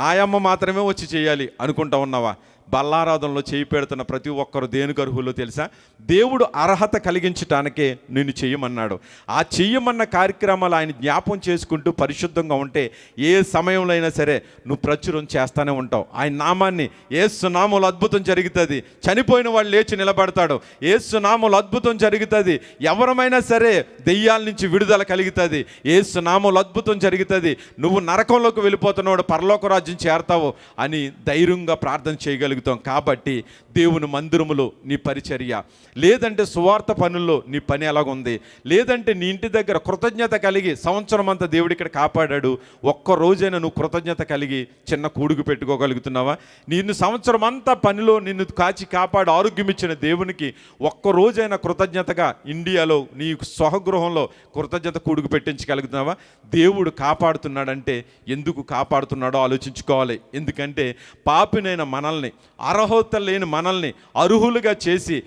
ఆ అమ్మ మాత్రమే వచ్చి చేయాలి అనుకుంటా ఉన్నావా? బల్లారాధనలో చేయి పెడుతున్న ప్రతి ఒక్కరు దేనికి అర్హులో తెలుసా? దేవుడు అర్హత కలిగించటానికే నిన్ను చెయ్యమన్నాడు. ఆ చెయ్యమన్న కార్యక్రమాలు ఆయన జ్ఞాపం చేసుకుంటూ పరిశుద్ధంగా ఉంటే ఏ సమయంలో అయినా సరే నువ్వు ప్రచురం చేస్తూనే ఉంటావు. ఆయన నామాన్ని, యేసు నామములో అద్భుతం జరుగుతుంది, చనిపోయిన వాళ్ళు లేచి నిలబడతాడు, యేసు నామములో అద్భుతం జరుగుతుంది, ఎవరమైనా సరే దెయ్యాల నుంచి విడుదల కలుగుతుంది, యేసు నామములో అద్భుతం జరుగుతుంది, నువ్వు నరకంలోకి వెళ్ళిపోతున్నావు పరలోక రాజ్యం చేరతావు అని ధైర్యంగా ప్రార్థన చేయగలుగుతావు. చేయగలుగుతాం. కాబట్టి దేవుని మందిరములో నీ పరిచర్య, లేదంటే సువార్త పనుల్లో నీ పని ఎలాగుంది, లేదంటే నీ ఇంటి దగ్గర కృతజ్ఞత కలిగి సంవత్సరం అంతా దేవుడు ఇక్కడ కాపాడాడు, ఒక్క రోజైనా నువ్వు కృతజ్ఞత కలిగి చిన్న కూడుకు పెట్టుకోగలుగుతున్నావా? నిన్ను సంవత్సరం అంతా పనిలో నిన్ను కాచి కాపాడు ఆరోగ్యం ఇచ్చిన దేవునికి ఒక్క రోజైనా కృతజ్ఞతగా ఇండియాలో నీ స్వగృహంలో కృతజ్ఞత కూడుకు పెట్టించగలుగుతున్నావా? దేవుడు కాపాడుతున్నాడంటే ఎందుకు కాపాడుతున్నాడో ఆలోచించుకోవాలి. ఎందుకంటే పాపినైన మనల్ని, అర్హత లేని మనల్ని అర్హులుగా చేసి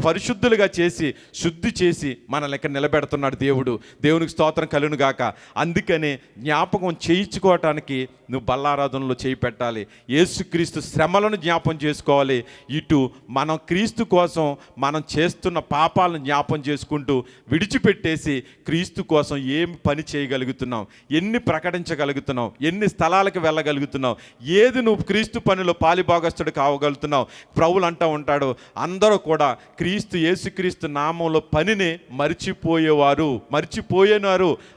పరిశుద్ధులుగా చేసి శుద్ధి చేసి మనల్ని ఇక్కడ నిలబెడుతున్నాడు దేవుడు. దేవునికి స్తోత్రం కలుగును గాక. అందుకనే జ్ఞాపకం చేయించుకోవటానికి నువ్వు బల్లారాధనలో చేయి పెట్టాలి. యేసుక్రీస్తు శ్రమలను జ్ఞాపం చేసుకోవాలి. ఇటు మనం క్రీస్తు కోసం మనం చేస్తున్న పాపాలను జ్ఞాపం చేసుకుంటూ విడిచిపెట్టేసి క్రీస్తు కోసం ఏం పని చేయగలుగుతున్నావు, ఎన్ని ప్రకటించగలుగుతున్నావు, ఎన్ని స్థలాలకు వెళ్ళగలుగుతున్నావు, ఏది నువ్వు క్రీస్తు పనిలో పాలిభాగస్తుడు కావగలుగుతున్నావు. ప్రభువులు అంటూ ఉంటాడు, అందరూ కూడా యేసుక్రీస్తు నామంలో పనిని మర్చిపోయినారు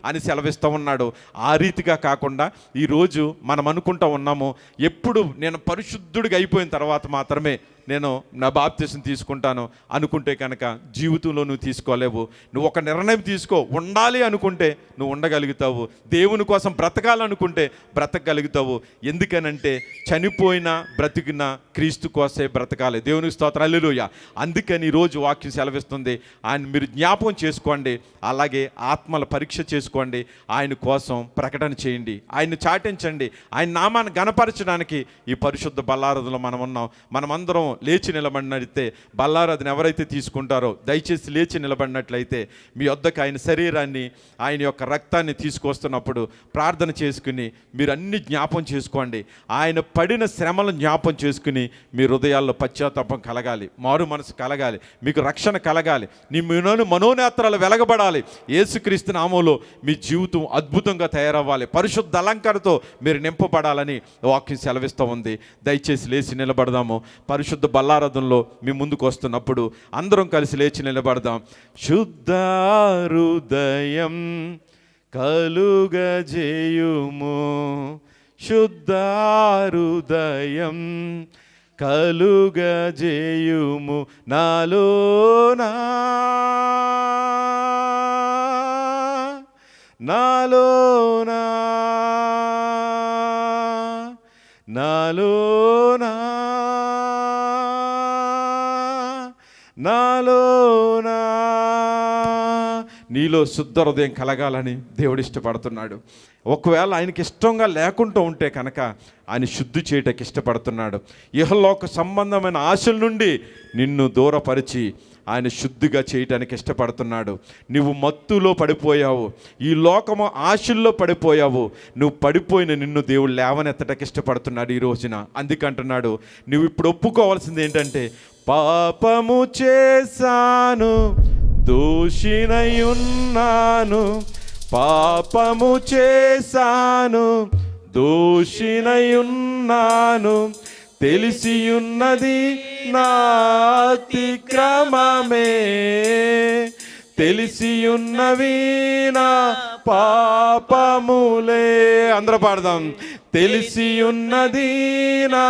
అని సెలవిస్తూ ఉన్నాడు. ఆ రీతిగా కాకుండా ఈరోజు మనం అనుకుంటా ఉన్నాము, ఎప్పుడు నేను పరిశుద్ధుడిగా అయిపోయిన తర్వాత మాత్రమే నేను నా బాప్తిసం తీసుకుంటాను అనుకుంటే కనుక జీవితంలో నువ్వు తీసుకోలేవు. నువ్వు ఒక నిర్ణయం తీసుకో, ఉండాలి అనుకుంటే నువ్వు ఉండగలుగుతావు, దేవుని కోసం బ్రతకాలనుకుంటే బ్రతకగలుగుతావు. ఎందుకనంటే చనిపోయినా బ్రతికినా క్రీస్తు కోసే బ్రతకాలి. దేవునికి స్తోత్రం, హల్లెలూయా. అందుకని ఈరోజు వాక్యం సెలవిస్తుంది, ఆయన మీరు జ్ఞాపకం చేసుకోండి, అలాగే ఆత్మల పరీక్ష చేసుకోండి, ఆయన కోసం ప్రకటన చేయండి, ఆయన్ని చాటించండి. ఆయన నామాన్ని గణపరచడానికి ఈ పరిశుద్ధ బల్లారాధనలో మనం ఉన్నాం. మనమందరం లేచి నిలబడినట్లయితే, బల్లారాధన ఎవరైతే తీసుకుంటారో దయచేసి లేచి నిలబడినట్లయితే మీ వద్దకు ఆయన శరీరాన్ని, ఆయన యొక్క రక్తాన్ని తీసుకొస్తున్నప్పుడు ప్రార్థన చేసుకుని మీరు అన్ని జ్ఞాపం చేసుకోండి. ఆయన పడిన శ్రమలను జ్ఞాపం చేసుకుని మీ హృదయాల్లో పశ్చాత్తాపం కలగాలి, మారు మనసు కలగాలి, మీకు రక్షణ కలగాలి, నీ మనోనేత్రాలు వెలగబడాలి. యేసుక్రీస్తు నామములో మీ జీవితం అద్భుతంగా తయారవ్వాలి, పరిశుద్ధ అలంకారతో మీరు నింపబడాలని వాక్యం సెలవిస్తూ ఉంది. దయచేసి లేచి నిలబడదాము. పరిశుద్ధ బల్లారాధనలో మీ ముందుకు వస్తున్నప్పుడు అందరం కలిసి లేచి నిలబడదాం. శుద్ధ హృదయం కలుగజేయుము, శుద్ధ హృదయం కలుగజేయుము నాలోనా, నాలోనా, నాలోనా, నాలోనా. నీలో శుద్ధ హృదయం కలగాలని దేవుడు ఇష్టపడుతున్నాడు. ఒకవేళ ఆయనకి ఇష్టంగా లేకుండా ఉంటే కనుక ఆయన శుద్ధి చేయటానికి ఇష్టపడుతున్నాడు. ఇహలోక సంబంధమైన ఆశల నుండి నిన్ను దూరపరిచి ఆయన శుద్ధిగా చేయటానికి ఇష్టపడుతున్నాడు. నువ్వు మత్తులో పడిపోయావు, ఈ లోకము ఆశల్లో పడిపోయావు. నువ్వు పడిపోయిన నిన్ను దేవుడు లేవనెత్తడానికి ఇష్టపడుతున్నాడు ఈ రోజున. అందుకంటున్నాడు, నువ్వు ఇప్పుడు ఒప్పుకోవాల్సింది ఏంటంటే, పాపము చేశాను, దోషినై ఉన్నాను, పాపము చేశాను, దోషినై ఉన్నాను, తెలిసియున్నది నా అతిక్రమమే, తెలిసియున్నవి నా పాపములే. అందరూ పాడదాం. తెలిసియున్నది నా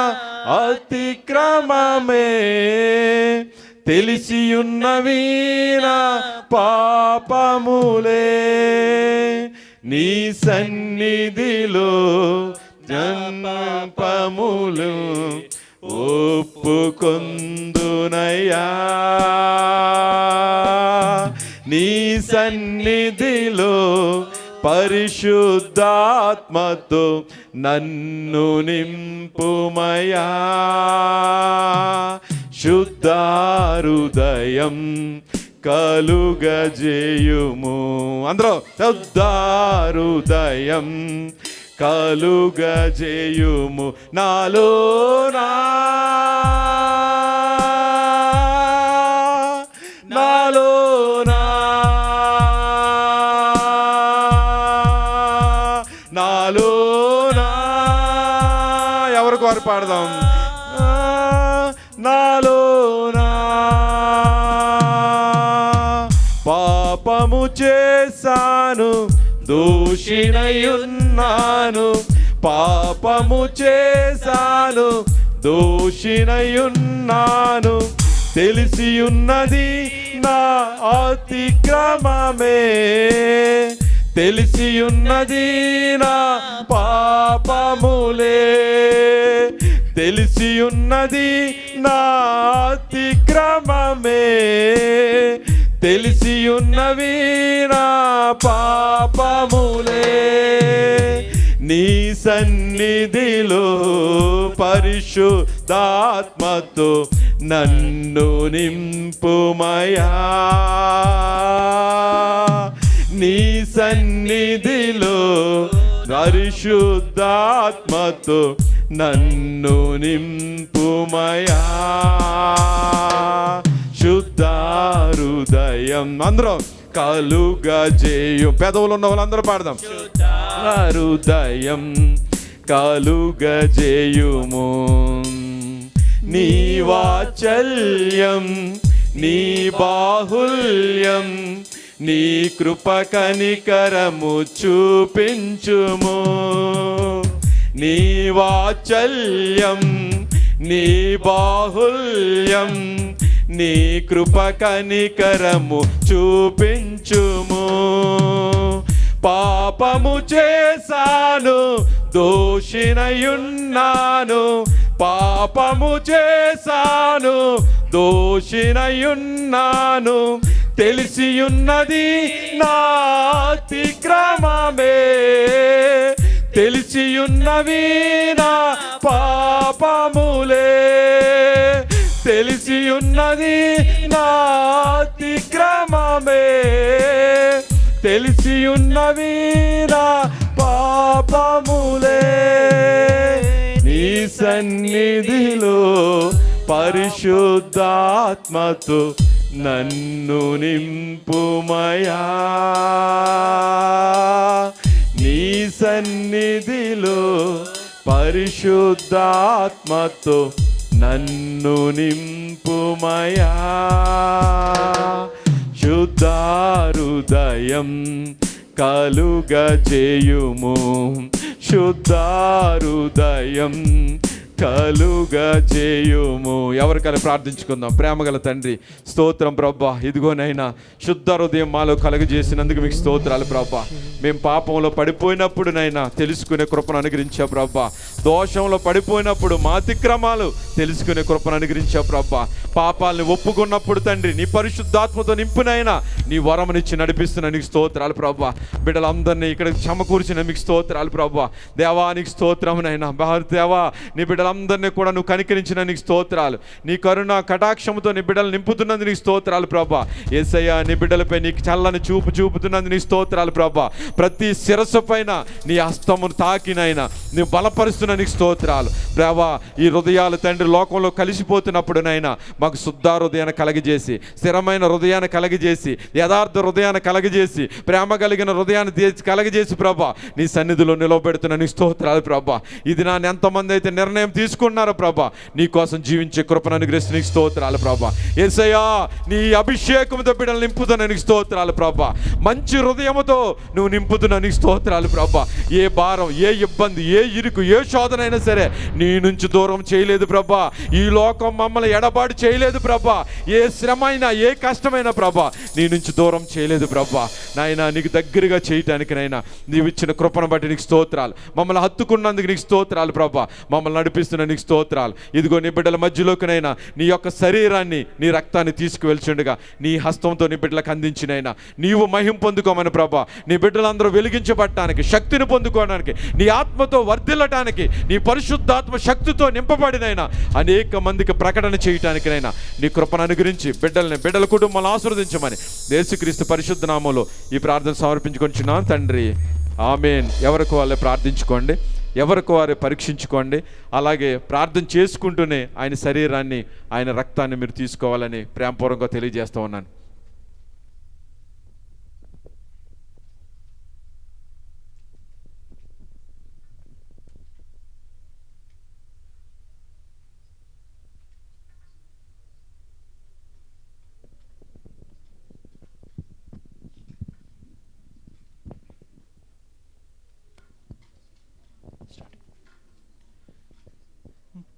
అతిక్రమమే, తెలిసియున్నవి నా పాపములే, నీ సన్నిధిలో జన్మపములు ఒప్పుకొందునయ్యా, నీ సన్నిధిలో పరిశుద్ధాత్మతో నన్ను నింపుమయా, శుద్ధ హృదయం కలుగజేయుము. అందరూ శుద్ధ హృదయం కలుగజేయుము నాలోనా, నాలోనా, నాలోనా. ఎవరికి వారు పాడదాం. నాలోనా పాపము చేశాను, దోషినై ఉన్నాను, పాపము చేశాను, దోషినయున్నాను, తెలిసి ఉన్నది నా అతిక్రమమే, తెలిసి ఉన్నది నా పాపములే, తెలిసి ఉన్నది నా అతిక్రమమే, తెలిసి ఉన్నవి నా పాపములే. నీ సన్నిధిలో పరిశుద్ధాత్మతో నన్ను నింపుమయా, నీ సన్నిధిలో పరిశుద్ధాత్మతో నన్ను నింపుమయా. శుద్ధ హృదయం అందరం కలుగజేయు, పెదవులు ఉన్న వాళ్ళందరూ పాడదాం. హృదయం కలుగజేయుము, నీ వాత్సల్యం నీ బాహుల్యం, నీ కృప కనికరము చూపించుము, నీ వాత్సల్యం నీ బాహుల్యం, నీ కృప కనికరము చూపించుము. పాపము చేశాను, దోషినయున్నాను, పాపము చేశాను, దోషినయున్నాను, తెలిసియున్నది నా అతిక్రమమే, తెలిసియున్నవి నా పాపములే, తెలిసియున్నది నా అతిక్రమమే, తెలిసియున్నవి నా పాపములే. నీ సన్నిధిలో పరిశుద్ధాత్మతో నన్ను నింపుమయా, నీ సన్నిధిలో పరిశుద్ధాత్మతో నన్ను నింపుమయా. శుద్ధ హృదయం కలుగజేయుము, శుద్ధ హృదయం కలుగజేయుము. ఎవరికైనా ప్రార్థించుకుందాం. ప్రేమగల తండ్రి, స్తోత్రం ప్రభా. ఇదిగోనైనా శుద్ధ హృదయం మాలో కలుగజేసినందుకు మీకు స్తోత్రాలు ప్రభా. మేము పాపంలో పడిపోయినప్పుడు నైనా తెలుసుకునే కృపను అనుగ్రహించా ప్రభా. దోషంలో పడిపోయినప్పుడు మా అతిక్రమాలు తెలుసుకునే కృపను అనుగ్రహించా ప్రభా. పాపాలని ఒప్పుకున్నప్పుడు తండ్రి నీ పరిశుద్ధాత్మతో నింపునైనా నీ వరమునిచ్చి నడిపిస్తున్న నీకు స్తోత్రాలు ప్రభా. బిడ్డలందరినీ ఇక్కడ సమకూర్చిన మీకు స్తోత్రాలు ప్రభా. దేవానికి స్తోత్రమునైనా దేవా, నీ బిడ్డలందరినీ కూడా నువ్వు కనికరించిన నీకు స్తోత్రాలు. నీ కరుణ కటాక్షముతో నీ బిడ్డలు నింపుతున్నందుకు నీకు స్తోత్రాలు ప్రభా. యేసయ్యా, నీ బిడ్డలపై నీకు చల్లని చూపు చూపుతున్నందుకు నీకు స్తోత్రాలు ప్రభా. ప్రతి శిరస్సు పైన నీ హస్తమును తాకినైనా నువ్వు బలపరుస్తున్న నీకు స్తోత్రాలు ప్రభా. ఈ హృదయాలు తండ్రి లోకంలో కలిసిపోతున్నప్పుడునైనా మాకు శుద్ధ హృదయాన్ని కలగజేసి, స్థిరమైన హృదయాన్ని కలగజేసి, యథార్థ హృదయాన్ని కలగజేసి, ప్రేమ కలిగిన హృదయాన్ని కలగజేసి ప్రభా నీ సన్నిధిలో నిలవబెడుతున్న నీ స్తోత్రాలు ప్రభా. ఇది నా ఎంతమంది అయితే నిర్ణయం తీసుకున్నారో ప్రభా, నీ కోసం జీవించే కృపను అనుగ్రహిస్తున్న నీకు స్తోత్రాలు ప్రభా. యేసయ్యా, నీ అభిషేకంతో బిడ్డలు నింపుతున్న నీకు స్తోత్రాలు ప్రభా. మంచి హృదయముతో నువ్వు నింపుతున్న నీకు స్తోత్రాలు ప్రభా. ఏ భారం, ఏ ఇబ్బంది, ఏ ఇరుకు, ఏ శోధనైనా సరే నీ నుంచి దూరం చేయలేదు ప్రభా. ఈ లోకం మమ్మల్ని ఎడబాటు చేయలేదు ప్రభా. ఏ శ్రమ అయినా, ఏ కష్టమైనా ప్రభా నీ నుంచి దూరం చేయలేదు ప్రభా. నాయనా, నీకు దగ్గరగా చేయటానికి నైనా నీవు ఇచ్చిన కృపను బట్టి నీకు స్తోత్రాలు. మమ్మల్ని హత్తుకున్నందుకు నీకు స్తోత్రాలు ప్రభా. మమ్మల్ని నడిపిస్తున్న నీకు స్తోత్రాలు. ఇదిగో నీ బిడ్డల మధ్యలోకినైనా నీ యొక్క శరీరాన్ని, నీ రక్తాన్ని తీసుకువెళ్చుండగా నీ హస్తంతో నీ బిడ్డలకు అందించినైనా నీవు మహిమ పొందుకోమని ప్రభా. నీ బిడ్డలందరూ వెలిగించబడటానికి, శక్తిని పొందుకోవడానికి, నీ ఆత్మతో వర్ధిల్లటానికి, నీ పరిశుద్ధాత్మ శక్తితో నింపబడినైనా అనేక మందికి ప్రకటన చేయటానికినైనా నీ కృపను అనుగ్రహించి బిడ్డల కుటుంబాలను ఆశీర్వదించమని యేసుక్రీస్తు పరిశుద్ధ నామములో ఈ ప్రార్థన సమర్పించుకొంచున్నాను తండ్రి. ఆమేన్. ఎవరికి వాళ్ళే ప్రార్థించుకోండి, ఎవరికి వారే పరీక్షించుకోండి. అలాగే ప్రార్థన చేసుకుంటూనే ఆయన శరీరాన్ని, ఆయన రక్తాన్ని మీరు తీసుకోవాలని ప్రేమపూర్వకంగా తెలియజేస్తూ ఉన్నాను.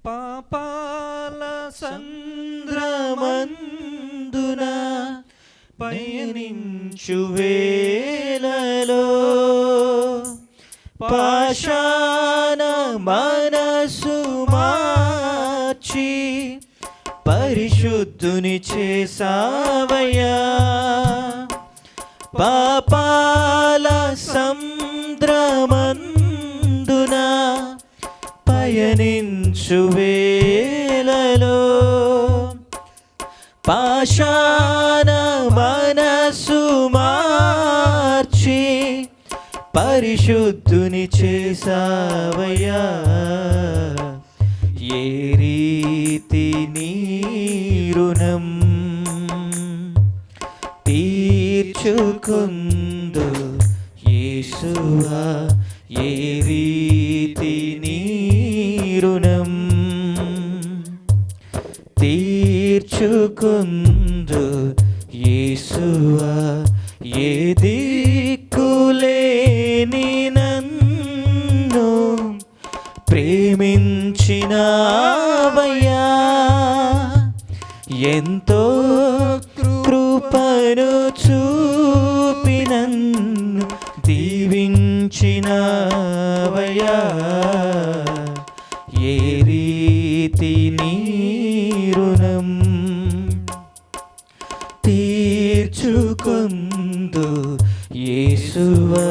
పాపాల సంద్రమందున పయనించు వేళలో పాషాణ మనసు మార్చి పరిశుద్ధుని చేసావయ్యా. పాపాల సంద్రమందున పయనించు వేళలో పాషాణ మనసు మార్చి పరిశుద్ధుని చేసావయ్యా. ఏ రీతి నీ రుణం తీర్చుకుందు యేసువా, ఏ రీతి నీ రుణం తీర్చుకుందు యేసువా, ఏ దిక్కులేని నన్ను ప్రేమించినావయ్యా. ఎంతో కృపను చూపి నన్ను దీవించినావయ్యా. ఏ రీతి నీ రుణం తీర్చుకుందు యేసువా.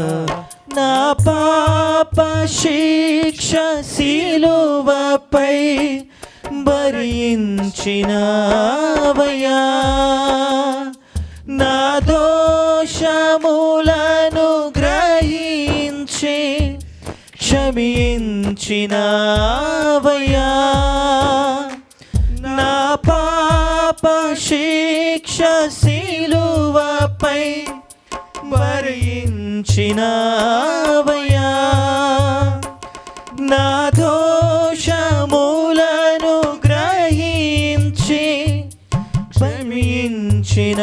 నా పాప శిక్ష శిలువపై భరించినావయ్యా. నా దోషములను గ్రహించి క్షమించినావయ్యా. నా పాప శిక్ష శిలువపై భరించినావయ్యా. నా దోషములను గ్రహించి క్షమించినావయ్యా.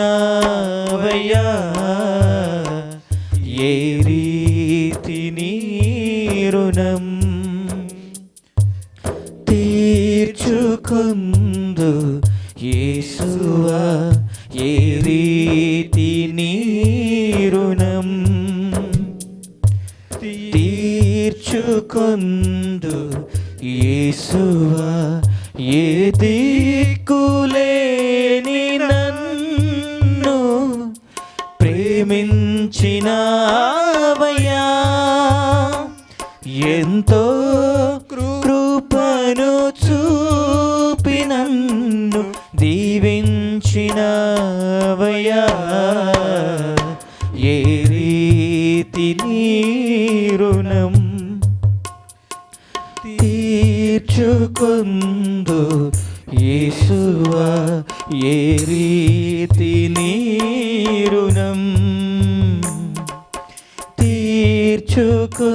ఏ రీతి నీ రుణం తీర్చుకుందు యేసువా, ఏ రీతి నీ రుణం తీర్చుకుందు యేసువా, ఏ దిక్కులేని నన్ను ప్రేమించినావయ్యా. ఎంతో కృపను చూపి నన్ను దీవించినావయ్యా. ఏ రీతి నీ రుణం తీర్చుకుందు యేసువా, ఏ రీతి నీ రుణం తీర్చుకుందు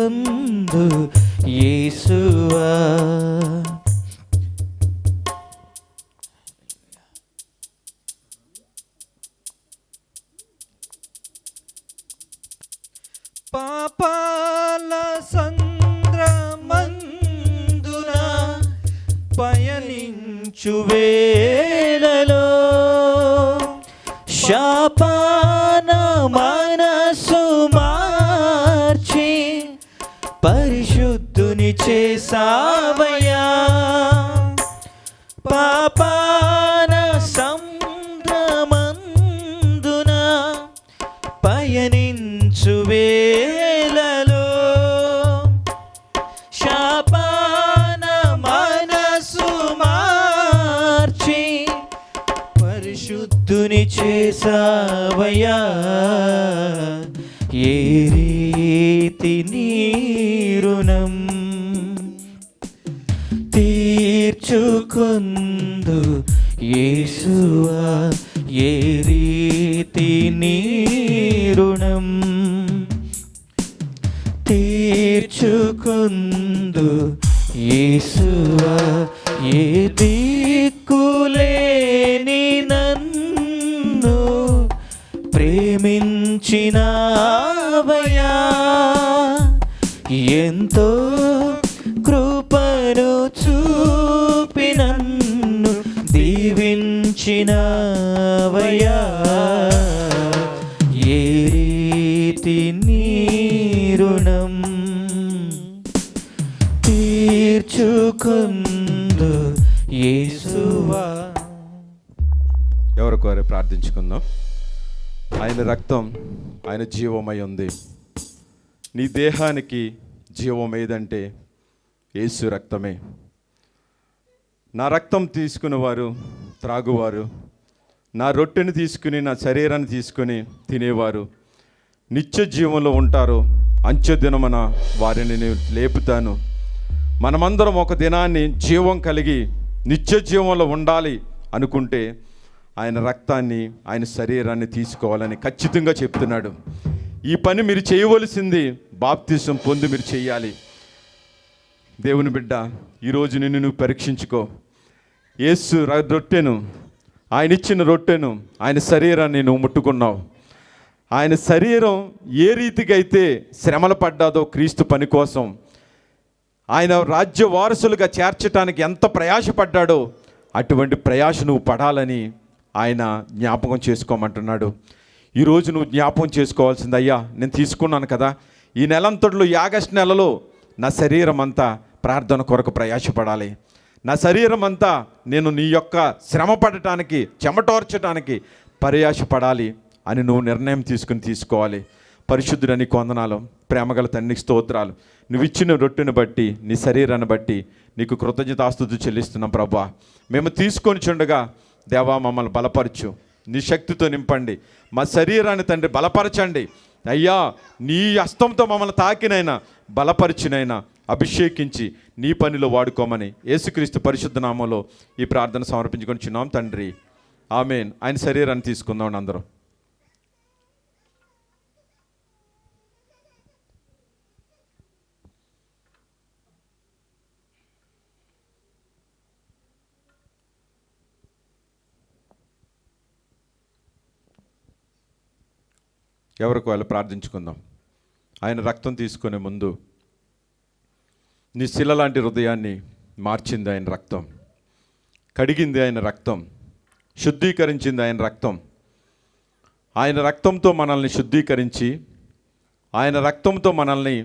యేసువా. పాపాల సంద్రమందున పయనించు వేళలో శాపాన మనసు మార్చి పరిశుద్ధుని చేసావయ్యా. పాపాన సంద్రమందున పయనించు వేళలో శాపాన మనసు మార్చి పరిశుద్ధుని చేసావయ్యా. ఏ రీతి నీ రుణం తీర్చుకుందు యేసువా, ఏ రీతి నీ రుణం తీర్చుకుందు యేసువా, ఏ దిక్కులేని నన్ను ప్రేమించినావయ్యా. ఎంతో కృపను చూపి ఇచ్చినవయ్యా ఏ రీతి నీ రుణం తీర్చుకుందు యేసువా. ఎవరి కోరే ప్రార్థించుకుందాం. ఆయన రక్తం ఆయన జీవమై ఉంది. నీ దేహానికి జీవం ఏదంటే యేసు రక్తమే. నా రక్తం తీసుకునేవారు త్రాగువారు, నా రొట్టెని తీసుకుని నా శరీరాన్ని తీసుకుని తినేవారు నిత్య జీవంలో ఉంటారు. అంత్యదినమున వారిని నేను లేపుతాను. మనమందరం ఒక దినాన్ని జీవం కలిగి నిత్య జీవంలో ఉండాలి అనుకుంటే ఆయన రక్తాన్ని ఆయన శరీరాన్ని తీసుకోవాలని ఖచ్చితంగా చెప్తున్నాడు. ఈ పని మీరు చేయవలసింది బాప్తిసం పొంది మీరు చేయాలి. దేవుని బిడ్డ, ఈరోజు నిన్ను నువ్వు పరీక్షించుకో. యేసు రొట్టెను, ఆయన ఇచ్చిన రొట్టెను, ఆయన శరీరాన్ని నువ్వు ముట్టుకున్నావు. ఆయన శరీరం ఏ రీతిగా అయితే శ్రమలు పడ్డాదో క్రీస్తు పని కోసం, ఆయన రాజ్య వారసులుగా చేర్చడానికి ఎంత ప్రయాసపడ్డాడో అటువంటి ప్రయాస నువ్వు పడాలని ఆయన జ్ఞాపకం చేసుకోమంటున్నాడు. ఈరోజు నువ్వు జ్ఞాపకం చేసుకోవాల్సింది, అయ్యా నేను తీసుకున్నాను కదా, ఈ నెలంతట్లో ఈ ఆగస్టు నెలలో నా శరీరం అంతా ప్రార్థన కొరకు ప్రయాసపడాలి. నా శరీరం అంతా నేను నీ యొక్క శ్రమ పడటానికి, చెమటోర్చడానికి ప్రయాసపడాలి అని నువ్వు నిర్ణయం తీసుకోవాలి. పరిశుద్ధుడ నీకు వందనాలు, ప్రేమగల తండ్రికి స్తోత్రాలు. నువ్వు ఇచ్చిన రొట్టెను బట్టి, నీ శరీరాన్ని బట్టి నీకు కృతజ్ఞతాస్తుతులు చెల్లిస్తున్నాం ప్రభా. మేము తీసుకొని చుండగా దేవా మమ్మల్ని బలపరచు, నీ శక్తితో నింపండి. మా శరీరాన్ని తండ్రి బలపరచండి అయ్యా. నీ హస్తంతో మమ్మల్ని తాకినైనా బలపరిచినైనా అభిషేకించి నీ పనిలో వాడుకోమని యేసుక్రీస్తు పరిశుద్ధ నామంలో ఈ ప్రార్థన సమర్పించుకొనిచున్నాం తండ్రి, ఆమేన్. ఆయన శరీరాన్ని తీసుకుందాం అందరం. ఎవరికి వాళ్ళు ప్రార్థించుకుందాం. ఆయన రక్తం తీసుకునే ముందు నీ శిల లాంటి హృదయాన్ని మార్చింది ఆయన రక్తం, కడిగింది ఆయన రక్తం, శుద్ధీకరించింది ఆయన రక్తం. ఆయన రక్తంతో మనల్ని శుద్ధీకరించి, ఆయన రక్తంతో మనల్ని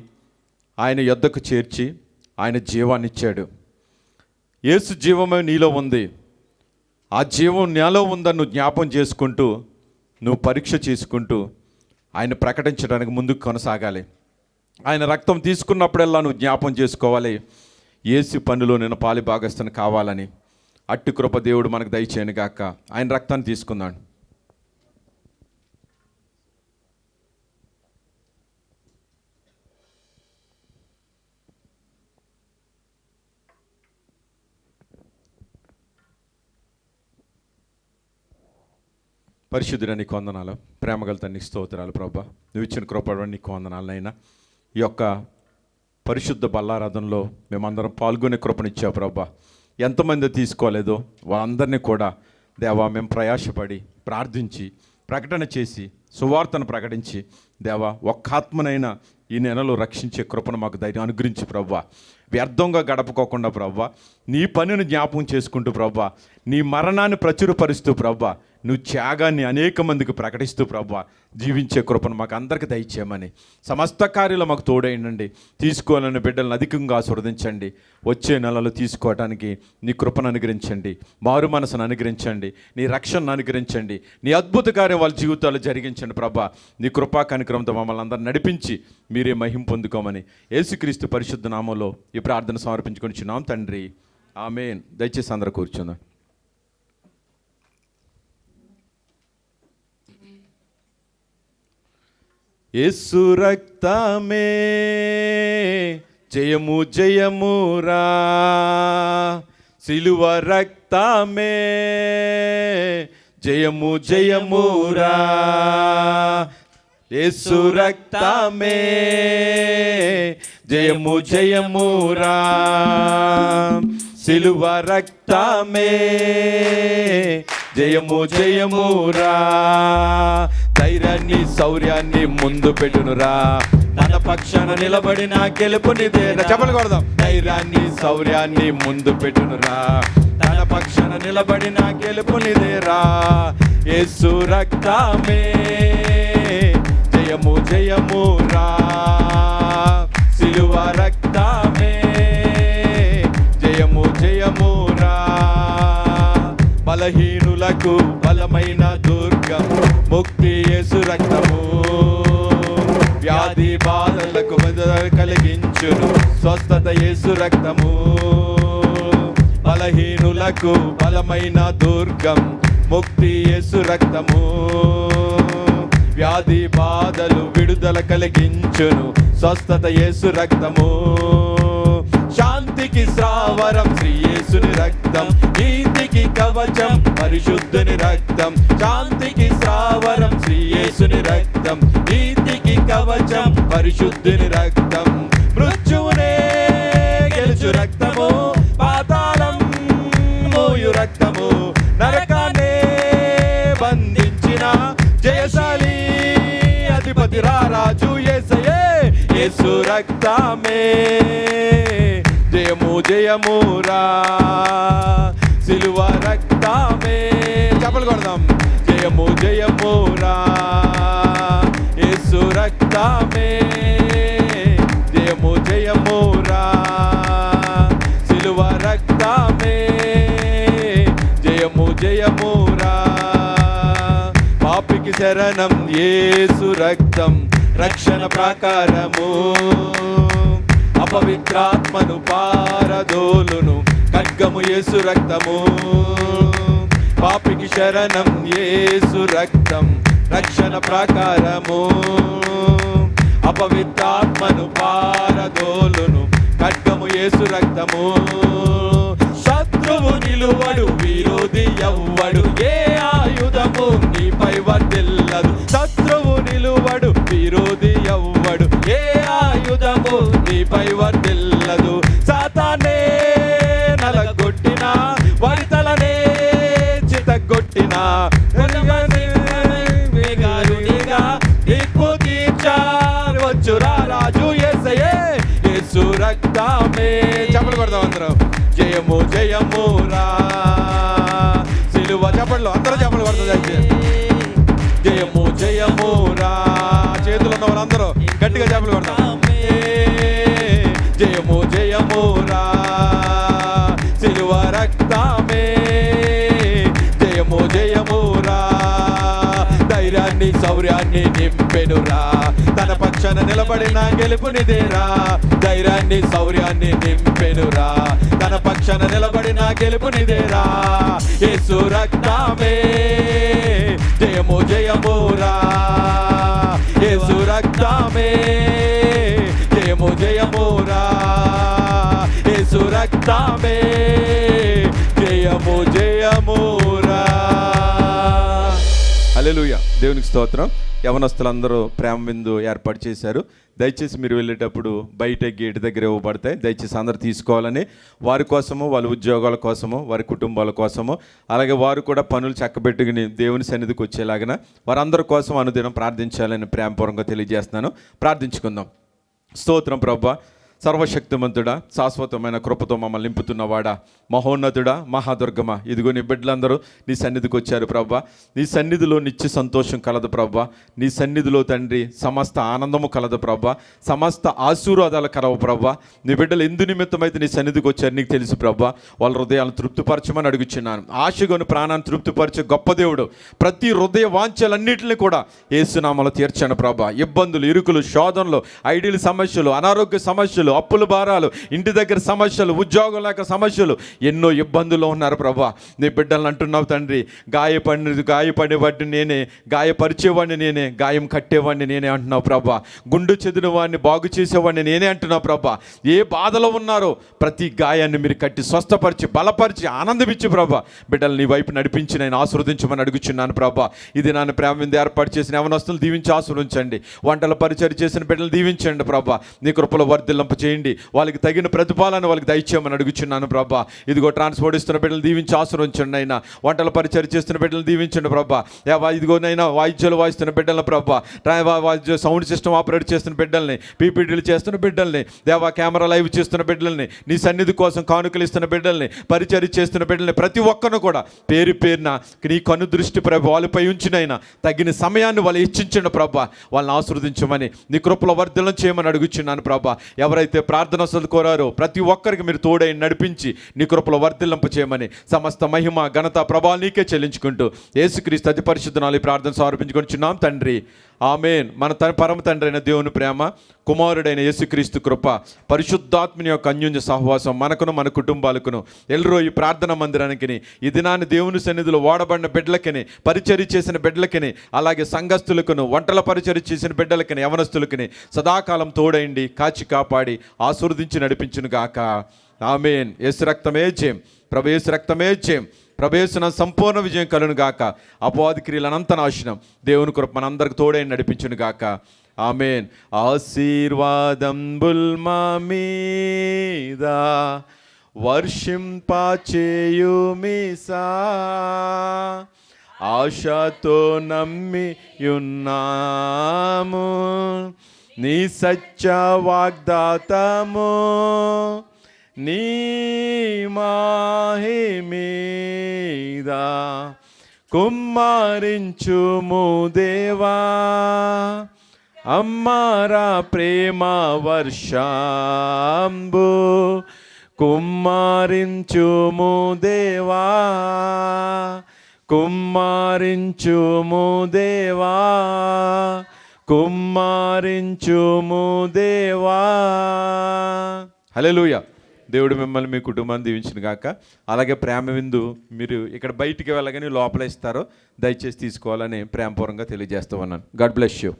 ఆయన యొద్దకు చేర్చి ఆయన జీవాన్ని ఇచ్చాడు. యేసు జీవమే నీలో ఉంది. ఆ జీవం నాలో ఉందని నువ్వు జ్ఞాపం చేసుకుంటూ, నువ్వు పరీక్ష చేసుకుంటూ ఆయన ప్రకటించడానికి ముందుకు కొనసాగాలి. ఆయన రక్తం తీసుకున్నప్పుడల్లా నువ్వు జ్ఞాపం చేసుకోవాలి, యేసు పనిలో నేను పాలి భాగస్థుని కావాలని. అట్టి కృప దేవుడు మనకు దయచేయను గాక. ఆయన రక్తాన్ని తీసుకున్నాడు. పరిశుద్ధుడా నీకు వందనాలు, ప్రేమగల తండ్రికి స్తోత్రాలు ప్రభా. నువ్వు ఇచ్చిన కృప నీకు వందనాలనైనా. ఈ యొక్క పరిశుద్ధ బల్లారాధనలో మేమందరం పాల్గొనే కృపనిచ్చావు ప్రభా. ఎంతమంది తీసుకోలేదో వాళ్ళందరినీ కూడా దేవా మేము ప్రయాసపడి ప్రార్థించి ప్రకటన చేసి సువార్తను ప్రకటించి దేవా ఒక్క ఆత్మనైనా ఈ నెలలో రక్షించే కృపను మాకు ధైర్యం అనుగ్రహించి ప్రవ్వా. వ్యర్థంగా గడపకోకుండా ప్రవ్వా, నీ పనిని జ్ఞాపకం చేసుకుంటూ ప్రవ్వా, నీ మరణాన్ని ప్రచురపరుస్తూ ప్రవ్వా, నువ్వు త్యాగాన్ని అనేక మందికి ప్రకటిస్తూ ప్రవ్వా జీవించే కృపను మాకు అందరికీ దయచేయమని, సమస్త కార్యాలు మాకు తోడైండండి. తీసుకోవాలని బిడ్డలను అధికంగా ఆశీర్వదించండి. వచ్చే నెలలో తీసుకోవడానికి నీ కృపను అనుగ్రహించండి, మారు మనసును అనుగ్రహించండి, నీ రక్షణను అనుగ్రహించండి, నీ అద్భుత కార్యం వాళ్ళ జీవితాలు జరిగించండి ప్రభా. నీ కృపా కనికరంతో మమ్మల్ని అందరూ నడిపించి మీరే మహిమ పొందుకోమని యేసుక్రీస్తు పరిశుద్ధ నామంలో ఈ ప్రార్థన సమర్పించుకొనిచున్నాం తండ్రి, ఆమేన్. దయచేసి అందరూ కూర్చుందాం. యేసు రక్తమే జయము జయమురా, సిలువ రక్తమే జయము జయమురా, యేసు రక్తమే జయము జయమురా, సిలువ రక్తమే జయము జయమురా. ధైర్యాన్ని శౌర్యాన్ని ముందు పెట్టునురా, తన పక్షాన నిలబడిన గెలుపునిదే. చెప్పలు కొడదాం. ధైర్యాన్ని శౌర్యాన్ని ముందు పెట్టునురా, తన పక్షాన నిలబడిన గెలుపునిదేరా. యేసు రక్తమే జయము జయమురా, సిలువ రక్తమే జయము జయమురా. బలహీనులకు బలమైన దుర్గం ముక్తి యేసు రక్తము, వ్యాధి బాధలకు విడుదల కలిగించును స్వస్థత యేసు రక్తము. బలహీనులకు బలమైన దుర్గం ముక్తి యేసు రక్తము, వ్యాధి బాధలు విడుదల కలిగించును స్వస్థత యేసు రక్తము. శాంతికి శ్రావరం శ్రీ యేసుని రక్తం, నీతికి కవచం పరిశుద్ధుని రక్తం. శాంతికి శ్రావరం శ్రీ యేసుని రక్తం, నీతికి కవచం పరిశుద్ధుని రక్తం. మృత్యువునే గెలుచు రక్తము, పాతాళం మోయు రక్తము, నరకాన్నే బంధించిన జయశాలి అధిపతి రారాజు యేసయ్యే. యేసు రక్తమే జయము జయమురా, సిలువ రక్తమే చప్పలు కొడదాం. జయము జయమురా, యేసు రక్తమే జయము జయమురా, సిలువ రక్తమే జయము జయమురా. పాపికి శరణం యేసు రక్తం, రక్షణ ప్రాకారము, అపవిత్రాత్మను పారదోలును ఖడ్గము యేసు రక్తము. పాపికి శరణం యేసు రక్తం, రక్షణ ప్రాకారము, అపవిత్రాత్మను పారదోలును ఖడ్గము యేసు రక్తము. శత్రువు నిలువడు విరోధి ఎవ్వడు, ఏ ఆయుధము నీపై వర్ధిల్లదు. శత్రువు నిలువడు విరోధి ఎవ్వడు, ఏ ఆయుధము నీపై వర్ధిల్లదు. సాతానే నలగొట్టిన వరితలనే చితగొట్టిన దిక్కు తీర్చారు వచ్చురా రాజు యేసయ్యే. యేసు రక్తమే చప్పలు కొడదాం అందరం. జయము జయమురా, సిలువ చప్పట్లు అందరూ చప్పలు కొడతాం. జయము జయమురా, చేతులు ఉన్న వాళ్ళందరూ గట్టిగా చప్పలు కొడతాం. జయము జయమురా, సిలువ రక్తమే జయము జయమురా. ధైర్యాన్ని శౌర్యాన్ని నింపెనురా, తన పక్షాన నిలబడిన గెలుపునిదేరా. ధైర్యాన్ని శౌర్యాన్ని నింపెనురా, తన పక్షాన నిలబడిన గెలుపునిదేరా. యేసు రక్తమే జయము జయమురా, యేసు రక్తమే జయము జయమురా, యేసు రక్తమే జయము జయమురా. హల్లెలూయా, దేవునికి స్తోత్రం. యవనస్తులందరూ ప్రేమ విందు ఏర్పాటు చేశారు. దయచేసి మీరు వెళ్ళేటప్పుడు బయట గేట్ దగ్గర ఇవ్వబడతాయి. దయచేసి అందరూ తీసుకోవాలని, వారి కోసము, వాళ్ళ ఉద్యోగాల కోసము, వారి కుటుంబాల కోసము, అలాగే వారు కూడా పనులు చక్కబెట్టుకుని దేవుని సన్నిధికి వచ్చేలాగా వారందరి కోసం అనుదినం ప్రార్థించాలని ప్రేమపూర్వకంగా తెలియజేస్తున్నాను. ప్రార్థించుకుందాం. స్తోత్రం ప్రభువా, సర్వశక్తిమంతుడా, శాశ్వతమైన కృపతో మమ్మల్ని నింపుతున్నవాడా, మహోన్నతుడా, మహాదుర్గమ, ఇదిగో నీ బిడ్డలందరూ నీ సన్నిధికి వచ్చారు ప్రభా. నీ సన్నిధిలో నిత్య సంతోషం కలదు ప్రభా. నీ సన్నిధిలో తండ్రి సమస్త ఆనందము కలదు ప్రభా, సమస్త ఆశీర్వాదాలు కలవు ప్రభా. నీ బిడ్డలు ఎందు నిమిత్తమైతే నీ సన్నిధికి వచ్చారు నీకు తెలుసు ప్రభా. వాళ్ళ హృదయాలను తృప్తిపరచమని అడుగుచున్నాను. ఆశగొని ప్రాణాన్ని తృప్తిపరిచే గొప్ప దేవుడు. ప్రతి హృదయ వాంఛలన్నింటినీ కూడా యేసునామములో తీర్చాను ప్రభా. ఇబ్బందులు, ఇరుకులు, శోధనలు, ఐడియల్ సమస్యలు, అనారోగ్య సమస్యలు, అప్పుల భారాలు, ఇంటి దగ్గర సమస్యలు, ఉద్యోగం లేక సమస్యలు, ఎన్నో ఇబ్బందుల్లో ఉన్నారు ప్రభా. నీ బిడ్డలను అంటున్నావు తండ్రి, గాయపడేవాడిని నేనే, గాయపరిచేవాడిని నేనే, గాయం కట్టేవాడిని నేనే అంటున్నావు ప్రభా. గుండు చెదిన వాడిని బాగు చేసేవాడిని నేనే అంటున్నావు ప్రభా. ఏ బాధలో ఉన్నారో ప్రతి గాయాన్ని మీరు కట్టి స్వస్థపరిచి బలపరిచి ఆనందమిచ్చి ప్రభా బిడ్డలు నీ వైపు నడిపించి నేను ఆశీర్వదించమని అడుగుచున్నాను ప్రభా. ఇది నన్ను ప్రేమ మీద ఏర్పాటు చేసిన యవనస్తులు దీవించి ఆశీర్వదించండి. వంటల పరిచయం చేసిన బిడ్డలు దీవించండి ప్రభా. నీ కృపలో వర్ధిల్లంప చేయండి. వాళ్ళకి తగిన ప్రతిఫలాన్ని వాళ్ళకి దయచేయమని అడుగుచున్నాను ప్రభా. ఇదిగో ట్రాన్స్పోర్ట్ ఇస్తున్న బిడ్డలు దీవించి ఆశీర్వదించండి అయినా. వంటల పరిచయం చేస్తున్న బిడ్డలు దీవించండి ప్రభా. ఇదిగోనైనా వాయిద్యాలు వాయిస్తున్న బిడ్డలను ప్రభా, సౌండ్ సిస్టమ్ ఆపరేట్ చేస్తున్న బిడ్డల్ని, పీపీటీలు చేస్తున్న బిడ్డల్ని, కెమెరా లైవ్ చేస్తున్న బిడ్డల్ని, నీ సన్నిధి కోసం కానుకలు ఇస్తున్న బిడ్డల్ని, పరిచర్య చేస్తున్న బిడ్డల్ని, ప్రతి ఒక్కరిని కూడా పేరు పేరున నీ కను దృష్టి ప్రభు వాళ్ళపై ఉంచినైనా తగిన సమయాన్ని వాళ్ళు ఇచ్చించండి ప్రభా. వాళ్ళని ఆశీర్వదించమని నీ కృపలో వర్ధనం చేయమని అడుగుచున్నాను ప్రభా. ఎవరైతే ప్రార్థన కోరారో ప్రతి ఒక్కరికి మీరు తోడై నడిపించి నీ కృపలో వర్ధిల్లింప చేయమని సమస్త మహిమ ఘనత ప్రభావాలు నీకే చెల్లించుకుంటూ యేసుక్రీస్తు అతి పరిశుద్ధ నామములో ప్రార్థన సమర్పించుకొనిచున్నాం తండ్రి, ఆమేన్. మన పరమ తండ్రి అయిన దేవుని ప్రేమ, కుమారుడైన యేసుక్రీస్తు కృప, పరిశుద్ధాత్మని యొక్క అన్యోన్య సహవాసం మనకును మన కుటుంబాలకును ఎల్రోయి ప్రార్థన మందిరానికి ఈ దినాన్ని దేవుని సన్నిధిలో వాడబడిన బిడ్డలకని, పరిచర్య చేసిన బిడ్డలకని, అలాగే సంఘస్థులకును, వంటల పరిచర్య చేసిన బిడ్డలకని, యవనస్తులకని సదాకాలం తోడైండి, కాచి కాపాడి ఆశీర్వదించి నడిపించును గాక. ఆమేన్. యేసు రక్తమే జయం, ప్రభు యేసు రక్తమే జయం, ప్రభేసిన సంపూర్ణ విజయం కలును గాక. అపవాది క్రియలు అనంత నాశనం. దేవుని కృప మనందరికి తోడై నడిపించును గాక. ఆమేన్. ఆశీర్వాదంబుల్ మా మీద వర్షింపచేయుమిసా, ఆశతో నమ్మియున్నాము నీ సత్య వాగ్దాతము, నీ మహిమీద కుమ్మరించుము దేవా, అమ్మారా ప్రేమ వర్షంబు కుమ్మరించుము దేవా, కుమ్మరించుము దేవా, కుమ్మరించుము దేవా. హల్లెలూయా. దేవుడు మిమ్మల్ని మీ కుటుంబాన్ని దీవించును గాక. అలాగే ప్రేమ విందు మీరు ఇక్కడ బయటికి వెళ్ళగానే లోపల ఇస్తారో దయచేసి తీసుకోవాలని ప్రేమపూర్వకంగా తెలియజేస్తూ ఉన్నాను. God bless you.